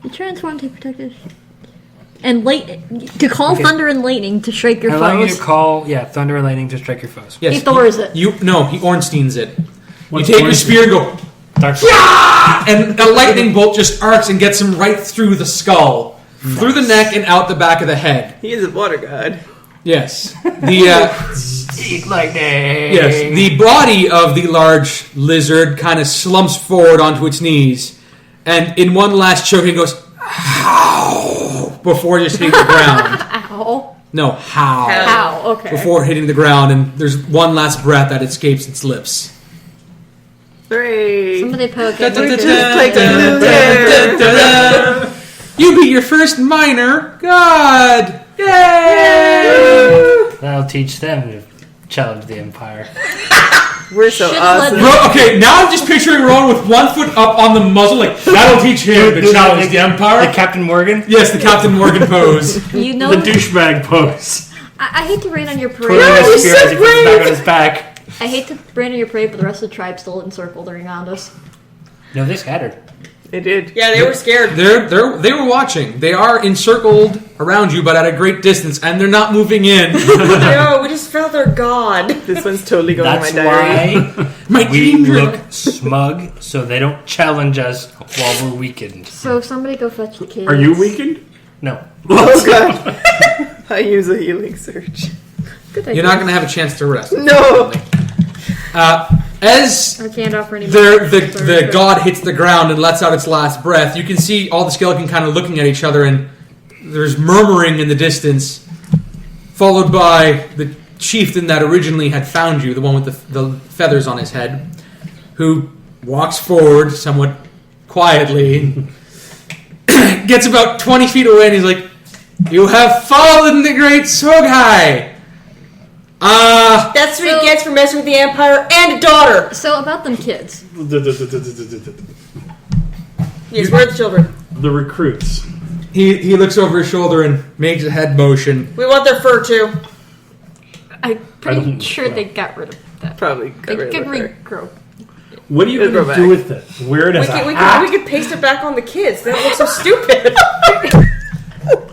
You transform to protected. And to call Okay. thunder and lightning to strike your Allow you foes. to call, thunder and lightning to strike your foes. Yes. He Thors it. He Ornsteins it. What's you take your Ornstein? spear and go, Dark and a lightning bolt just arcs and gets him right through the skull, through the neck and out the back of the head. He is a water god. Yes. The lightning. yes, the body of the large lizard kind of slumps forward onto its knees, and in one last choke, it goes, "How?" before just hitting the ground. Ow. No, how? Ow, okay. Before hitting the ground, and there's one last breath that escapes its lips. Hooray! Somebody poke Da, it. da, da, We're da, good. like da, a da, da, da, da. You beat your first minor god! Yay! That'll teach them to challenge the Empire. We're so Should've awesome. Okay, now I'm just picturing Rowan with one foot up on the muzzle, like, that'll teach him to challenge the Empire. Like Captain Morgan. Yes, the Captain Morgan pose. You know, The douchebag pose. I hate to rain on your Putting parade. his spear as he puts it back on his back. I hate to rain on your parade, but the rest of the tribe still encircled around us. No, they scattered. It did. Yeah, they were scared. They were watching. They are encircled around you, but at a great distance, and they're not moving in. No, we just felt their god. This one's totally going That's in my diary. why My we dream look smug, so they don't challenge us while we're weakened. So somebody go fetch the kids. Are you weakened? No. Oh god. I use a healing surge. Good idea. You're not going to have a chance to rest. No! As I can't offer any. the god hits the ground and lets out its last breath, you can see all the skeleton kind of looking at each other, and there's murmuring in the distance, followed by the chieftain that originally had found you, the one with the feathers on his head, who walks forward somewhat quietly, gets about 20 feet away, and he's like, "You have fallen, the great Sogai! That's what he gets for messing with the Empire and a daughter. So about them kids. Yes, we're the children. The recruits. He looks over his shoulder and makes a head motion. We want their fur too. I'm pretty don't- sure they got rid of that. Probably They got rid could of her. regrow. What are you It'll going go to do back. with it? Wear it as a hat? We could paste it back on the kids. They don't look so stupid.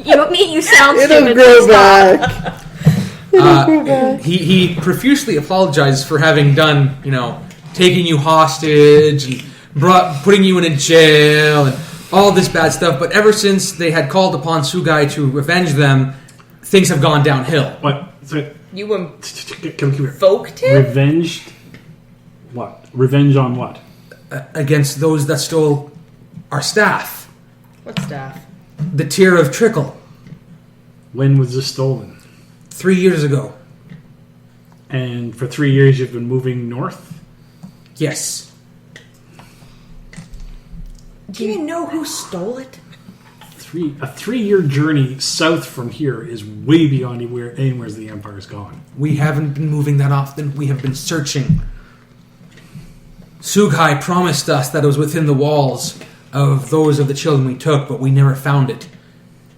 You know me, you sound It'll stupid. grow Stop. back. He profusely apologizes for having done, taking you hostage and putting you in a jail and all this bad stuff. But ever since they had called upon Sugai to revenge them, things have gone downhill. What? So, You come here. invoked him? Revenged? What? Revenge on what? Against those that stole our staff, What staff? the Tear of Trickle, When was this stolen? 3 years ago. And for 3 years you've been moving north? Yes. Do you know who stole it? A 3-year journey south from here is way beyond anywhere the Empire's gone. We haven't been moving that often. We have been searching. Sugai promised us that it was within the walls of those of the children we took, but we never found it.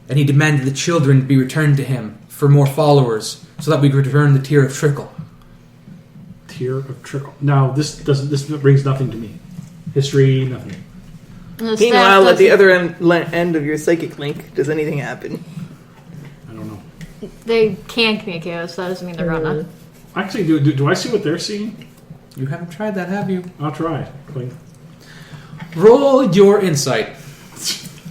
and he demanded the children be returned to him for more followers, so that we could return the Tear of Trickle. Tear of Trickle. Now, this brings nothing to me. History, nothing. The staff Meanwhile, at the doesn't- other end of your psychic link, does anything happen? I don't know. They can communicate, so that doesn't mean they're gonna. Actually, do I see what they're seeing? You haven't tried that, have you? I'll try. Clink. Roll your insight.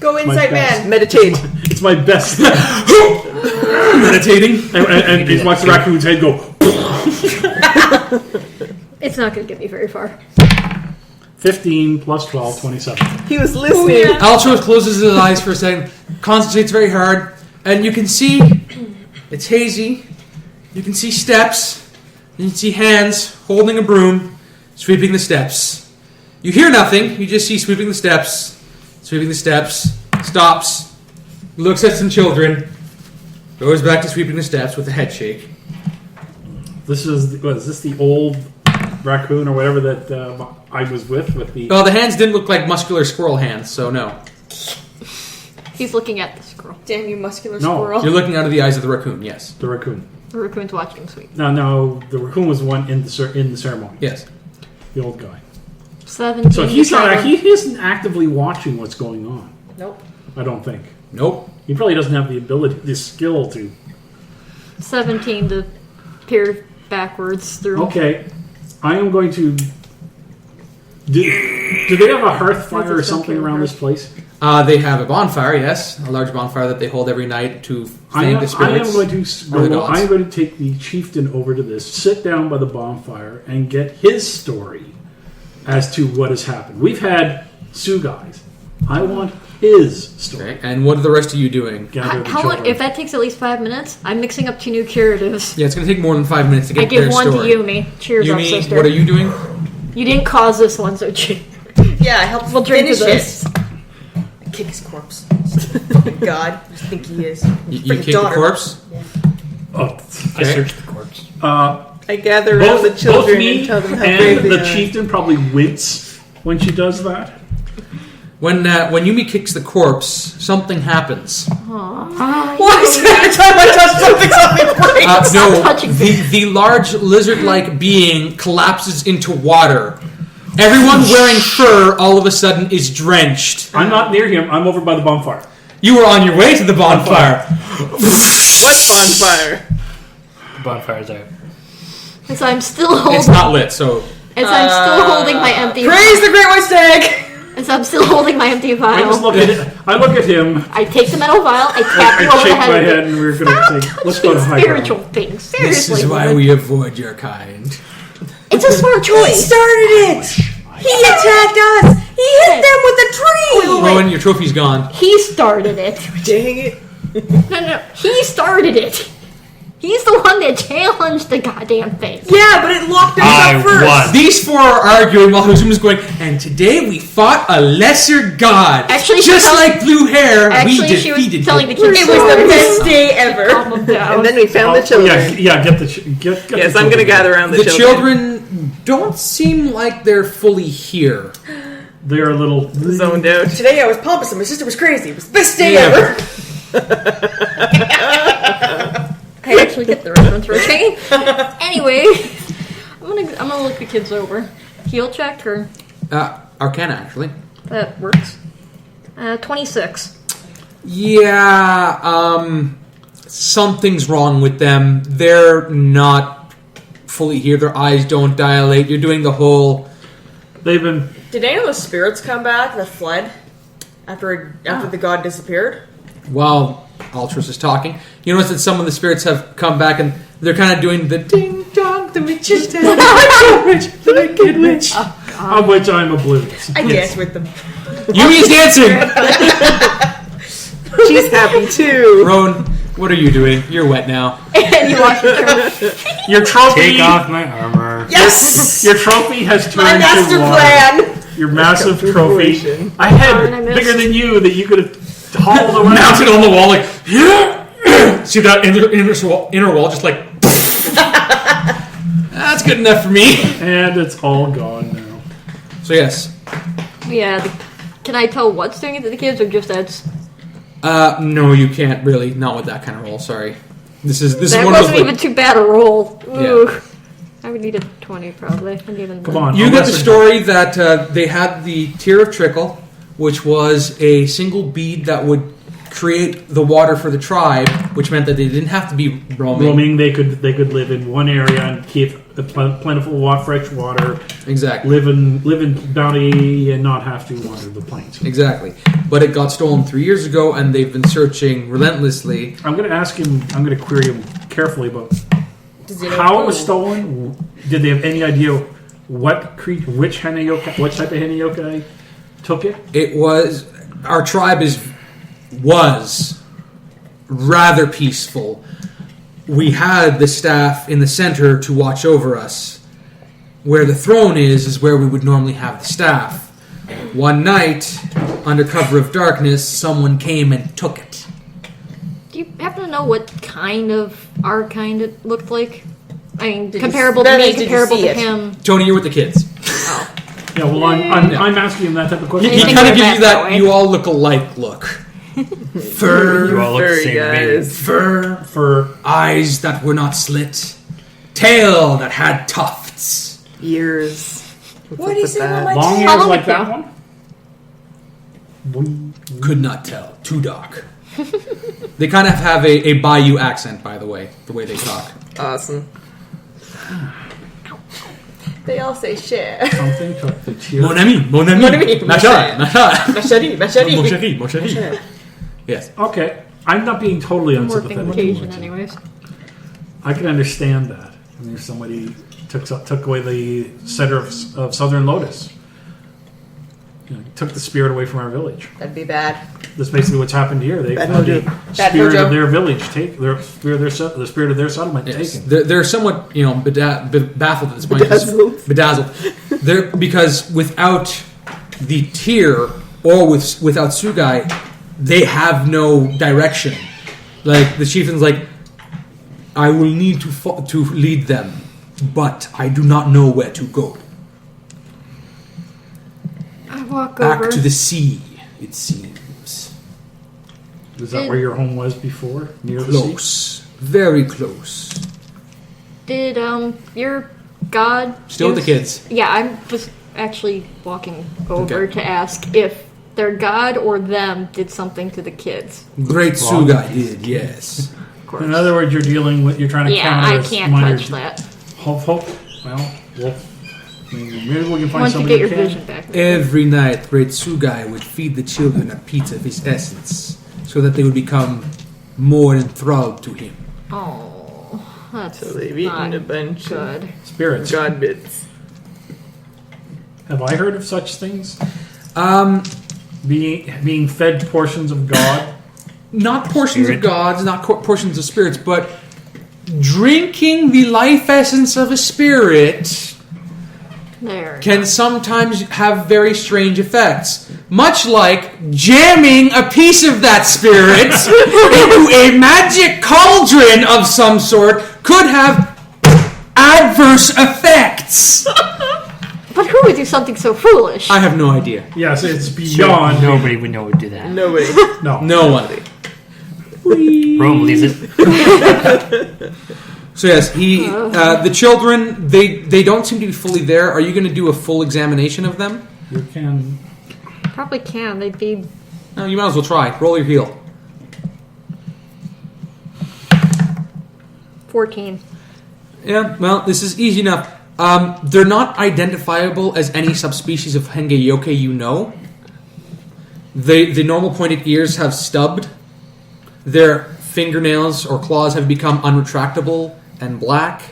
Go inside, best. man. Meditate. It's my best. Meditating. and you watch the raccoon's head go. It's not gonna get me very far. 15 plus 12, 27. He was listening. Altros closes his eyes for a second, concentrates very hard, and you can see it's hazy. You can see steps. You can see hands holding a broom, sweeping the steps. You hear nothing. You just see sweeping the steps, stops, looks at some children, goes back to sweeping the steps with a head shake. Is this the old raccoon or whatever that I was with the... Well, the hands didn't look like muscular squirrel hands, so no. He's looking at the squirrel. Damn you, muscular No. squirrel. You're looking out of the eyes of the raccoon, yes. The raccoon. The raccoon's watching him sweep. No, the raccoon was the one in the ceremony. Yes. The old guy. 17. So he isn't actively watching what's going on. Nope. I don't think. Nope. He probably doesn't have the ability, the skill to... 17 to peer backwards through. Okay, I am going to... Do they have a hearth fire or That's a something around this place? They have a bonfire, yes. A large bonfire that they hold every night to thank the spirits. I am gods. going to take the chieftain over to this, sit down by the bonfire, and get his story as to what has happened. We've had Sioux guys. I want his story. Okay, and what are the rest of you doing? Gather the How long? children. If that takes at least 5 minutes, I'm mixing up 2 new curatives. Yeah, it's going to take more than 5 minutes to get I give their one story. to Yumi. Cheers up, Yumi, sister. what are you doing? You didn't cause this one, so cheers. Yeah, I helped We'll drink finish to this. it. Kick his corpse. Fucking God. I just think he is. You Freaking kick daughter. the corpse? Oh, I Okay. searched the corpse. I gather around the both children me and tell them how brave and they the are. chieftain probably wince when she does that. When Yumi kicks the corpse, something happens. Why is it every time I touch something breaks? No, touching the large lizard-like being collapses into water. Everyone wearing fur all of a sudden is drenched. I'm not near him. I'm over by the bonfire. You were on your way to the bonfire. What bonfire? The bonfire's out. As I'm still holding, It's not lit, so as I'm still holding my empty, Praise the Great White Stag! as I'm still holding my empty I just vial, look at it. I look at him. I take the metal vial, I tap you I over the shake my head. head, and we're going to say, let's go to high Spiritual ground. things. this Seriously, is why woman. we avoid your kind. It's a smart He choice. started it! He attacked us! He hit them with a tree! Rowen, your trophy's gone. He started it. Dang it. No. He started it. He's the one that challenged the goddamn thing. Yeah, but it locked us I up first. won. These four are arguing while Hazumu's going, and today we fought a lesser god. Actually, she just was- like blue hair, Actually, we she was defeated telling the him. kids It was the stories. best day ever. Calm them down. And then we found the children. Yeah, get the get Yes, the I'm going to children. gather around the The children. children don't seem like they're fully here. They're a little... Zoned out. Today I was pompous and my sister was crazy. It was the best day Yeah. ever. I actually get the reference, okay? Anyway, I'm gonna look the kids over. Heal check or Arcana, actually. that works. 26. Yeah, something's wrong with them. They're not fully here. Their eyes don't dilate. You're doing the whole... They've been... Did any of the spirits come back that fled after the god disappeared? While Altros is talking, you notice that some of the spirits have come back and they're kind of doing the ding-dong, the witch is dead, the witch, the wicked witch. Of which I'm oblivious. I danced with them. Yumi's dancing! She's happy too. Rowan, what are you doing? You're wet now. And you watch the Your trophy... Take off my armor. Yes! Your trophy has turned My master to water. plan! Your massive to trophy. fruition. I had Darn, I missed. bigger than you that you could have hauled around. Mounted on the wall, like, yeah! See that inner wall, just like, that's good enough for me. And it's all gone now. So yes, Yeah, can I tell what's doing it to the kids or just that's... No, you can't really. Not with that kind of roll. Sorry. This is That one of wasn't those. even too bad a roll. Ooh. I would need a 20 probably. And even Come then. on. You get the unless story that they had the Tear of Trickle, which was a single bead that would create the water for the tribe, which meant that they didn't have to be roaming. they could live in one area and keep a plentiful fresh water, Exactly. live in bounty, and not have to wander the plains. Exactly. But it got stolen 3 years ago, and they've been searching relentlessly. I'm going to ask him. I'm going to query him carefully about Does he know how it who? was stolen. Did they have any idea which Hanayokai, what type of Hanayokai took it? It was our tribe was rather peaceful. We had the staff in the center to watch over us. Where the throne is where we would normally have the staff. One night, under cover of darkness, someone came and took it. Do you happen to know what kind of our kind it looked like? I mean, Did comparable you- to that me, is, did you comparable see to it? him. Tony, you're with the kids. Yeah, well, I'm asking him that type of question. He think kind we're of gives back you that that way. you all look alike look. Fur, You all look the Furry same to me. guys. fur, For eyes that were not slit, tail that had tufts. Ears. What do you say about my long How ears long like ago? that one. Could not tell. Too dark. They kind of have a Bayou accent, by the way they talk. Awesome. They all say share. Something took the tear. Mon ami, Mon ami, Machin, machin. Machete, Mon machete. chéri, mon chéri. Yes. Okay, I'm not being totally Morphing unsympathetic. occasion, towards him. anyways. I can understand that. I mean, if somebody took away the center of Southern Lotus, took the spirit away from our village. That'd be bad. That's basically what's happened here. They've Bad had the mojo. Bad spirit mojo. of their village the spirit of their settlement Yes. taken. They're somewhat, baffled at this point. Bedazzled. Bedazzled. Because without the tier or without Sugai, they have no direction. Like the chieftain's like, I will need to lead them, but I do not know where to go. I walk Back over. to the sea, it seems. Is that where your home was before? Near the sea? Close, very close. Did your god Still with the use- kids. Yeah, I was actually walking over Okay. to ask if their god or them did something to the kids. Great Sugai did, yes. Of course. In other words, you're trying to yeah, counter I this can't minor- touch that. Hope. Well, maybe we can find Once you somebody get your who can. vision back. Every night, Great Sugai would feed the children a piece of his essence, so that they would become more enthralled to him. Oh, that's So they've not eaten a bunch good. of Spirits. god bits. Have I heard of such things? Um, Being fed portions of God. not portions Spirit. of gods, not portions of spirits, but drinking the life essence of a spirit There. can sometimes have very strange effects. Much like jamming a piece of that spirit into a magic cauldron of some sort could have adverse effects. But who would do something so foolish? I have no idea. Yes, it's beyond. Nobody would know would do that. Nobody. No. No one. Rome believes it. So yes, the children, they don't seem to be fully there. Are you going to do a full examination of them? You can. Probably can. They'd be. No, you might as well try. Roll your heel. 14. Yeah, well, this is easy enough. They're not identifiable as any subspecies of Hengeyoke you know. The normal pointed ears have stubbed. Their fingernails or claws have become unretractable and black.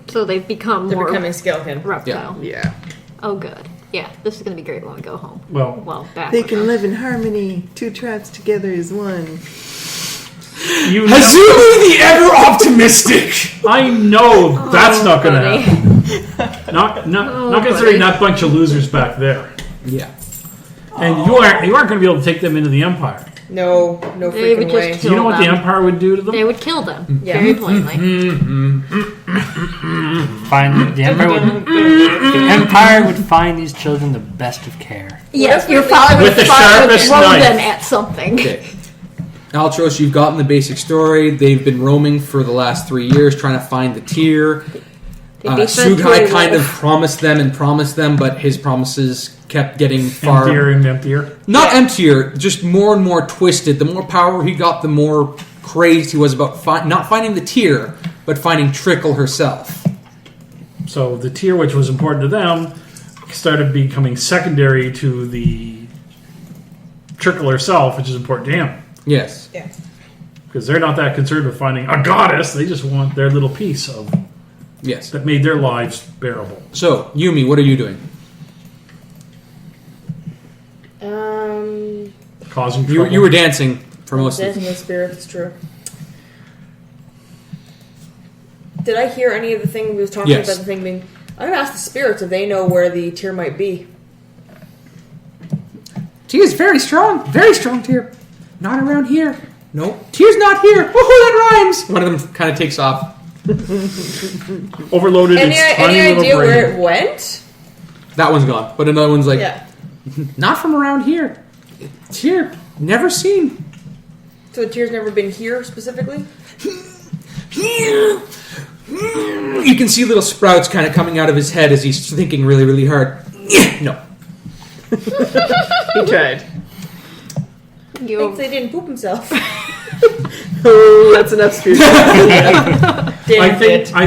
So they've become They're more becoming skeleton. reptile. Yeah. Oh, good. Yeah, this is going to be great when we go home. Well, Back. They can live in harmony. Two tribes together is one. you Hazumu the ever optimistic! I know that's not going to buddy. happen. Not considering that bunch of losers back there. Yeah. And you aren't going to be able to take them into the Empire. No They would freaking just way. Do you know what the them. Empire would do to them? They would kill them Yeah. very plainly. The Empire would find these children the best of care. Yes, your father With would the throw sharpest knife. them at something. Okay. Altros, you've gotten the basic story. They've been roaming for the last 3 years trying to find the tier. They beat them to Sugai a kind of wolf. promised them, but his promises kept getting far... Emptier and emptier. Not emptier, just more and more twisted. The more power he got, the more crazed he was about not finding the tier, but finding Trickle herself. So the tier which was important to them started becoming secondary to the Trickle herself, which is important to him. Yes. Yeah. Because they're not that concerned with finding a goddess, they just want their little piece of Yes. that made their lives bearable. So, Yumi, what are you doing? Causing trouble. You were dancing for most of Dancing it. with spirits, it's true. Did I hear any of the thing we was talking Yes. about? The thing being, I'm gonna ask the spirits if they know where the tier might be. Tier's very strong tier. Not around here. No, tier's not here. Woohoo, that rhymes. One of them kind of takes off. Overloaded Any its tiny idea little brain. where it went? That one's gone, but another one's like, Yeah. not from around here. Tier, never seen. So the tier's never been here specifically. You can see little sprouts kind of coming out of his head as he's thinking really, really hard. No. He tried. Thinks they didn't poop himself. Oh, that's enough spiritual. I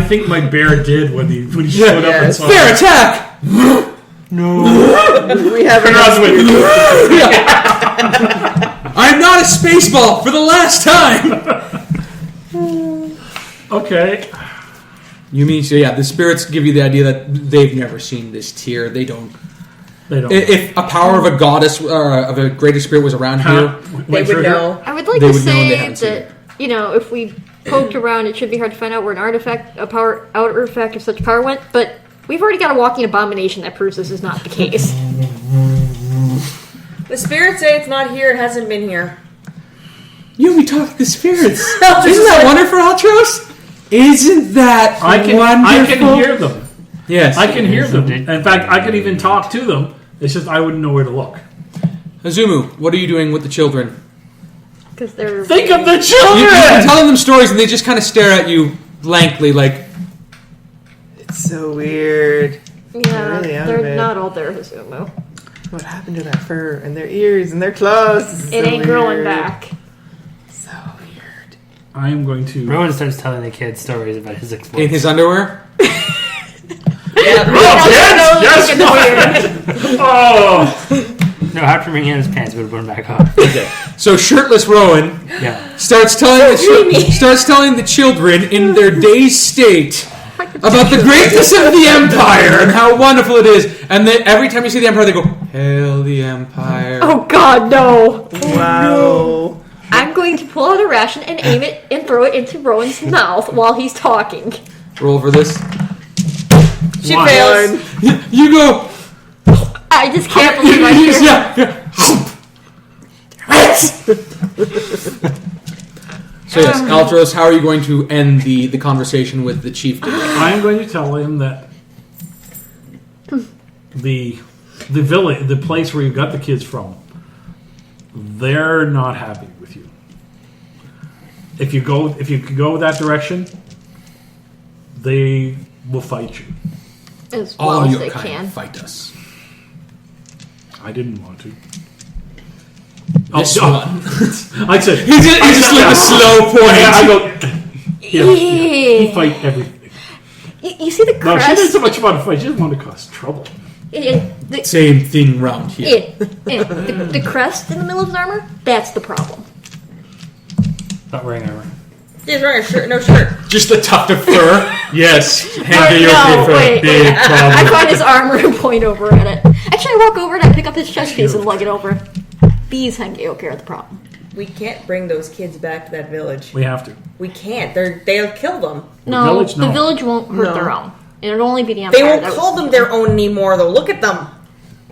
think my bear did when he showed up and Yes. saw Bear attack! We have And I enough was spiritual. I'm not a spaceball for the last time! Okay. You mean, so yeah, the spirits give you the idea that they've never seen this tier. They don't. They don't. If a power of a goddess or of a greater spirit was around here, They would know. I would like They to would know they say haven't seen that, if we poked around, it should be hard to find out where an artifact, a power artifact of such power went, but we've already got a walking abomination that proves this is not the case. The spirits say it's not here. It hasn't been here. we talk to the spirits. Altros Isn't is that like- wonderful, Altros? Isn't that I can wonderful? hear them. Yes. I can hear them. In fact, I can even talk to them. It's just I wouldn't know where to look. Hazumu, what are you doing with the children? Because they're... Think of the You're children! telling them stories and they just kind of stare at you blankly like, It's so weird. Yeah, really out of they're it. not all there, Hazumu. What happened to that fur and their ears and their claws? This is It so ain't growing weird. back. So weird. I am going to. Rowan starts telling the kids stories about his exploits. in his underwear? Yes! Oh! No, after bringing in his pants, we would put them back on. So shirtless Rowan Yeah. starts telling the children in their dazed state about the greatness of the Empire and how wonderful it is. And then every time you see the Empire, they go, "Hail the Empire!" Oh God, no! Wow. I'm going to pull out a ration and aim it and throw it into Rowan's mouth while he's talking. Roll for this. She One. fails. You go. I just can't believe I hear So yes, Altros, how are you going to end the conversation with the chieftain? I am going to tell him that the village, the place where you got the kids from, they're not happy with you. If you go that direction, they will fight you. as well All as your they kind can. fight us. I didn't want to. This one. I said He just like a slow point. I go. He fight everything. You see the No, she crest? didn't so much want to fight. She didn't want to cause trouble. The, Same thing round here. the crest in the middle of his armor? That's the problem. Not wearing armor. He's wearing a shirt, no shirt. Just a tuft of fur. Yes. Hand No, wait. Big I problem. find his armor and point over at it. Actually, I walk over and I pick up his chest piece and lug it over. These Hengyoke are the problem. We can't bring those kids back to that village. We have to. We can't. They'll kill them. No, village? No. the village won't hurt No. their own. It'll only be the Empire. They won't that call was- them their own anymore, though. Look at them.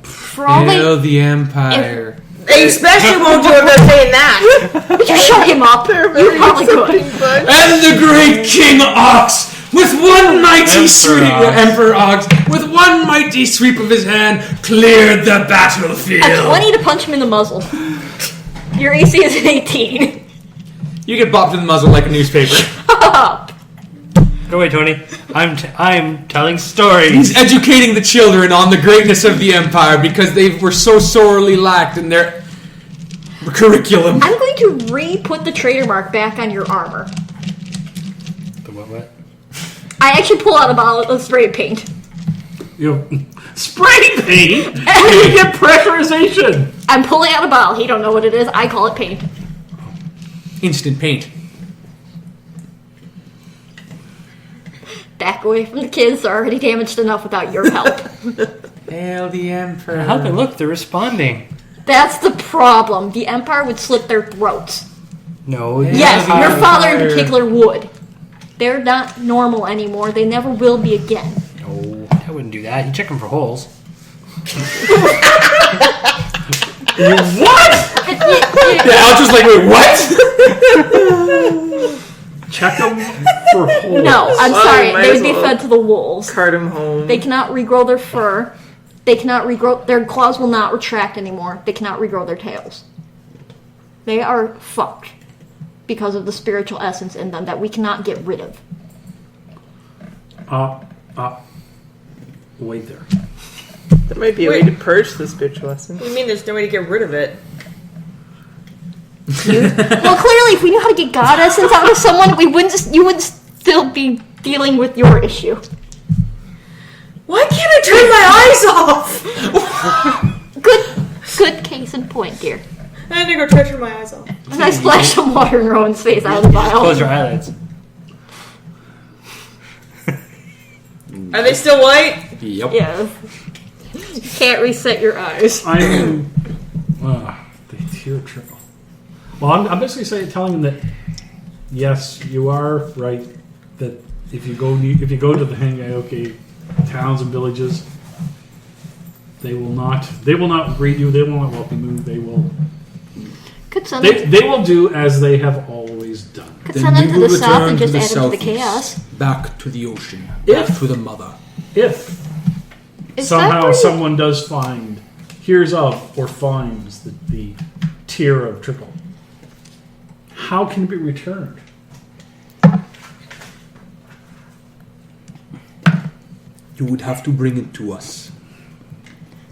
For all Hail the Empire. They especially won't do it if they're saying that. Would you shut him up? They're You very probably could. accepting bunch. And the great King Ox, with one mighty sweep, Emperor Ox, with one mighty sweep of his hand, cleared the battlefield. At 20 to punch him in the muzzle. Your AC is an 18. You get bopped in the muzzle like a newspaper. Go away, Tony. I'm telling stories. He's educating the children on the greatness of the Empire because they were so sorely lacked in their curriculum. I'm going to re-put the traitor mark back on your armor. The what? I actually pull out a bottle of spray paint. Spray paint? Where do you get pressurization? I'm pulling out a bottle. He don't know what it is. I call it paint. Instant paint. Back away from the kids. They're already damaged enough without your help. Hail the Emperor. How they look? They're responding. That's the problem. The Empire would slit their throats. No. Yes, your father in particular would. They're not normal anymore. They never will be again. No, I wouldn't do that. You check them for holes. What? Yeah, I was just like, wait, what? Check them for holes. No, I'm sorry. might They as would be well fed to the wolves. Cart him home. They cannot regrow their fur. They cannot regrow. Their claws will not retract anymore. They cannot regrow their tails. They are fucked because of the spiritual essence in them that we cannot get rid of. Wait there. There might be a way to purge the spiritual essence. What do you mean there's no way to get rid of it? Well, clearly, if we knew how to get god essence out of someone, you wouldn't still be dealing with your issue. Why can't I turn my eyes off? Good case in point, dear. I had to go try to turn my eyes off. And I splashed some water in Rowan's face out of the vial. Close your eyelids. Are they still white? Yep. Yeah. You can't reset your eyes. I'm the tear trickle. Well, I'm basically telling them that yes, you are right. That if you go to the Hangayoke towns and villages, they will not greet you. They will not welcome you. They will. Could send them, They will do as they have always done. could send them to the south and just add them to the chaos. Back to the ocean. If- Back to the mother. If Is that somehow where you- someone does find, hears of, or finds the tear of trickle, how can it be returned? You would have to bring it to us.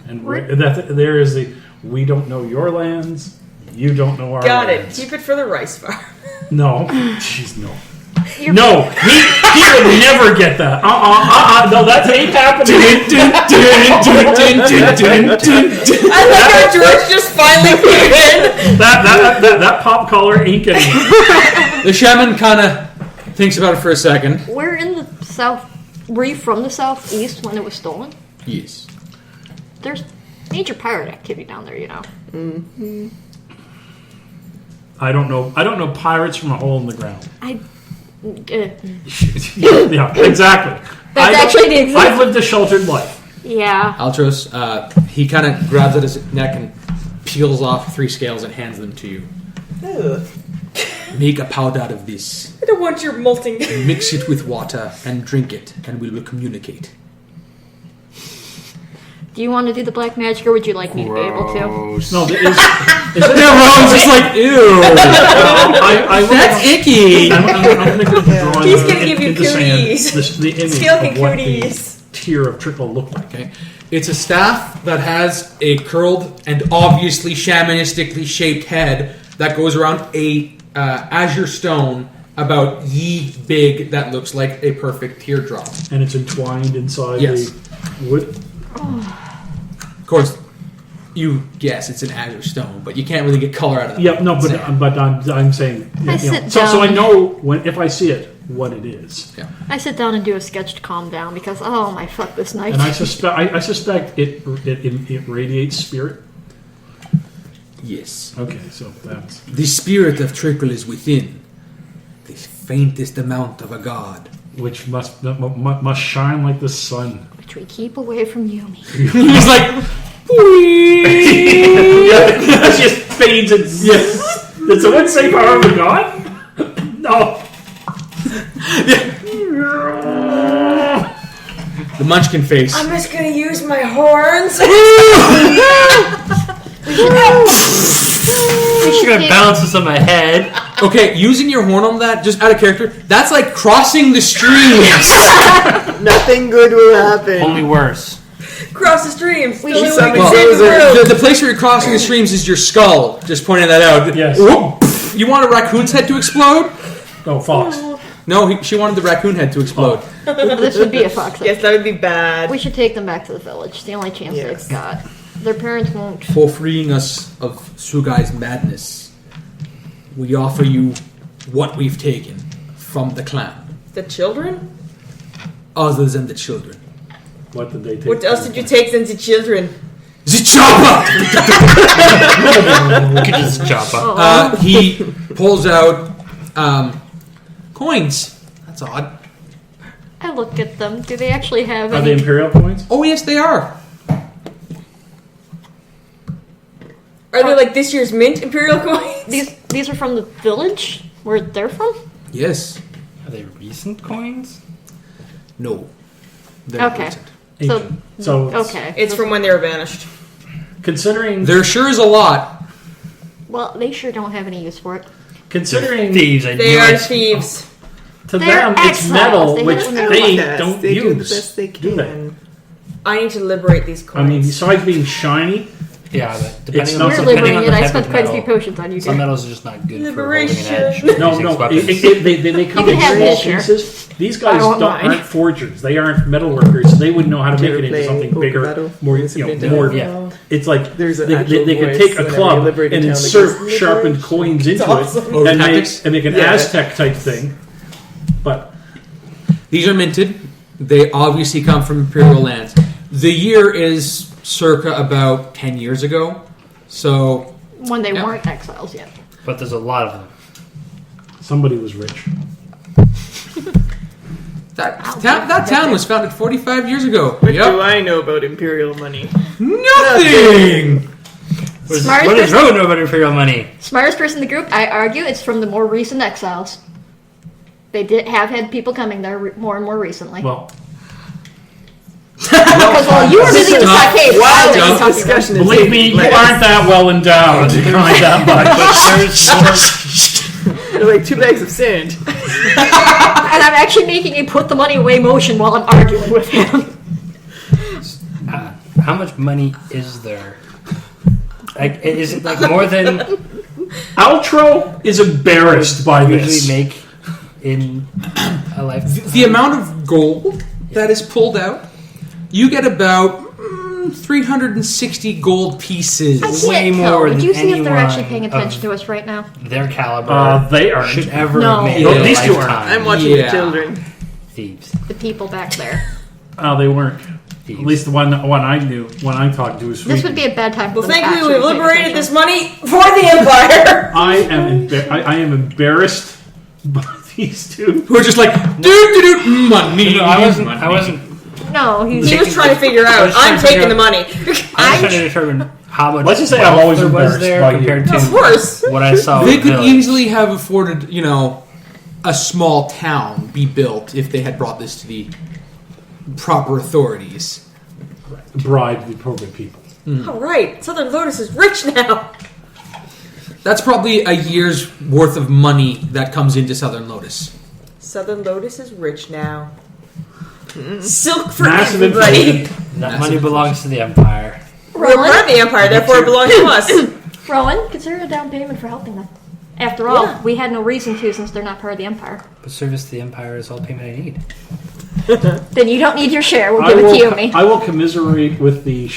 And there is the we don't know your lands, you don't know our Got it. lands. Keep it for the rice farm. No, jeez, no. No, he would never get that. No, that ain't happening. I like how George just finally came in. That pop collar ain't getting it. The shaman kind of thinks about it for a second. We're in the south. Were you from the southeast when it was stolen? Yes. There's major pirate activity down there, you know. Mm-hmm. I don't know pirates from a hole in the ground. Yeah, exactly. That's actually the exact. I've lived a sheltered life. Yeah. Altros, he kind of grabs at his neck and peels off 3 scales and hands them to you. Ugh. Make a powder out of this. I don't want your molting. Mix it with water and drink it, and we will communicate. Do you want to do the black magic, or would you like me to be able to? Gross. No, there is. Yeah, Rowan's just like, ew. That's icky. I'm going to draw He's gonna give you in the sand cooties. the image Skeleton of what cooties. the tear of trickle looked like. Okay. It's a staff that has a curled and obviously shamanistically shaped head that goes around a azure stone about ye big that looks like a perfect teardrop. And it's entwined inside Yes. the wood. Of course, you guess it's an azure stone, but you can't really get color out of it. Yeah, no, but I'm saying. So I know if I see it, what it is. Yeah. I sit down and do a sketch to calm down because oh my fuck this night. And I suspect it radiates spirit. Yes. Okay, so that's The spirit of trickle is within. The faintest amount of a god. which must shine like the sun. Which we keep away from Yumi. He's like, Yeah, It just fades and Did someone say power of God? No. The Munchkin face. I'm just gonna use my horns. She gonna bounce this on my head. Okay, using your horn on that, just out of character, that's like crossing the streams. Nothing good will happen. Only worse. Cross the streams. We The only should- way we Well, can save the world. the place where you're crossing the streams is your skull. Just pointing that out. Yes. Whoop. You want a raccoon's head to explode? No, Fox. No, she wanted the raccoon head to explode. This would be a fox. Yes, that would be bad. We should take them back to the village. It's the only chance Yes. they've got. Their parents won't. For freeing us of Sugai's madness, we offer you what we've taken from the clan, The children? other than the children. What did they take? What else did you take than the children? The chopper! Look at this chopper. He pulls out coins. That's odd. I look at them. Do they actually have Are any? they Imperial coins? Oh, yes, they are. Are they like this year's mint Imperial coins? These are from the village where they're from. Yes. Are they recent coins? No. They're Okay. recent. Ancient. So, Okay. It's from when they were banished. considering There sure is a lot. Well, they sure don't have any use for it. considering Thieves. I They knew are it. thieves. to They're them it's exiles. metal, They which hit it when they're they Yes, don't they use. do the best they do they? can. I need to liberate these I coins. mean, besides being shiny, Yeah, but It's depending not on, We're so depending liberating on it. the I type spent of quite a few metal, potions on you. some Dear. metals are just not good for holding an Liberation. edge. no, Using no, weapons. they come You in can have small this share. pieces. These guys I want mine. aren't forgers. They aren't metal workers. So they wouldn't know how to make Ever it into play something poker bigger, battle? more, Yes, you they know, do. more. Yeah. It's like There's an they actual could voice take a whenever club you liberate a and town that insert goes, sharpened coins into awesome. it Oh, and tactics? make an Yeah. Aztec type thing. But These are minted. They obviously come from Imperial lands. The year is circa about 10 years ago. So, When they Yeah. weren't exiles yet. But there's a lot of them. somebody was rich. that town was founded 45 years ago. What do Yep. I know about Imperial money? Nothing! Smartest What does person- Rowen know about Imperial money? Smartest person in the group, I argue, it's from the more recent exiles. They did have had people coming there more and more recently. Well, Because while you were busy in the Stop. stockade, Wow, I was Joe. talking Discussion is believe me, you taking aren't that well endowed to grind that much. There's They're like 2 bags of sand. And I'm actually making a put the money away motion while I'm arguing with him. how much money is there? Like, is it like more than Altro is embarrassed by you this. usually make in a lifetime? The amount of gold that is pulled out, you get about 360 gold pieces. I Way can't more tell. Would than you see if they're actually anyone paying attention of- to us right now? Their caliber They aren't. should ever No. have made No, in a these two lifetime. aren't. I'm watching Yeah. the children. Thieves. The people back there. Oh, they weren't. Thieves. At least the one I knew, when I'm talking to, was This sweet. would be a bad time for Well, them to thankfully actually we've pay liberated attention. this money for the Empire. I am embarrassed by these two. Who are just like, do money. No, I wasn't. No, he's He was trying to figure out. I'm taking the money. I'm trying to determine how much. Let's just say I'm always wealth there was embarrassed there by you. compared to Of course. what I saw. They in the could village. easily have afforded, a small town be built if they had brought this to the proper authorities. Bribe the appropriate people. All right, Southern Lotus is rich now. That's probably a year's worth of money that comes into Southern Lotus. Southern Lotus is rich now. Silk for Massive everybody. inflation. That money belongs to the Empire. We're part of the Empire, therefore it belongs to us. Rowan, consider a down payment for helping them. After all, Yeah. we had no reason to since they're not part of the Empire. But service to the Empire is all payment I need. Then you don't need your share. We'll give it to Yumi. I will commiserate with the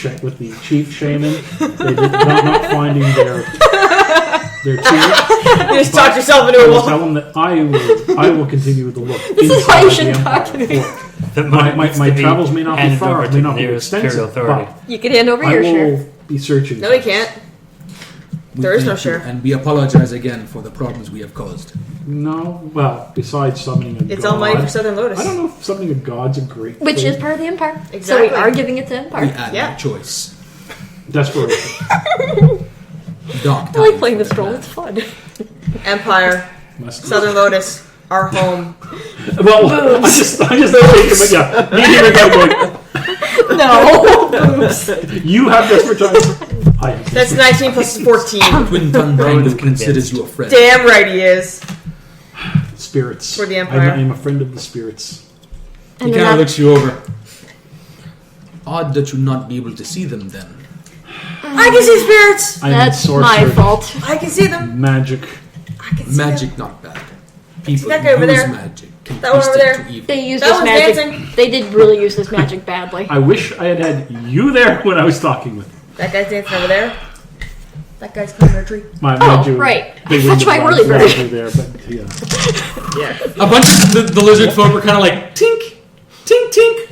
chief shaman. They did not finding their tears. You just talked yourself into I a will wall. tell them that I will continue to look. This is why you inside the shouldn't Empire talk to me. for- My travels may not be handed far, over may to not the be nearest extensive, Imperial authority. but You can hand over I your will share. be searching. No, he can't. There is no thank you, share. And we apologize again for the problems we have caused. No, well, besides summoning a It's god. all money for Southern Lotus. I don't know if summoning a god's a great Which thing. is part of the Empire. So Exactly. we are giving it to the We Empire. had Yeah. no choice. Desperation. dark I like time playing for this that role. matter. It's fun. Empire, Southern Lotus, our home. Well, I just don't think but yeah. Me and him are going, No. you have desperate times. I have That's 19 plus 14. Twin Tango considers you a friend. Damn right he is. spirits. For the Empire. I am a friend of the spirits. And He they're kind of not- looks you over. Odd that you not be able to see them then. I can see spirits. I am a That's sorcerer. my fault. I can see them. Magic. I can see Magic them. not bad. People that guy over use there? magic can That one twist over it there? to evil. They used That this was magic. dancing. They did really use this magic badly. I wish I had had you there when I was talking with you. That guy's dancing over there. That guy's cleaning our tree. My Oh, right. They That's my whirly bird. there, but yeah. A bunch of the lizard folk were kind of like tink, tink, tink.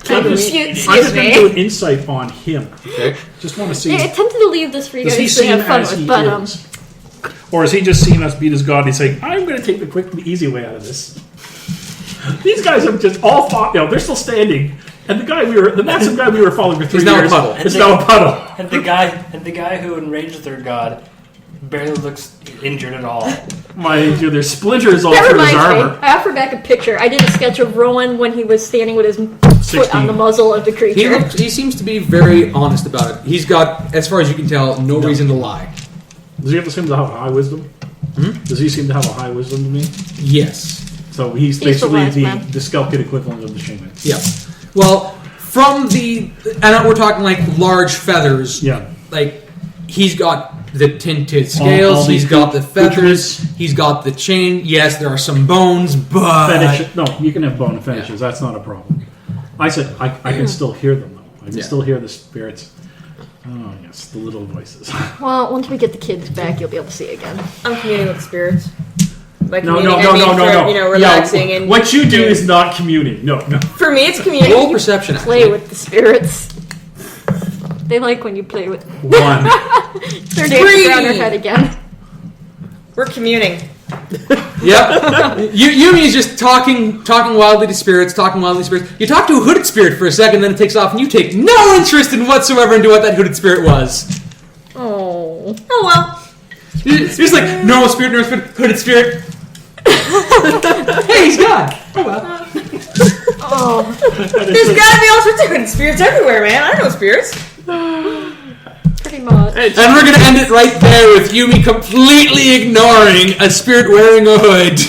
Excuse I'm just going to do me. an insight on him. Okay. Just want to see. I attempted to leave this for you Does he guys to seem have fun as he with, but is? Or is he just seeing us beat his god and he's saying, I'm going to take the quick, the easy way out of this? These guys have just all fought, they're still standing. And the massive guy we were following for 3 He's now a years puddle. is now a puddle. And the guy who enraged their god barely looks injured at all. Mind you, there's splinters all that through his reminds me. armor. I offered back a picture. I did a sketch of Rowan when he was standing with his foot 16. on the muzzle of the creature. He seems to be very honest about it. He's got, as far as you can tell, no reason to lie. Does he seem to have a high wisdom? Hmm? Does he seem to have a high wisdom to me? Yes. So he's the basically wise man. the Skelkid equivalent of the shaman. Yeah. Well, from the, and we're talking like large feathers. Yeah. Like he's got the tinted scales. all He's these got the feathers. accoutrements. He's got the chain. Yes, there are some bones, but Fetish. No, you can have bone fetishes. That's not a problem. I said I can still hear them though. I can Yeah. still hear the spirits. Oh yes, the little voices. Well, once we get the kids back, you'll be able to see again. I'm communing with spirits. By No, communing, no, I mean no. You know, relaxing Yeah, and what you do is not communing. No. for me, it's communing. roll perception. Play Actually. with the spirits. They like when you play with. One. They're dancing around her head again. We're communing. Yep. Yumi is just talking wildly to spirits, talking wildly to spirits. You talk to a hooded spirit for a second, then it takes off, and you take no interest in whatsoever into what that hooded spirit was. Oh. Oh well. You're just like normal spirit, hooded spirit. Hey, he's gone. Oh well. Oh. There's gotta be all sorts of good spirits everywhere, man. I know spirits. Pretty much. And we're gonna end it right there with Yumi completely ignoring a spirit wearing a hood.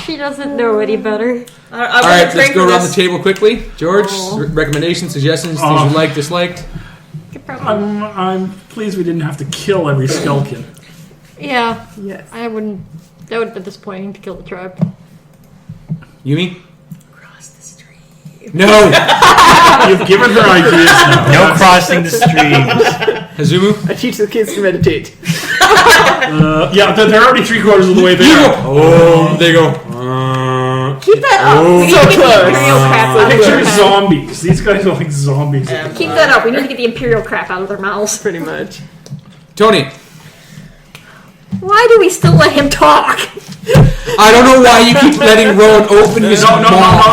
She doesn't know any better. I'm All gonna right, train let's go for around this. the table quickly. George, Oh. recommendations, suggestions, things you liked, disliked. I'm pleased we didn't have to kill every Skelkin. Yeah. Yes. I wouldn't. That would have been disappointing to kill the tribe. Yumi? Cross the street. No! You've given her ideas now. No crossing the streams. Hazumu? I teach the kids to meditate. Yeah, they're already 3/4 of the way You there. go! Oh, they go. Keep that up. We need to so get the close. imperial crap out of Picture their mouths. zombies. These guys are like zombies. Keep that up. We need to get the imperial crap out of their mouths. Pretty much. Tony, Why do we still let him talk? I don't know why you keep letting Rowan open his mouth.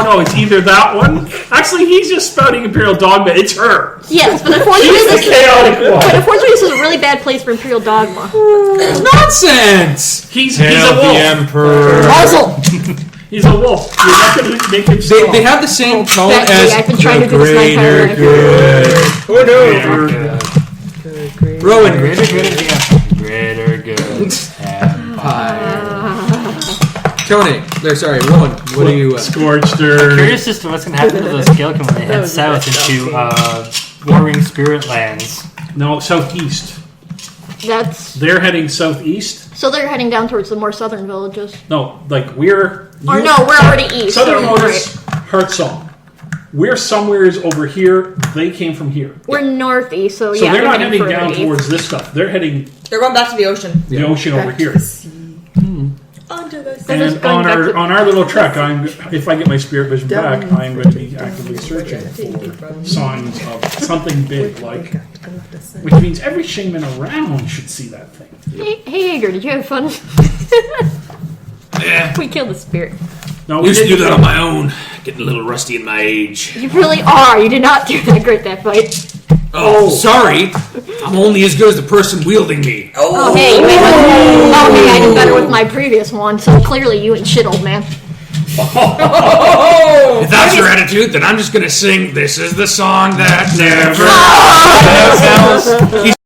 No. It's either that one. Actually, he's just spouting Imperial Dogma. It's her. Yes, but unfortunately, She's the this is, chaotic but one. unfortunately, this is a really bad place for imperial dogma. Nonsense! He's a wolf. Emperor. Muzzle. He's a wolf. You're not going to make him strong. They have the same tone Becky, as I've been trying to do this my entire life. good. You're- Rowan. Greater good, yeah. Greater good. Tony. Sorry, Rowan. What do you... Scorched her. Curious as to what's going to happen to those Skelkin when they head was south into Warring Spirit Lands. No, southeast. That's They're heading southeast. so they're heading down towards the more southern villages. No, like we're Or no, we're already east. Southern so, Lotus, Heartsong. We're somewheres over here. They came from here. We're northeast, so So yeah. they're not heading heading down further towards east. this stuff. They're heading They're going back to the ocean. the ocean over here. Under the sea. They're just And going on back to- our little trek, if I get my spirit vision Down back, I'm going to be actively searching for signs of something big, like, which means every shaman around should see that thing. Hey, Hager, did you have fun? We killed the spirit. No, I used to do that on didn't. my own. Getting a little rusty in my age. You really are. You did not do that great that fight. Oh, sorry. I'm only as good as the person wielding me. Oh, hey, you made hey, I did better with my previous one, so clearly you ain't shit, old man. If that's your attitude, then I'm just gonna sing "This Is the Song That Never." He's